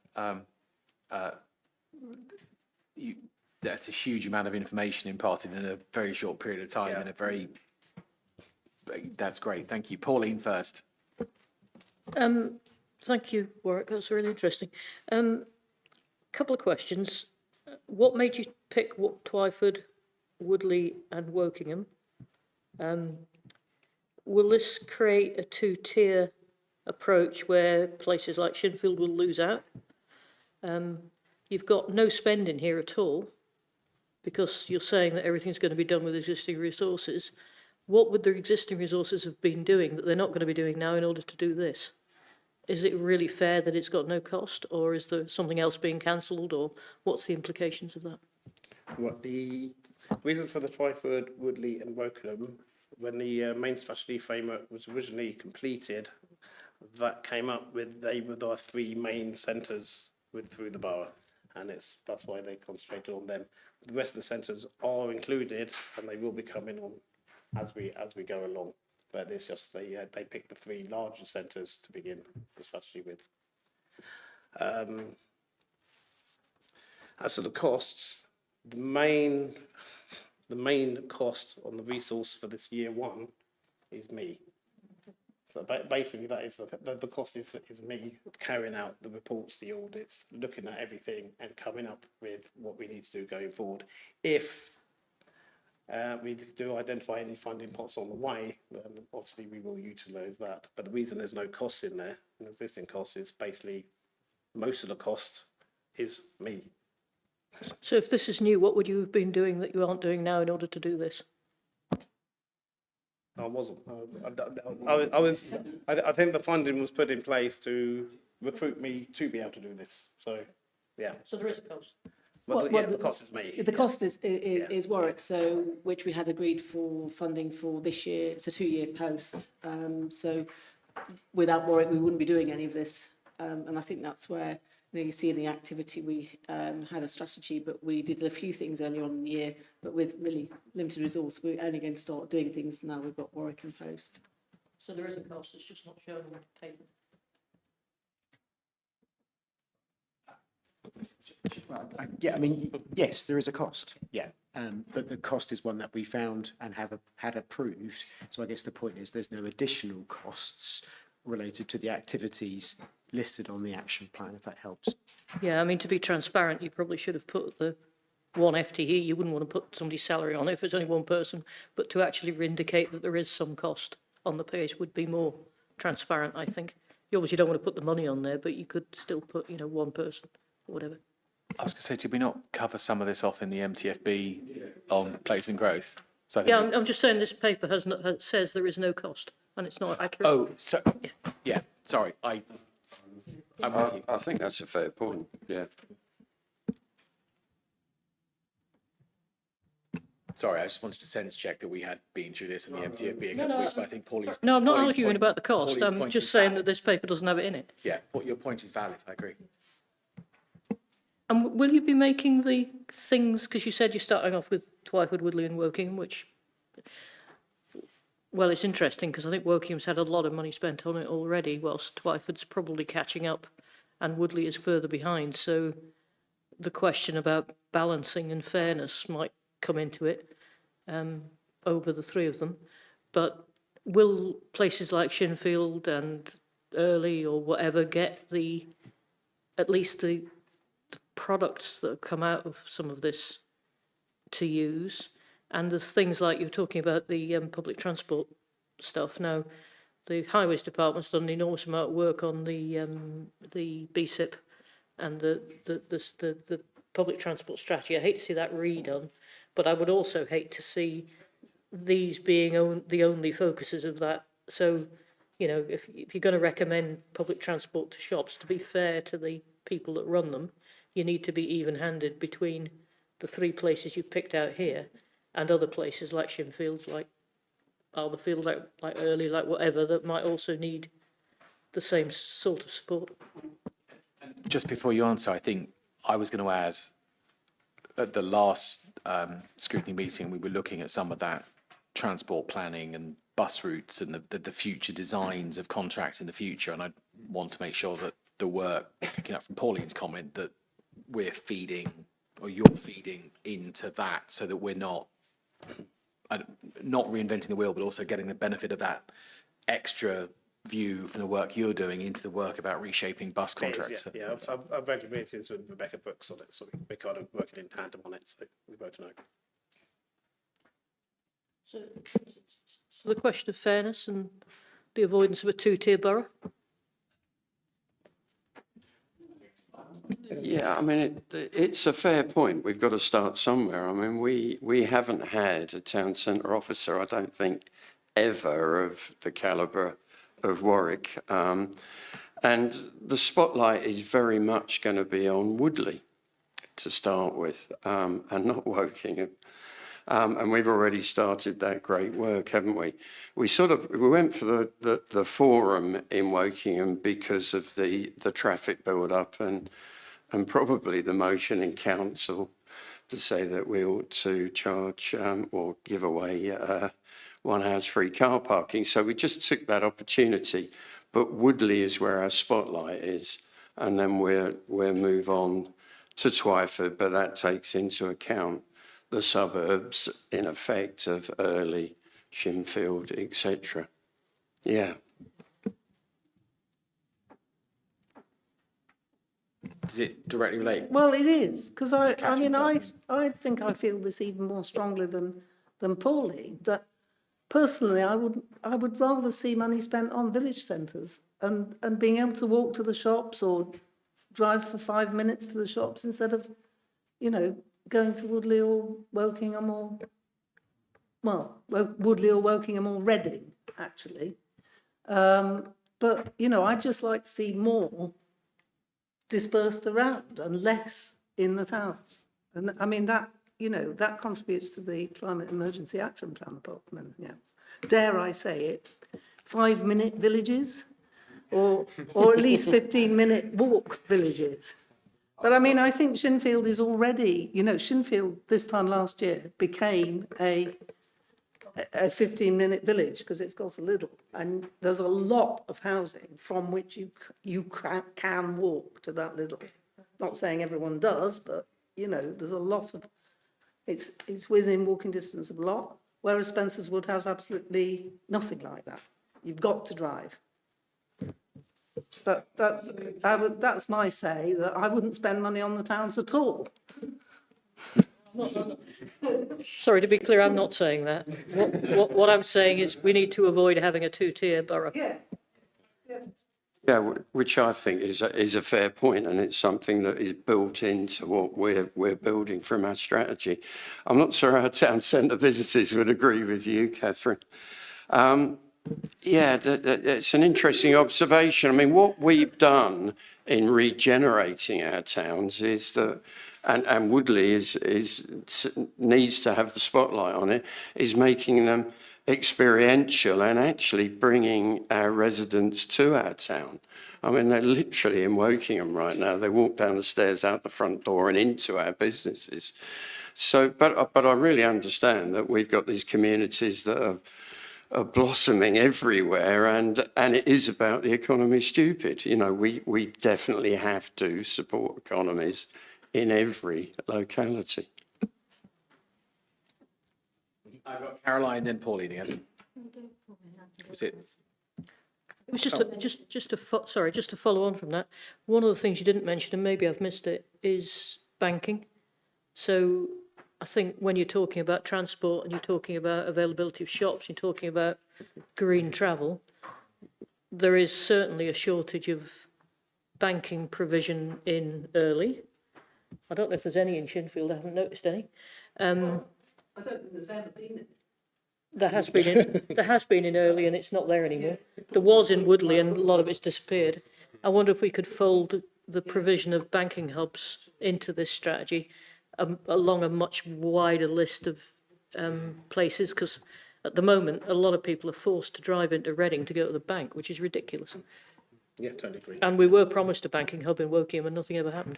S11: That's a huge amount of information imparted in a very short period of time, and that's great. Thank you. Pauline first.
S6: Thank you, Warwick. That's really interesting. Couple of questions. What made you pick Twyford, Woodley and Wokingham? Will this create a two-tier approach where places like Shinfield will lose out? You've got no spending here at all because you're saying that everything's going to be done with existing resources. What would the existing resources have been doing that they're not going to be doing now in order to do this? Is it really fair that it's got no cost, or is there something else being cancelled, or what's the implications of that?
S14: Well, the reason for the Twyford, Woodley and Wokingham, when the main strategy framework was originally completed, that came up with, they were our three main centres through the borough, and that's why they concentrated on them. The rest of the centres are included, and they will be coming on as we go along. But it's just they picked the three larger centres to begin the strategy with. As to the costs, the main cost on the resource for this year one is me. So basically, that is the cost is me carrying out the reports, the audits, looking at everything, and coming up with what we need to do going forward. If we do identify any funding pots on the way, then obviously we will utilise that. But the reason there's no costs in there, an existing costs, is basically most of the cost is me.
S6: So if this is new, what would you have been doing that you aren't doing now in order to do this?
S14: I wasn't. I think the funding was put in place to recruit me to be able to do this. So, yeah.
S6: So there is a cost.
S14: Well, the cost is me.
S12: The cost is Warwick, so which we had agreed for funding for this year. It's a 2-year post. So without Warwick, we wouldn't be doing any of this. And I think that's where you see in the activity we had a strategy, but we did a few things earlier on in the year, but with really limited resource. We're only going to start doing things now we've got Warwick in post.
S6: So there is a cost, it's just not shown on paper.
S15: Well, yeah, I mean, yes, there is a cost, yeah, but the cost is one that we found and had approved. So I guess the point is there's no additional costs related to the activities listed on the action plan, if that helps.
S6: Yeah, I mean, to be transparent, you probably should have put the one FTE. You wouldn't want to put somebody's salary on it if it's only one person, but to actually indicate that there is some cost on the page would be more transparent, I think. You obviously don't want to put the money on there, but you could still put, one person or whatever.
S1: I was going to say, did we not cover some of this off in the MTFB on place and growth? So I think
S6: Yeah, I'm just saying this paper says there is no cost, and it's not accurate.
S1: Oh, so, yeah, sorry, I'm with you.
S13: I think that's a fair point, yeah.
S1: Sorry, I just wanted to sense check that we had been through this in the MTFB a couple of weeks, but I think Paulie's...
S6: No, I'm not
S1: Paulie's
S6: arguing
S1: point-
S6: about the cost.
S1: Paulie's
S6: I'm
S1: point
S6: just
S1: is
S6: saying
S1: valid.
S6: that this paper doesn't have it in it.
S1: Yeah, your point is valid, I agree.
S6: And will you be making the things, because you said you're starting off with Twyford, Woodley and Woking, which, well, it's interesting because I think Wokingham's had a lot of money spent on it already, whilst Twyford's probably catching up and Woodley is further behind. So the question about balancing and fairness might come into it over the three of them. But will places like Shinfield and Early or whatever get at least the products that have come out of some of this to use? And there's things like you're talking about the public transport stuff. Now, the Highways Department's done an enormous amount of work on the BSIP and the public transport strategy. I hate to see that redone, but I would also hate to see these being the only focuses of that. So, if you're going to recommend public transport to shops, to be fair to the people that run them, you need to be even-handed between the three places you've picked out here and other places like Shinfield, like Alderfield, like Early, like whatever, that might also need the same sort of support.
S1: Just before you answer, I think I was going to add, at the last scrutiny meeting, we were looking at some of that transport planning and bus routes and the future designs of contracts in the future. And I want to make sure that the work, picking up from Pauline's comment, that we're feeding, or you're feeding into that, so that we're not reinventing the wheel, but also getting the benefit of that extra view from the work you're doing into the work about reshaping bus contracts.
S14: Yeah, I've read your meetings with Rebecca Brooks on it, so we're kind of working in tandem on it, so we both know.
S6: So the question of fairness and the avoidance of a two-tier borough?
S13: Yeah, I mean, it's a fair point. We've got to start somewhere. I mean, we haven't had a town centre officer, I don't think, ever of the calibre of Warwick. And the spotlight is very much going to be on Woodley to start with, and not Wokingham. And we've already started that great work, haven't we? We went for the forum in Wokingham because of the traffic build-up and probably the motion in council to say that we ought to charge or give away 1 hour's free car parking. So we just took that opportunity. But Woodley is where our spotlight is, and then we'll move on to Twyford, but that takes into account the suburbs, in effect, of Early, Shinfield, etc. Yeah.
S1: Does it directly relate?
S8: Well, it is, because I
S1: Catherine
S8: mean,
S1: first.
S8: I think I feel this even more strongly than Pauline, that personally, I would rather see money spent on village centres and being able to walk to the shops or drive for 5 minutes to the shops instead of, going to Woodley or Wokingham or, Woodley or Wokingham or Reading, actually. But, I'd just like to see more dispersed around and less in the towns. And I mean, that contributes to the Climate Emergency Action Plan, apart from anything else. Dare I say it, 5-minute villages or at least 15-minute walk villages. But I mean, I think Shinfield is already, Shinfield this time last year became a 15-minute village because it's got a little, and there's a lot of housing from which you can walk to that little. Not saying everyone does, but there's a lot of it's within walking distance of a lot. Whereas Spencer's Wood has absolutely nothing like that. You've got to drive. But that's my say, that I wouldn't spend money on the towns at all.
S6: Sorry, to be clear, I'm not saying that. What I'm saying is we need to avoid having a two-tier borough.
S13: Yeah, which I think is a fair point, and it's something that is built into what we're building from our strategy. I'm not sure our town centre businesses would agree with you, Catherine. Yeah, it's an interesting observation. I mean, what we've done in regenerating our towns is that, and Woodley needs to have the spotlight on it, is making them experiential and actually bringing our residents to our town. I mean, they're literally in Wokingham right now. They walk down the stairs out the front door and into our businesses. So, but I really understand that we've got these communities that are blossoming everywhere, and it is about the economy stupid. We definitely have to support economies in every locality.
S1: I've got Caroline, then Pauline again. Was it?
S6: It was just to follow on from that. One of the things you didn't mention, and maybe I've missed it, is banking. So I think when you're talking about transport and you're talking about availability of shops, you're talking about green travel, there is certainly a shortage of banking provision in Early. I don't know if there's any in Shinfield. I haven't noticed any.
S8: I don't think there's ever been any.
S6: There has been in Early, and it's not there anymore. There was in Woodley, and a lot of it's disappeared. I wonder if we could fold the provision of banking hubs into this strategy along a much wider list of places, because at the moment a lot of people are forced to drive into Reading to go to the bank, which is ridiculous.
S14: Yeah, totally agree.
S6: And we were promised a banking hub in Wokingham and nothing ever happened.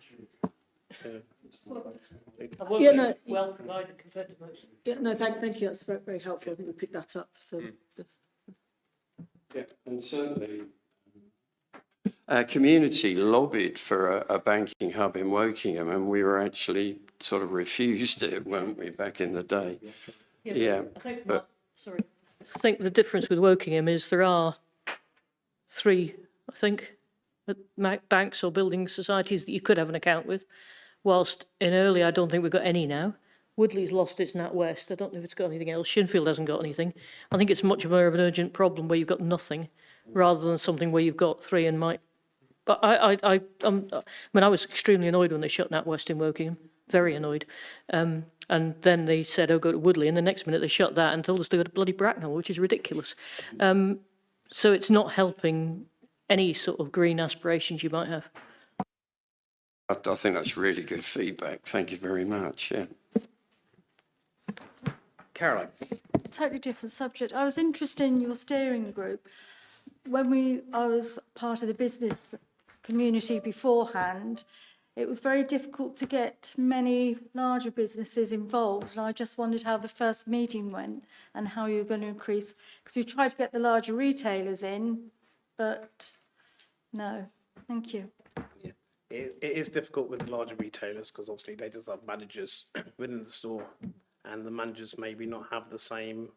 S6: Well provided compared to most.
S12: Yeah, no, thank you. That's very, very helpful. I think we picked that up. So,
S13: Yeah, and certainly our community lobbied for a banking hub in Wokingham, and we were actually sort of refused it, weren't we, back in the day? Yeah,
S6: I think the difference with Wokingham is there are 3, I think, banks or building societies that you could have an account with, whilst in Early I don't think we've got any now. Woodley's lost its NatWest. I don't know if it's got anything else. Shinfield hasn't got anything. I think it's much more of an urgent problem where you've got nothing, rather than something where you've got 3 and might. But I was extremely annoyed when they shut NatWest in Wokingham. Very annoyed. And then they said, oh, go to Woodley. And the next minute they shut that and told us to go to bloody Bracknell, which is ridiculous. So it's not helping any sort of green aspirations you might have.
S13: I think that's really good feedback. Thank you very much. Yeah.
S11: Caroline.
S16: Totally different subject. I was interested in your steering group. When I was part of the business community beforehand, it was very difficult to get many larger businesses involved. And I just wondered how the first meeting went and how you're going to increase, because we tried to get the larger retailers in, but no. Thank you.
S14: It is difficult with the larger retailers because obviously they just have managers within the store, and the managers maybe not have the same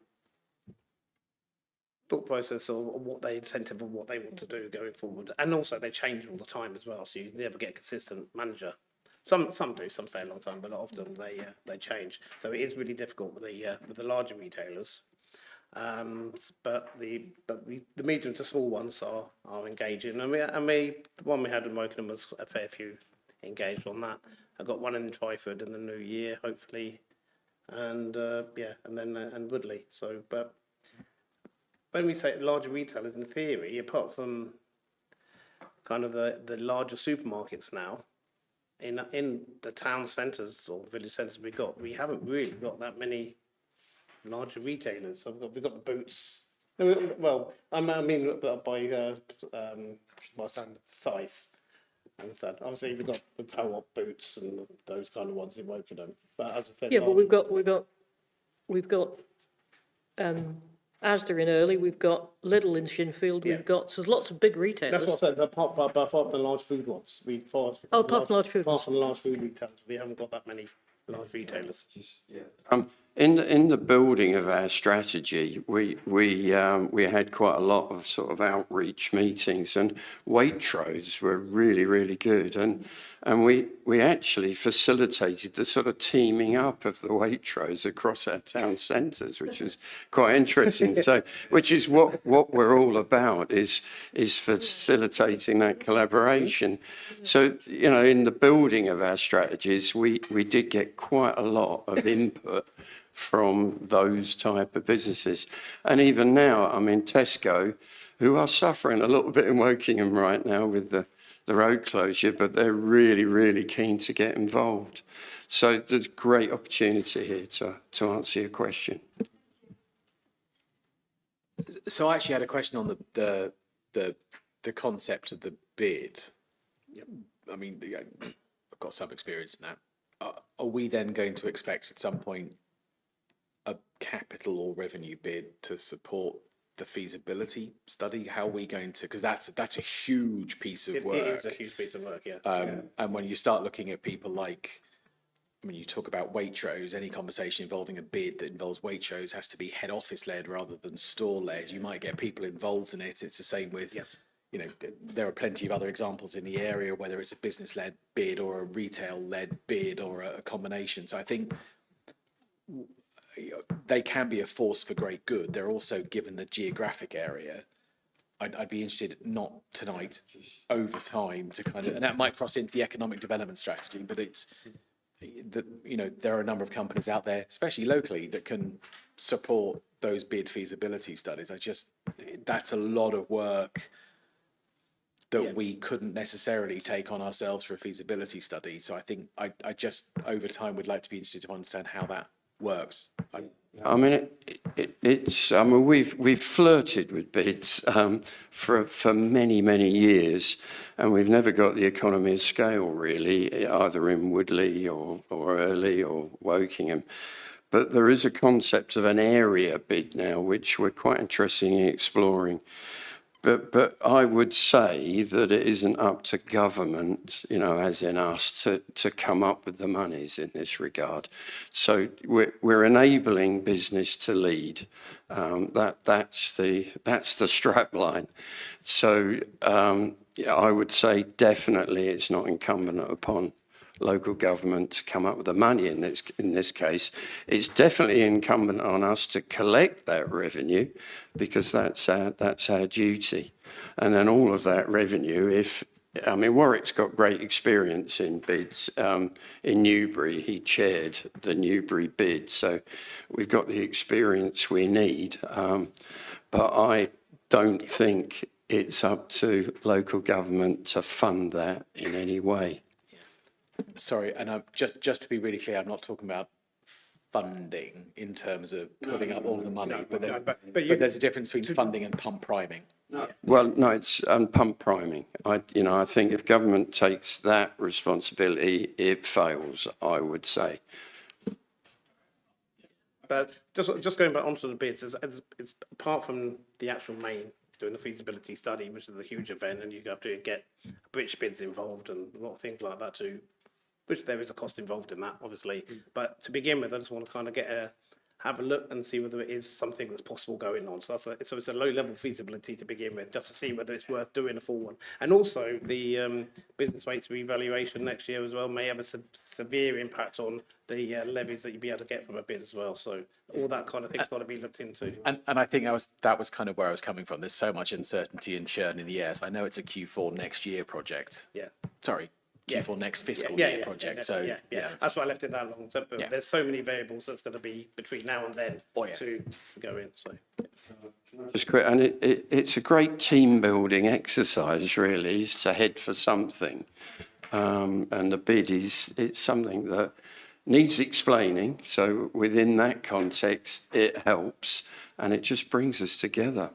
S14: thought process or what they incentive or what they want to do going forward. And also they change all the time as well, so you never get a consistent manager. Some do, some stay a long time, but often they change. So it is really difficult with the larger retailers. But the medium to small ones are engaging. And the one we had in Wokingham was a fair few engaged on that. I got one in Twyford in the new year, hopefully, and and Woodley. So, but when we say larger retailers, in theory, apart from kind of the larger supermarkets now, in the town centres or village centres we haven't really got that many larger retailers. So we've got the Boots. Well, I mean by size. Understand? Obviously, we've got the Co-op Boots and those kind of ones in Wokingham. But as I said,
S6: Yeah, but we've got Asda in Early, we've got Lidl in Shinfield, we've got, so there's lots of big retailers.
S14: that's what I said. Apart from the large food ones, apart
S6: from large food
S14: apart from the large food retailers, we haven't got that many large retailers.
S13: In the building of our strategy, we had quite a lot of sort of outreach meetings, and Waitrose were really good, and we actually facilitated the sort of teaming up of the Waitrose across our town centres, which was quite interesting. So, which is what we're all about, is facilitating that collaboration. So, you know, in the building of our strategies, we did get quite a lot of input from those type of businesses. And even now, I mean, Tesco, who are suffering a little bit in Wokingham right now with the road closure, but they're really keen to get involved. So there's great opportunity here to answer your question.
S1: So I actually had a question on the concept of the bid. I mean, I've got some experience in that. Are we then going to expect at some point a capital or revenue bid to support the feasibility study? How are we going to, because that's a huge piece of work.
S14: It is a huge piece of work, yeah.
S1: And when you start looking at people like, I mean, you talk about Waitrose, any conversation involving a bid that involves Waitrose has to be head office led rather than store led. You might get people involved in it. It's the same with, you know, there are plenty of other examples in the area, whether it's a business led bid or a retail led bid or a combination. So I think they can be a force for great good. They're also, given the geographic area, I'd be interested, not tonight, over time, to kind of, and that might cross into the economic development strategy, but it's that, you know, there are a number of companies out there, especially locally, that can support those bid feasibility studies. That's a lot of work that we couldn't necessarily take on ourselves for a feasibility study. So I think I just, over time, would like to be interested to understand how that works.
S13: I mean, it's. I mean, we've flirted with bids for many years, and we've never got the economy of scale really, either in Woodley or Early or Wokingham. But there is a concept of an area bid now, which we're quite interested in exploring. But I would say that it isn't up to government, you know, as in us, to come up with the monies in this regard. So we're enabling business to lead. That's the strap line. So I would say definitely it's not incumbent upon local government to come up with the money in this case. It's definitely incumbent on us to collect that revenue, because that's our duty. And then all of that revenue, Warwick's got great experience in bids. In Newbury, he chaired the Newbury bid, so we've got the experience we need. But I don't think it's up to local government to fund that in any way.
S1: Sorry, and just to be really clear, I'm not talking about funding in terms of putting up all of the money, but
S14: you-
S1: there's a difference between funding and pump priming.
S13: Well, no, it's pump priming. I think if government takes that responsibility, it fails, I would say.
S14: But just going back onto the bids, it's apart from the actual main doing the feasibility study, which is a huge event, and you have to get British bids involved and a lot of things like that too, which there is a cost involved in that, obviously. But to begin with, I just want to kind of have a look and see whether it is something that's possible going on. So it's a low level feasibility to begin with, just to see whether it's worth doing a full one. And also the business rates revaluation next year as well may have a severe impact on the levies that you'd be able to get from a bid as well. So all that kind of thing's got to be looked into.
S1: And I think that was kind of where I was coming from. There's so much uncertainty and churn in the air. So I know it's a Q4 next year project.
S14: Yeah.
S1: Sorry, Q4 next fiscal
S14: Yeah,
S1: year project.
S14: That's why I left it that long. But there's so many variables that's going to be between now and then to go in. So.
S13: Just quick, and it's a great team building exercise, really, is to head for something. And the bid it's something that needs explaining. So within that context, it helps, and it just brings us together.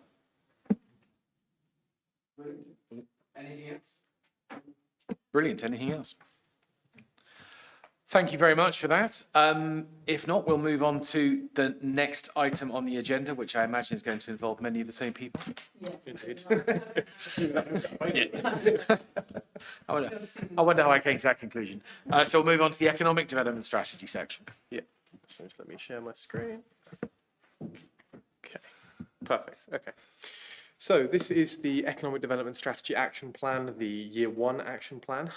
S1: Anything else? Brilliant. Anything else? Thank you very much for that. If not, we'll move on to the next item on the agenda, which I imagine is going to involve many of the same people.
S14: Indeed.
S1: I wonder how I came to that conclusion. So we'll move on to the economic development strategy section.
S10: Yeah, so just let me share my screen. Okay, perfect, okay. So this is the Economic Development Strategy Action Plan, the Year 1 Action Plan.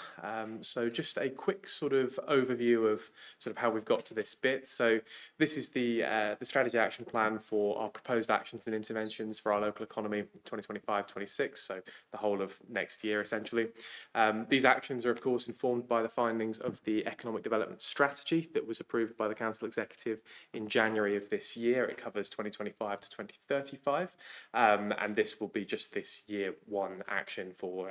S10: So just a quick sort of overview of sort of how we've got to this bit. So this is the Strategy Action Plan for our proposed actions and interventions for our local economy 2025-26, so the whole of next year essentially. These actions are of course informed by the findings of the Economic Development Strategy that was approved by the Council Executive in January of this year. It covers 2025 to 2035, and this will be just this Year 1 action for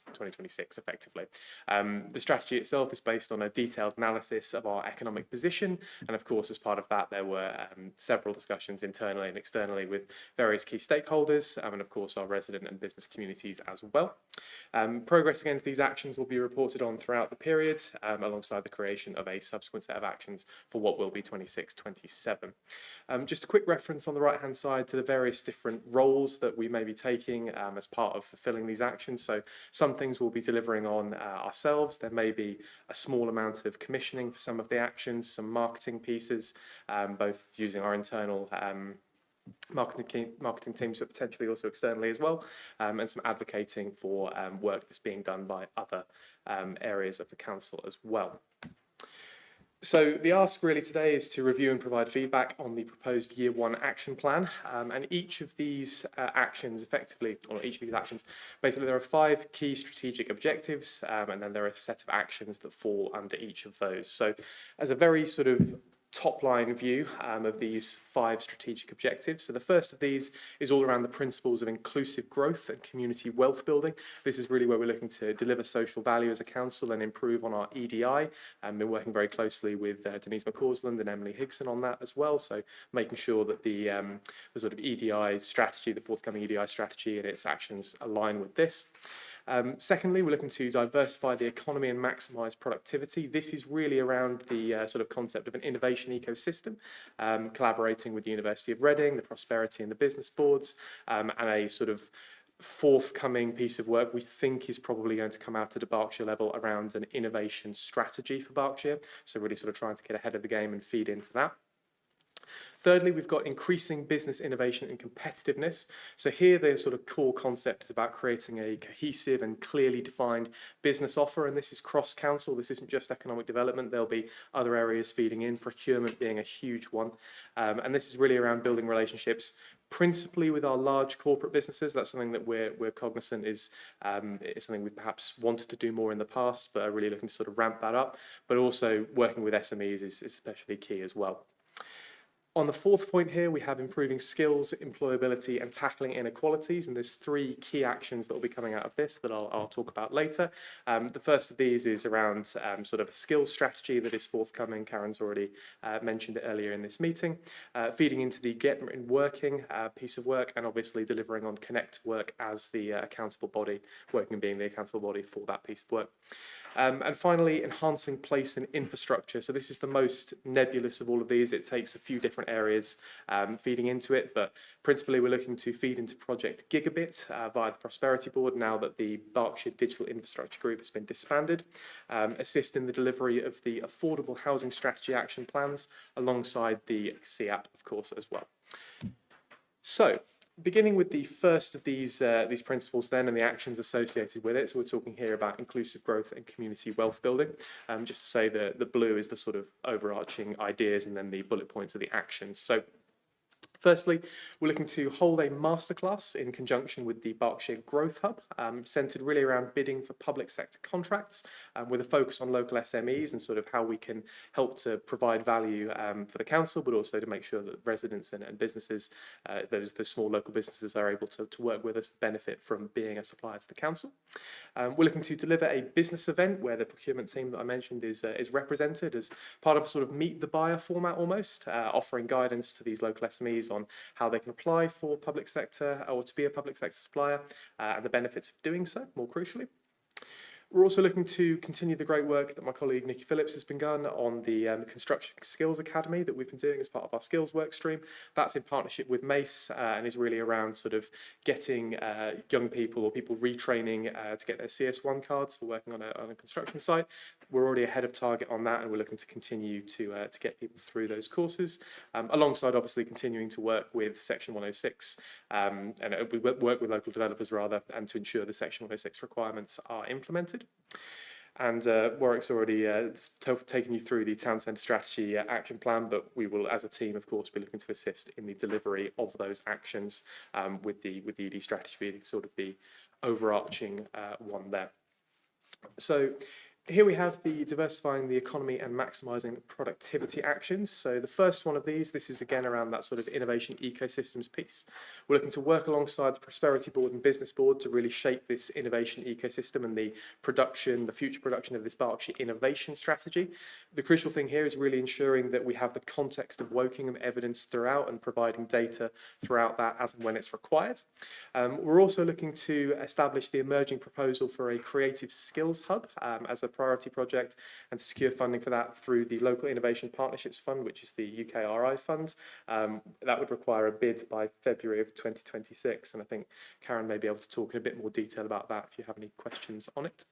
S10: 2026 effectively. The strategy itself is based on a detailed analysis of our economic position, and of course as part of that there were several discussions internally and externally with various key stakeholders, and of course our resident and business communities as well. Progress against these actions will be reported on throughout the period, alongside the creation of a subsequent set of actions for what will be 26-27. Just a quick reference on the right hand side to the various different roles that we may be taking as part of fulfilling these actions. So some things we'll be delivering on ourselves. There may be a small amount of commissioning for some of the actions, some marketing pieces, both using our internal marketing teams, but potentially also externally as well, and some advocating for work that's being done by other areas of the council as well. So the ask really today is to review and provide feedback on the proposed Year 1 action plan, and each of these actions effectively, or each of these actions, basically there are 5 key strategic objectives, and then there are a set of actions that fall under each of those. So as a very sort of top line view of these 5 strategic objectives. So the first of these is all around the principles of inclusive growth and community wealth building. This is really where we're looking to deliver social value as a council and improve on our EDI. And been working very closely with Denise McCausland and Emily Higson on that as well. So making sure that the sort of EDI strategy, the forthcoming EDI strategy and its actions align with this. Secondly, we're looking to diversify the economy and maximise productivity. This is really around the sort of concept of an innovation ecosystem, collaborating with the University of Reading, the Prosperity and the Business Boards, and a sort of forthcoming piece of work we think is probably going to come out at a Berkshire level around an innovation strategy for Berkshire. So really sort of trying to get ahead of the game and feed into that. Thirdly, we've got increasing business innovation and competitiveness. So here the sort of core concept is about creating a cohesive and clearly defined business offer, and this is cross-council. This isn't just economic development. There'll be other areas feeding in, procurement being a huge one. And this is really around building relationships principally with our large corporate businesses. That's something that we're cognizant is something we perhaps wanted to do more in the past, but are really looking to sort of ramp that up. But also working with SMEs is especially key as well. On the fourth point here, we have improving skills, employability and tackling inequalities. And there's three key actions that will be coming out of this that I'll talk about later. The first of these is around sort of a skills strategy that is forthcoming. Karen's already mentioned it earlier in this meeting. Feeding into the Get in Working piece of work, and obviously delivering on Connect work as the accountable body, working being the accountable body for that piece of work. And finally, enhancing place and infrastructure. So this is the most nebulous of all of these. It takes a few different areas feeding into it, but principally we're looking to feed into Project Gigabit via the Prosperity Board now that the Berkshire Digital Infrastructure Group has been disbanded, assist in the delivery of the Affordable Housing Strategy Action Plans alongside the CAP, of course, as well. So, beginning with the first of these principles then and the actions associated with it. So we're talking here about inclusive growth and community wealth building. Just to say that the blue is the sort of overarching ideas and then the bullet points are the actions. So firstly, we're looking to hold a masterclass in conjunction with the Berkshire Growth Hub, centred really around bidding for public sector contracts, with a focus on local SMEs and sort of how we can help to provide value for the council, but also to make sure that residents and businesses, those small local businesses, are able to work with us to benefit from being a supplier to the council. We're looking to deliver a business event where the procurement team that I mentioned is represented as part of a sort of meet the buyer format almost, offering guidance to these local SMEs on how they can apply for public sector or to be a public sector supplier and the benefits of doing so, more crucially. We're also looking to continue the great work that my colleague Nikki Phillips has begun on the Construction Skills Academy that we've been doing as part of our skills work stream. That's in partnership with Mace and is really around sort of getting young people or people retraining to get their CS1 cards for working on a construction site. We're already ahead of target on that, and we're looking to continue to get people through those courses, alongside obviously continuing to work with Section 106 and we work with local developers rather, and to ensure the Section 106 requirements are implemented. And Warwick's already taken you through the town centre strategy action plan, but we will, as a team, of course, be looking to assist in the delivery of those actions with the ED strategy being sort of the overarching one there. So here we have the diversifying the economy and maximising productivity actions. So the first one of these, this is again around that sort of innovation ecosystems piece. We're looking to work alongside the Prosperity Board and Business Board to really shape this innovation ecosystem and the future production of this Berkshire innovation strategy. The crucial thing here is really ensuring that we have the context of Wokingham evidence throughout and providing data throughout that as and when it's required. We're also looking to establish the emerging proposal for a creative skills hub as a priority project, and to secure funding for that through the Local Innovation Partnerships Fund, which is the UKRI fund. That would require a bid by February of 2026, and I think Karen may be able to talk in a bit more detail about that if you have any questions on it.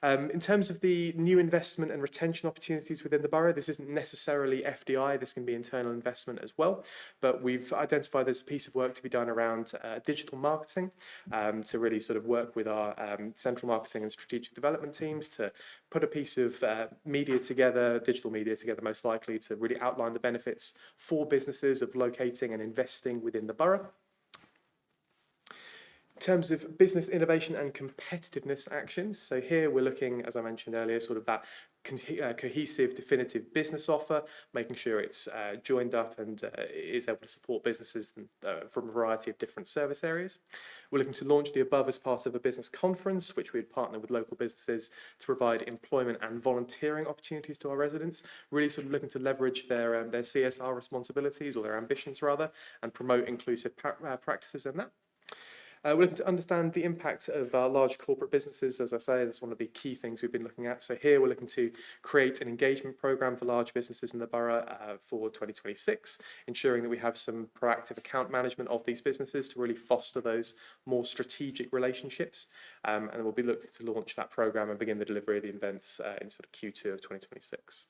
S10: In terms of the new investment and retention opportunities within the borough, this isn't necessarily FDI, this can be internal investment as well, but we've identified there's a piece of work to be done around digital marketing to really sort of work with our central marketing and strategic development teams to put a piece of media together, digital media together most likely, to really outline the benefits for businesses of locating and investing within the borough. In terms of business innovation and competitiveness actions, so here we're looking, as I mentioned earlier, sort of that cohesive, definitive business offer, making sure it's joined up and is able to support businesses from a variety of different service areas. We're looking to launch the above as part of a business conference, which we'd partner with local businesses to provide employment and volunteering opportunities to our residents, really sort of looking to leverage their CSR responsibilities, or their ambitions rather, and promote inclusive practices in that. We're looking to understand the impact of large corporate businesses. As I say, that's one of the key things we've been looking at. So here we're looking to create an engagement programme for large businesses in the borough for 2026, ensuring that we have some proactive account management of these businesses to really foster those more strategic relationships. And we'll be looking to launch that programme and begin the delivery of the events in sort of Q2 of 2026.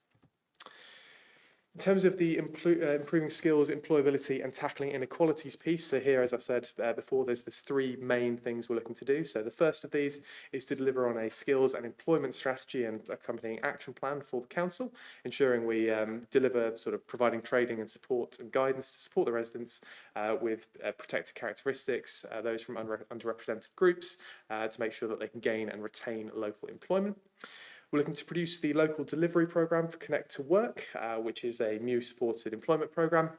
S10: In terms of the improving skills, employability and tackling inequalities piece, so here, as I said before, there's three main things we're looking to do. So the first of these is to deliver on a skills and employment strategy and accompanying action plan for the council, ensuring we deliver sort of providing training and support and guidance to support the residents with protected characteristics, those from underrepresented groups, to make sure that they can gain and retain local employment. We're looking to produce the local delivery programme for Connect to Work, which is a new supported employment programme.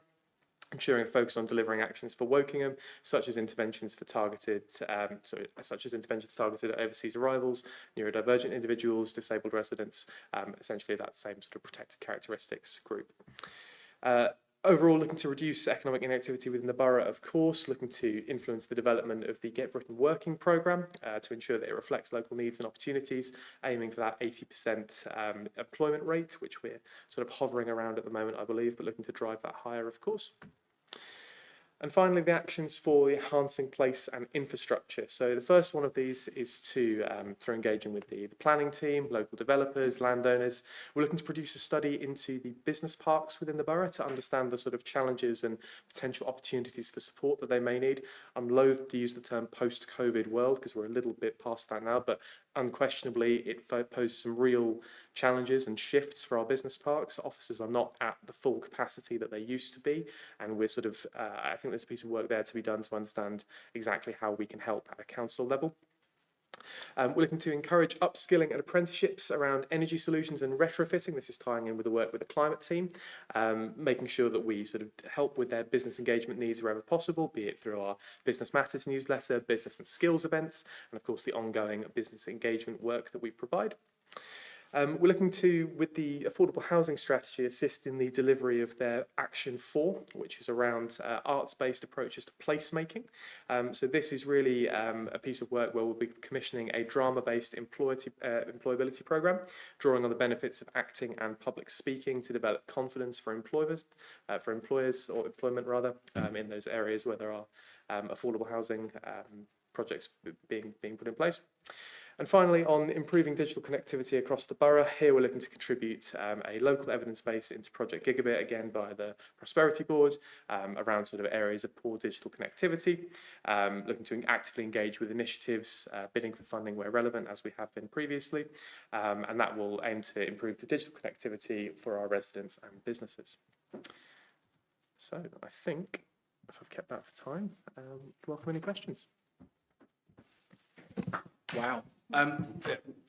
S10: ensuring a focus on delivering actions for Wokingham, such as interventions targeted at overseas arrivals, neurodivergent individuals, disabled residents, essentially that same sort of protected characteristics group. Overall, looking to reduce economic inactivity within the borough, of course, looking to influence the development of the Get Britain Working programme to ensure that it reflects local needs and opportunities, aiming for that 80% employment rate, which we're sort of hovering around at the moment, I believe, but looking to drive that higher, of course. And finally, the actions for enhancing place and infrastructure. So the first one of these is through engaging with the planning team, local developers, landowners. We're looking to produce a study into the business parks within the borough to understand the sort of challenges and potential opportunities for support that they may need. I'm loath to use the term post-COVID world because we're a little bit past that now, but unquestionably it poses some real challenges and shifts for our business parks. Offices are not at the full capacity that they used to be, and we're sort of, I think there's a piece of work there to be done to understand exactly how we can help at a council level. We're looking to encourage upskilling and apprenticeships around energy solutions and retrofitting. This is tying in with the work with the climate team, making sure that we sort of help with their business engagement needs wherever possible, be it through our Business Matters newsletter, business and skills events, and of course the ongoing business engagement work that we provide. We're looking to, with the affordable housing strategy, assist in the delivery of their Action 4, which is around arts-based approaches to placemaking. So this is really a piece of work where we'll be commissioning a drama-based employability programme, drawing on the benefits of acting and public speaking to develop confidence for employers or employment rather, in those areas where there are affordable housing projects being put in place. And finally, on improving digital connectivity across the borough, here we're looking to contribute a local evidence base into Project Gigabit, again by the Prosperity Board, around sort of areas of poor digital connectivity, looking to actively engage with initiatives, bidding for funding where relevant, as we have been previously, and that will aim to improve the digital connectivity for our residents and businesses. So I think, if I've kept that to time, welcome any questions.
S11: Wow.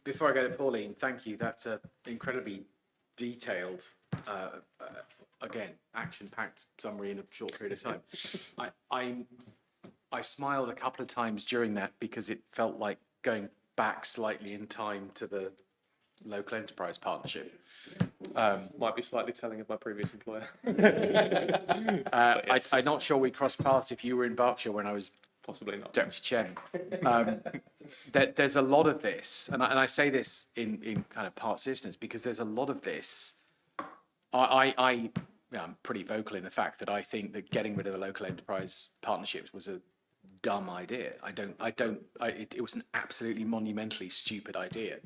S11: Before I go to Pauline, thank you. That's a incredibly detailed, again, action-packed summary in a short period of time. I smiled a couple of times during that because it felt like going back slightly in time to the local enterprise partnership.
S10: Might be slightly telling of my previous employer.
S11: I'm not sure we crossed paths if you were in Berkshire when I was
S10: possibly not
S11: deputy chair. There's a lot of this, and I say this in kind of part seriousness because there's a lot of this. I'm pretty vocal in the fact that I think that getting rid of the local enterprise partnerships was a dumb idea. It was an absolutely monumentally stupid idea.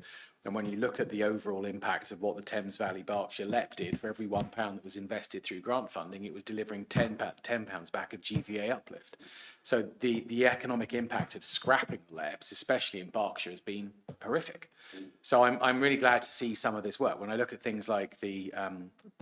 S11: And when you look at the overall impact of what the Thames Valley Berkshire LEP did, for every £1 that was invested through grant funding, it was delivering £10 back of GVA uplift. So the economic impact of scrapping the LEPs, especially in Berkshire, has been horrific. So I'm really glad to see some of this work. When I look at things like the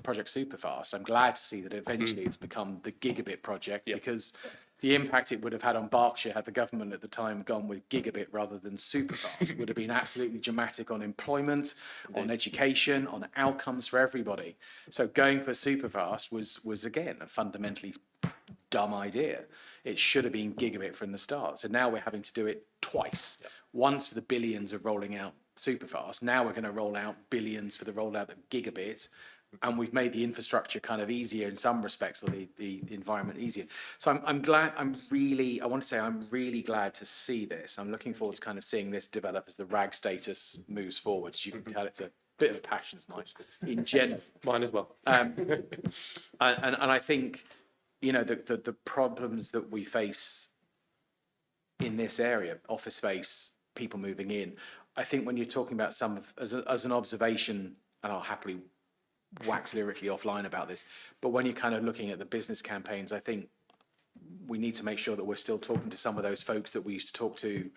S11: Project Superfast, I'm glad to see that eventually it's become the Gigabit project, because the impact it would have had on Berkshire had the government at the time gone with Gigabit rather than Superfast would have been absolutely dramatic on employment, on education, on outcomes for everybody. So going for Superfast was again a fundamentally dumb idea. It should have been Gigabit from the start. So now we're having to do it twice. Once for the billions of rolling out Superfast. Now we're going to roll out billions for the rollout of Gigabit. And we've made the infrastructure kind of easier in some respects, or the environment easier. So I'm glad, I'm really glad to see this. I'm looking forward to kind of seeing this develop as the RAG status moves forward. As you can tell, it's a bit of a passion of mine in general.
S10: Mine as well.
S11: And I think, the problems that we face in this area, office space, people moving in, I think when you're talking about some of, as an observation, and I'll happily wax lyrically offline about this, but when you're kind of looking at the business campaigns, I think we need to make sure that we're still talking to some of those folks that we used to talk to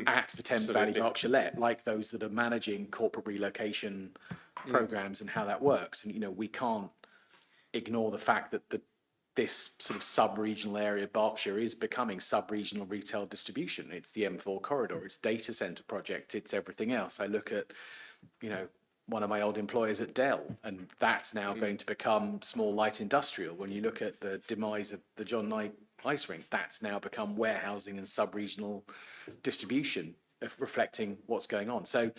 S11: at the Thames Valley Berkshire LEP, like those that are managing corporate relocation programs and how that works. And we can't ignore the fact that this sort of sub-regional area of Berkshire is becoming sub-regional retail distribution. It's the M4 corridor, it's data center project, it's everything else. I look at
S1: one of my old employers at Dell, and that's now going to become small light industrial. When you look at the demise of the John Knight ice rink, that's now become warehousing and sub-regional distribution, reflecting what's going on. So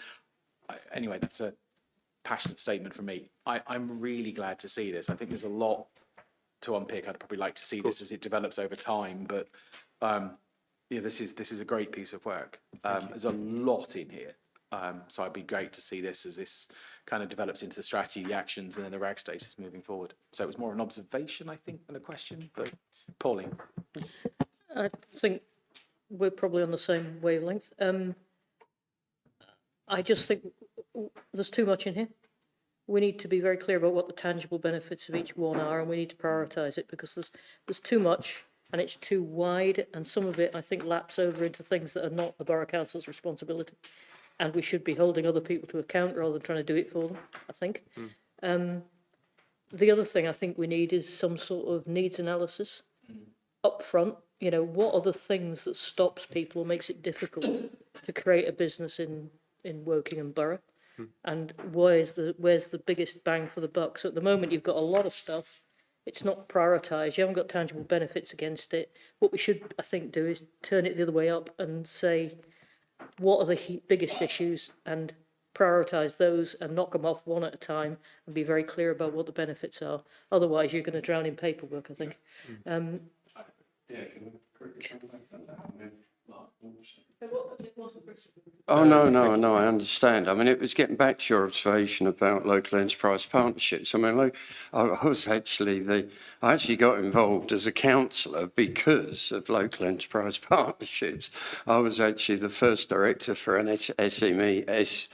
S1: anyway, that's a passionate statement from me. I'm really glad to see this. I think there's a lot to unpick. I'd probably like to see this as it develops over time, but yeah, this is a great piece of work. There's a lot in here. So it'd be great to see this as this kind of develops into the strategy, the actions, and then the RAG status moving forward. So it was more an observation, I think, than a question, but Pauline.
S6: I think we're probably on the same wavelength. I just think there's too much in here. We need to be very clear about what the tangible benefits of each one are, and we need to prioritise it, because there's too much and it's too wide, and some of it, I think, laps over into things that are not the Borough Council's responsibility. And we should be holding other people to account rather than trying to do it for them, I think. The other thing I think we need is some sort of needs analysis up front. You know, what are the things that stops people or makes it difficult to create a business in Wokingham Borough? And where's the biggest bang for the buck? So at the moment, you've got a lot of stuff. It's not prioritised. You haven't got tangible benefits against it. What we should, I think, do is turn it the other way up and say, what are the biggest issues, and prioritise those and knock them off one at a time and be very clear about what the benefits are. Otherwise, you're going to drown in paperwork, I think.
S13: Oh, no, I understand. I mean, it was getting back to your observation about local enterprise partnerships. I mean, I actually got involved as a councillor because of local enterprise partnerships. I was actually the first director for an SMEs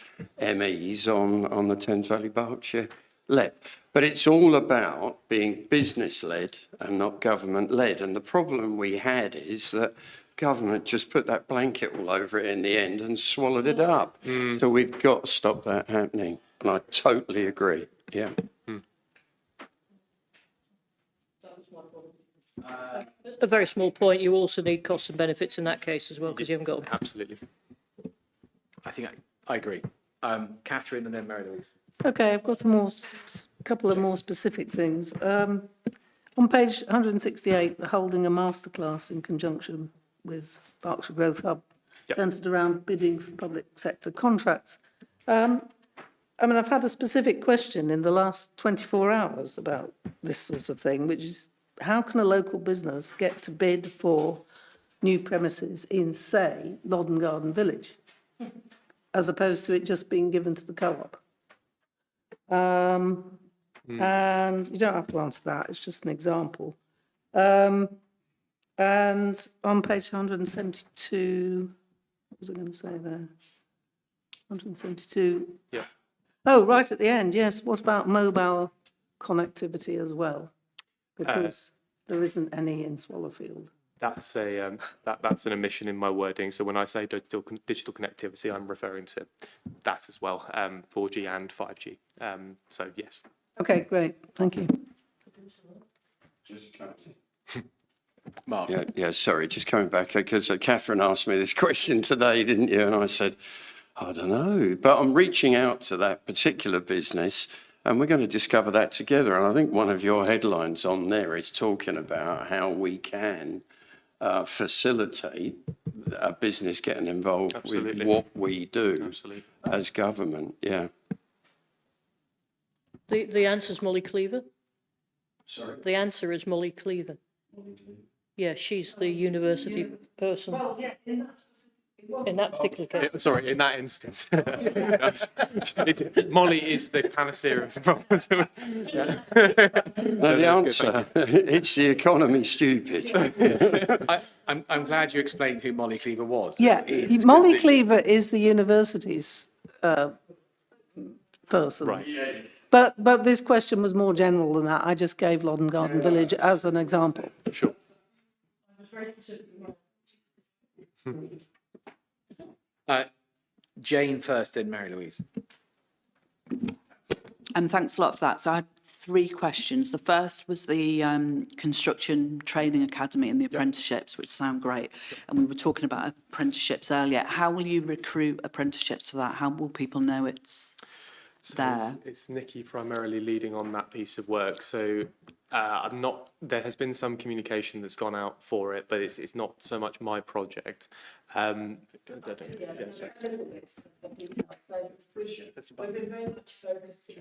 S13: on the Thames Valley Berkshire LEP. But it's all about being business-led and not government-led. And the problem we had is that government just put that blanket all over it in the end and swallowed it up. So we've got to stop that happening. And I totally agree. Yeah.
S6: A very small point, you also need costs and benefits in that case as well, because you haven't got them.
S10: Absolutely.
S1: I think I agree. Catherine and then Mary Louise.
S8: Okay, I've got a couple of more specific things. On page 168, the holding a masterclass in conjunction with Berkshire Growth Hub, centred around bidding for public sector contracts. I mean, I've had a specific question in the last 24 hours about this sort of thing, which is, how can a local business get to bid for new premises in, say, Loddon Garden Village, as opposed to it just being given to the co-op? And you don't have to answer that, it's just an example. And on page 172, what was I going to say there? 172.
S10: Yeah.
S8: Oh, right at the end, yes. What about mobile connectivity as well? Because there isn't any in Swallowfield.
S17: That's that's an omission in my wording. So when I say digital connectivity, I'm referring to that as well, 4G and 5G. So yes.
S8: Okay, great. Thank you.
S1: Mark.
S13: Yeah, sorry, just coming back, because Catherine asked me this question today, didn't you? And I said, I don't know, but I'm reaching out to that particular business and we're going to discover that together. And I think one of your headlines on there is talking about how we can facilitate a business getting involved with what we do as government. Yeah.
S6: The answer is Molly Cleaver.
S13: Sorry?
S6: The answer is Molly Cleaver. Yeah, she's the university person.
S8: Well, yeah,
S6: in that particular case.
S10: Sorry, in that instance. Molly is the panacea of problems.
S13: No, the answer, it's the economy, stupid.
S1: I'm glad you explained who Molly Cleaver was.
S8: Yeah, Molly Cleaver is the university's person.
S10: Right.
S8: But this question was more general than that. I just gave Loddon Garden Village as an example.
S10: Sure.
S1: Jane first, then Mary Louise.
S5: Thanks a lot for that. So I had 3 questions. The first was the construction training academy and the apprenticeships, which sound great. And we were talking about apprenticeships earlier. How will you recruit apprenticeships to that? How will people know it's there?
S17: It's Nikki primarily leading on that piece of work. So I'm not. There has been some communication that's gone out for it, but it's not so much my project.
S12: We've been very much focused.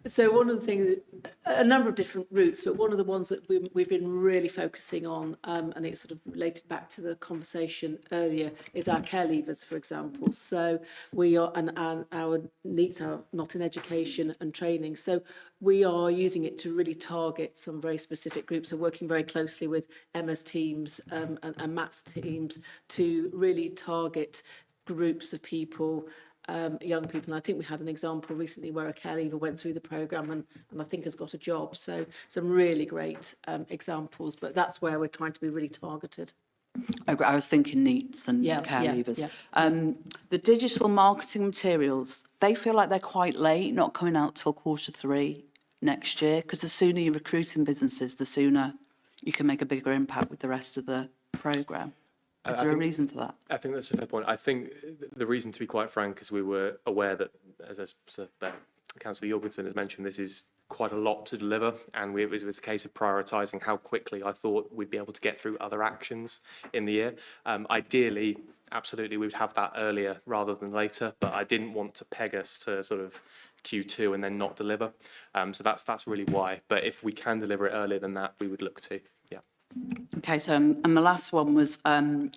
S12: So one of the things, a number of different routes, but one of the ones that we've been really focusing on, and it's sort of related back to the conversation earlier, is our care leavers, for example. So we are, and our needs are not in education and training. So we are using it to really target some very specific groups. So working very closely with Emma's teams and Matt's teams to really target groups of people, young people. And I think we had an example recently where a care leaver went through the programme and I think has got a job. So some really great examples, but that's where we're trying to be really targeted.
S5: I was thinking NEETs and care leavers. The digital marketing materials, they feel like they're quite late, not coming out till Q3 next year, because the sooner you're recruiting businesses, the sooner you can make a bigger impact with the rest of the programme. Is there a reason for that?
S17: I think that's a fair point. I think the reason, to be quite frank, is we were aware that, as Councillor Jorgensen has mentioned, this is quite a lot to deliver, and it was a case of prioritising how quickly I thought we'd be able to get through other actions in the year. Ideally, absolutely, we would have that earlier rather than later, but I didn't want to peg us to sort of Q2 and then not deliver. So that's really why. But if we can deliver it earlier than that, we would look to. Yeah.
S5: Okay, so and the last one was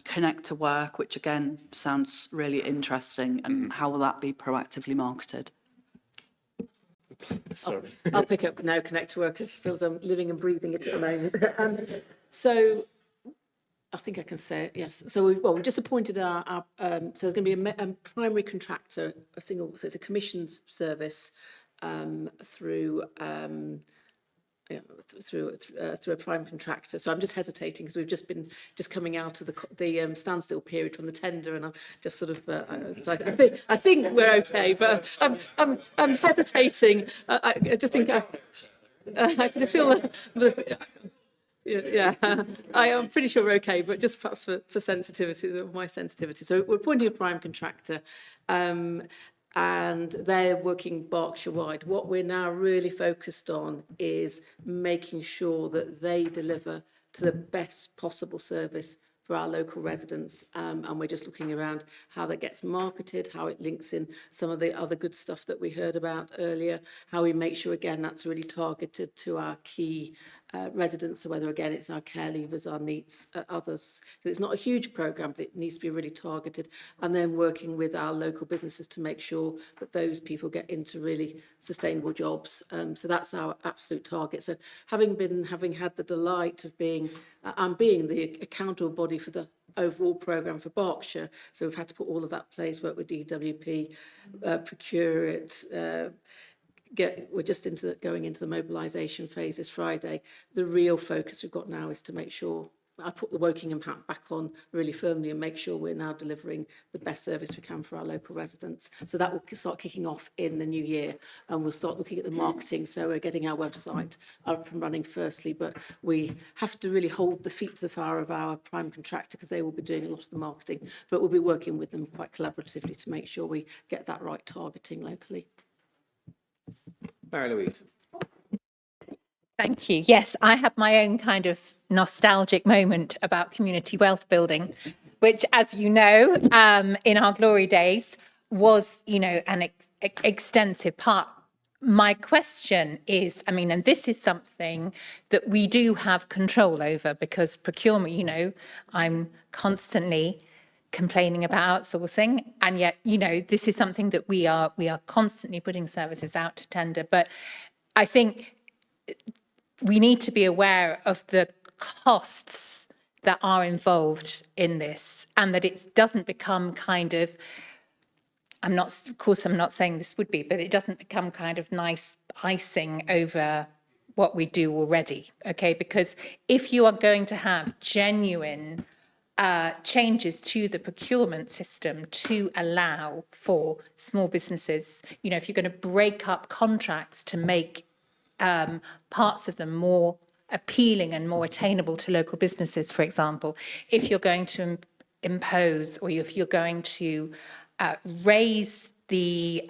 S5: Connect to Work, which again sounds really interesting. And how will that be proactively marketed?
S17: Sorry.
S12: I'll pick up now. Connect to Work. It feels I'm living and breathing it at the moment. So I think I can say it. Yes. So we've just appointed our so there's going to be a primary contractor, so it's a commissioned service through a prime contractor. So I'm just hesitating because we've just coming out of the standstill period from the tender, and I'm just sort of so I think we're okay, but I'm hesitating. I just think I can just feel yeah, I am pretty sure we're okay, but just perhaps for sensitivity, my sensitivity. So we're appointing a prime contractor. And they're working Berkshire-wide. What we're now really focused on is making sure that they deliver to the best possible service for our local residents. And we're just looking around how that gets marketed, how it links in some of the other good stuff that we heard about earlier, how we make sure, again, that's really targeted to our key residents, so whether, again, it's our care leavers, our NEETs, others. It's not a huge programme, but it needs to be really targeted. And then working with our local businesses to make sure that those people get into really sustainable jobs. So that's our absolute target. So having had the delight of being the accountable body for the overall programme for Berkshire, so we've had to put all of that in place, work with DWP, procure it, we're just going into the mobilisation phase this Friday. The real focus we've got now is to make sure I put the Wokingham hat back on really firmly and make sure we're now delivering the best service we can for our local residents. So that will start kicking off in the new year, and we'll start looking at the marketing. So we're getting our website up and running firstly, but we have to really hold the feet to the fire of our prime contractor because they will be doing a lot of the marketing, but we'll be working with them quite collaboratively to make sure we get that right targeting locally.
S1: Mary-Louise.
S7: Thank you. Yes, I have my own kind of nostalgic moment about community wealth building, which, as you know, in our glory days was, an extensive part. My question is, and this is something that we do have control over because procurement, I'm constantly complaining about outsourcing, and yet, this is something that we are constantly putting services out to tender. But I think we need to be aware of the costs that are involved in this, and that it doesn't become kind of, I'm not saying this would be, but it doesn't become kind of nice icing over what we do already, okay? Because if you are going to have genuine changes to the procurement system to allow for small businesses, if you're going to break up contracts to make parts of them more appealing and more attainable to local businesses, for example, if you're going to impose, or if you're going to raise the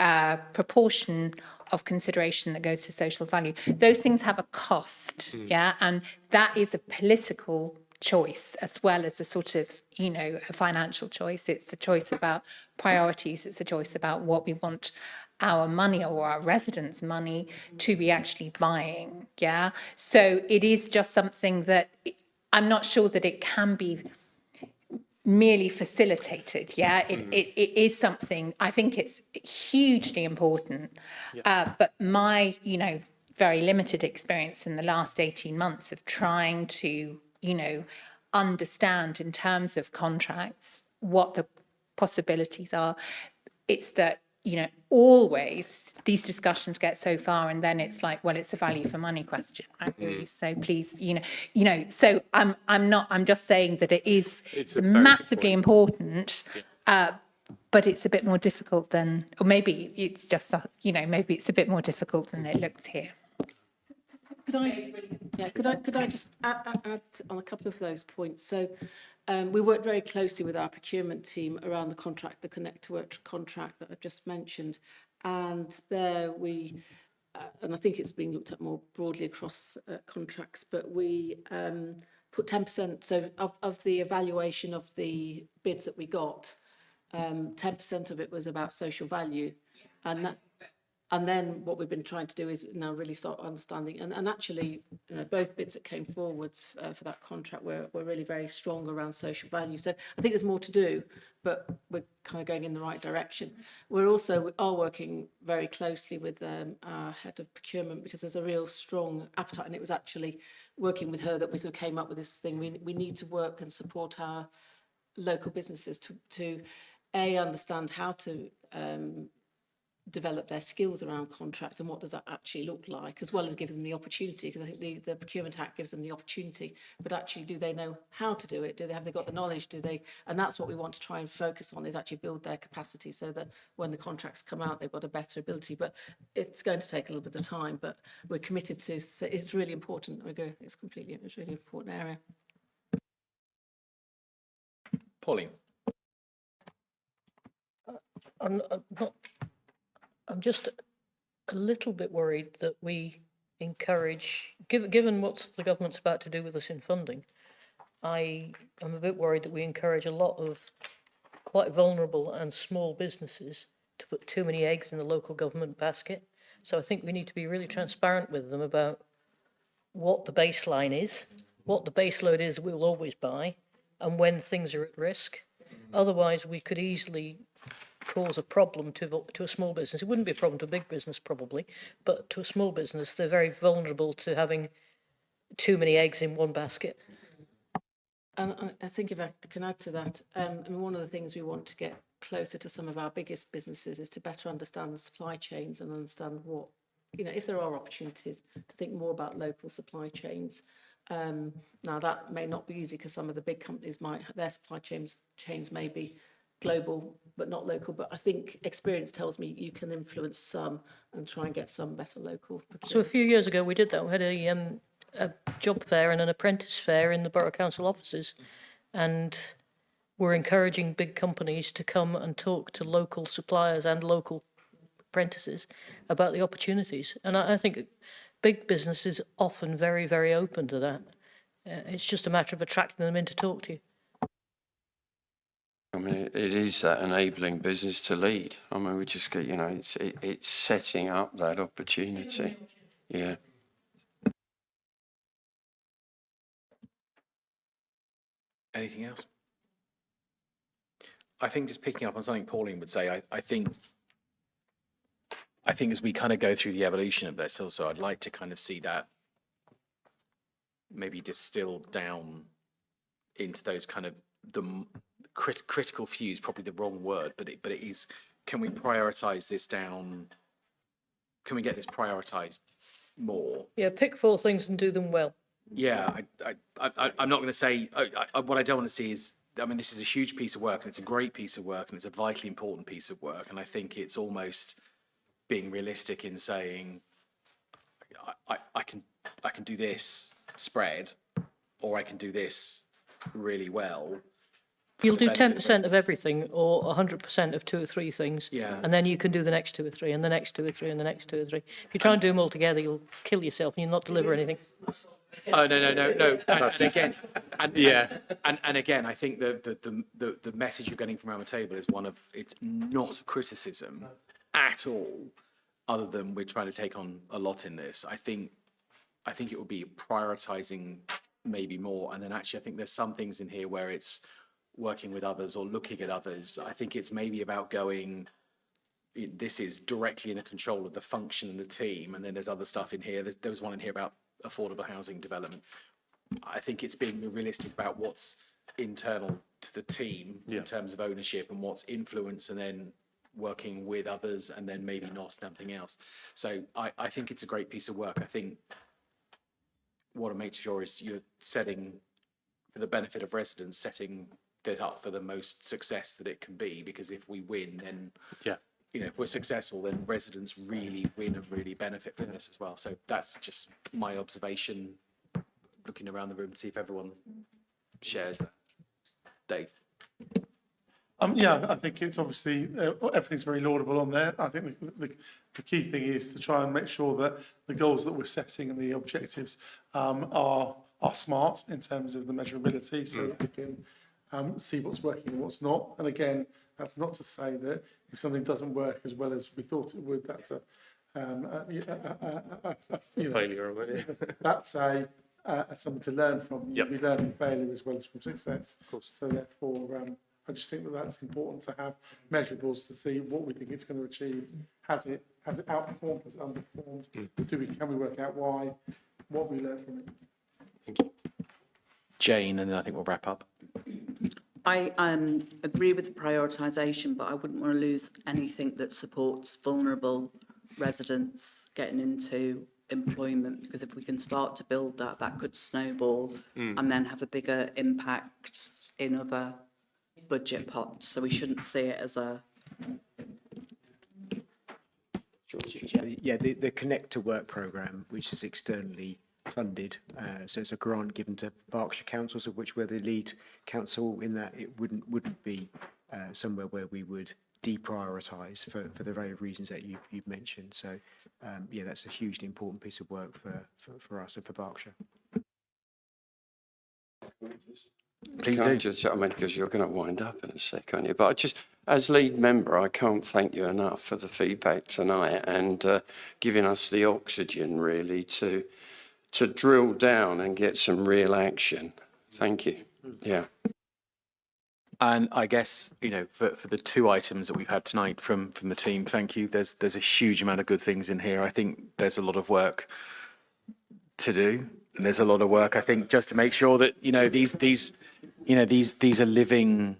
S7: proportion of consideration that goes to social value, those things have a cost, yeah, and that is a political choice as well as a sort of, you know, a financial choice. It's a choice about priorities. It's a choice about what we want our money or our residents' money to be actually buying, yeah. So it is just something that I'm not sure that it can be merely facilitated. Yeah, it is something, I think it's hugely important. But my, you know, very limited experience in the last 18 months of trying to, you know, understand in terms of contracts what the possibilities are, it's that, you know, always these discussions get so far and then it's like, well, it's a value for money question, right? Really. So please, you know, so I'm just saying that it's massively important, but it's a bit more difficult than, or maybe it's just, you know, maybe it's a bit more difficult than it looks here.
S12: Could I just add on a couple of those points? So we worked very closely with our procurement team around the contract, the Connect to Work contract that I've just mentioned. And there we, and I think it's being looked at more broadly across contracts, but we put 10%, so of the evaluation of the bids that we got, 10% of it was about social value. And then what we've been trying to do is now really start understanding, and actually, you know, both bids that came forwards for that contract were really very strong around social value. So I think there's more to do, but we're kind of going in the right direction. We are working very closely with our head of procurement because there's a real strong appetite, and it was actually working with her that we sort of came up with this thing. We need to work and support our local businesses to understand how to develop their skills around contract and what does that actually look like, as well as give them the opportunity, because I think the Procurement Act gives them the opportunity, but actually do they know how to do it? Have they got the knowledge? And that's what we want to try and focus on, is actually build their capacity so that when the contracts come out, they've got a better ability. But it's going to take a little bit of time, but we're committed to, so it's really important. It's really an important area.
S11: Pauline.
S6: I'm just a little bit worried that we encourage, given what the government's about to do with us in funding, I am a bit worried that we encourage a lot of quite vulnerable and small businesses to put too many eggs in the local government basket. So I think we need to be really transparent with them about what the baseline is, what the base load is we'll always buy, and when things are at risk. Otherwise, we could easily cause a problem to a small business. It wouldn't be a problem to a big business probably, but to a small business, they're very vulnerable to having too many eggs in one basket.
S12: And I think if I can add to that, one of the things we want to get closer to some of our biggest businesses is to better understand the supply chains and understand what, you know, if there are opportunities to think more about local supply chains. Now that may not be easy because some of the big companies their supply chains may be global but not local, but I think experience tells me you can influence some and try and get some better local procurement.
S6: So a few years ago we did that. We had a job fair and an apprentice fair in the Borough Council offices, and we're encouraging big companies to come and talk to local suppliers and local apprentices about the opportunities. And I think big business is often very, very open to that. It's just a matter of attracting them in to talk to you.
S13: I mean, it is that enabling business to lead. I mean, we just get, you know, it's setting up that opportunity. Yeah.
S11: Anything else? I think just picking up on something Pauline would say, I think as we kind of go through the evolution of this also, I'd like to kind of see that maybe distilled down into those kind of the critical few is probably the wrong word, but it is, can we prioritize this down? Can we get this prioritized more?
S6: Yeah, pick 4 things and do them well.
S11: Yeah, I'm not going to say, what I don't want to see is, I mean, this is a huge piece of work and it's a great piece of work and it's a vitally important piece of work. And I think it's almost being realistic in saying, I can do this spread, or I can do this really well
S6: You'll do
S1: benefit of
S6: 10% of
S1: residents.
S6: everything or 100% of 2 or 3 things.
S1: Yeah.
S6: And then you can do the next 2 or 3 and the next 2 or 3 and the next 2 or 3. If you try and do them all together, you'll kill yourself and you'll not deliver anything.
S1: Oh, no. And again, and again, I think the message you're getting from around the table is one of, it's not criticism at all, other than we're trying to take on a lot in this. I think it would be prioritizing maybe more. And then actually, I think there's some things in here where it's working with others or looking at others. I think it's maybe about going, this is directly in the control of the function and the team. And then there's other stuff in here. There was one in here about affordable housing development. I think it's being realistic about what's internal to the team in terms of ownership and what's influence, and then working with others, and then maybe not something else. So I think it's a great piece of work. I think what it makes sure is you're setting, for the benefit of residents, setting it up for the most success that it can be, because if we win, then if we're successful, then residents really win and really benefit from this as well. So that's just my observation, looking around the room to see if everyone shares that. Dave?
S4: Yeah, I think it's obviously, everything's very laudable on there. I think the key thing is to try and make sure that the goals that we're setting and the objectives are smart in terms of the measurability, so that we can see what's working and what's not. And again, that's not to say that if something doesn't work as well as we thought it would, that's
S17: failure.
S4: That's something to learn from. You'll be learning failure as well as from success.
S17: Of course.
S4: So therefore, I just think that that's important to have measurables to see what we think it's going to achieve. Has it outperformed? Has it underperformed? Can we work out why? What we learned from it?
S1: Thank you. Jane, and then I think we'll wrap up.
S5: I agree with the prioritisation, but I wouldn't want to lose anything that supports vulnerable residents getting into employment, because if we can start to build that, that could snowball and then have a bigger impact in other budget pots. So we shouldn't see it as a...
S15: Yeah, the Connect to Work programme, which is externally funded, so it's a grant given to Berkshire councils, of which we're the lead council in that. It wouldn't be somewhere where we would deprioritise for the very reasons that you've mentioned. So yeah, that's a hugely important piece of work for us and for Berkshire.
S1: Please do.
S13: Just, I mean, because you're going to wind up in a sec, aren't you? But I just, as lead member, I can't thank you enough for the feedback tonight and giving us the oxygen really to drill down and get some real action. Thank you. Yeah.
S1: And I guess, for the 2 items that we've had tonight from the team, thank you. There's a huge amount of good things in here. I think there's a lot of work to do, and there's a lot of work, I think, just to make sure that these are living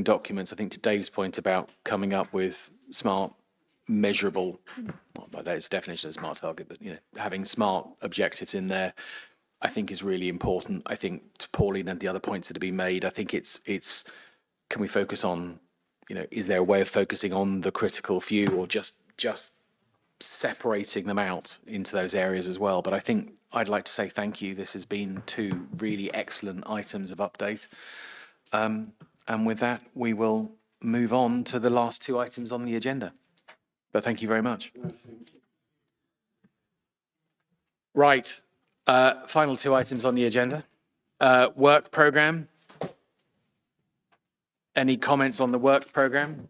S1: documents. I think to Dave's point about coming up with smart, measurable, well, that's a definition of smart target, but having smart objectives in there, I think is really important. I think to Pauline and the other points that have been made, I think it's can we focus on, is there a way of focusing on the critical few, or just separating them out into those areas as well? But I think I'd like to say thank you. This has been 2 really excellent items of update. And with that, we will move on to the last 2 items on the agenda. But thank you very much. Right. Final 2 items on the agenda. Work programme. Any comments on the work programme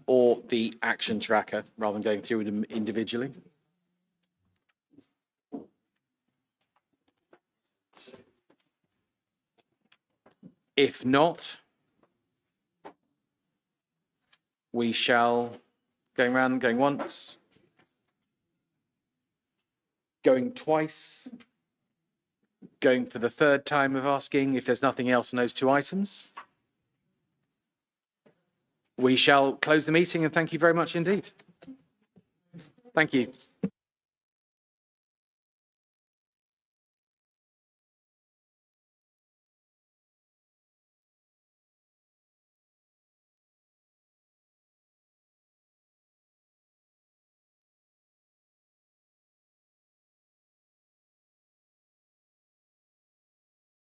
S1: or the action tracker, rather than going through them individually? If not, we shall, going once, going twice, going for the 3rd time of asking if there's nothing else on those 2 items. We shall close the meeting, and thank you very much indeed. Thank you.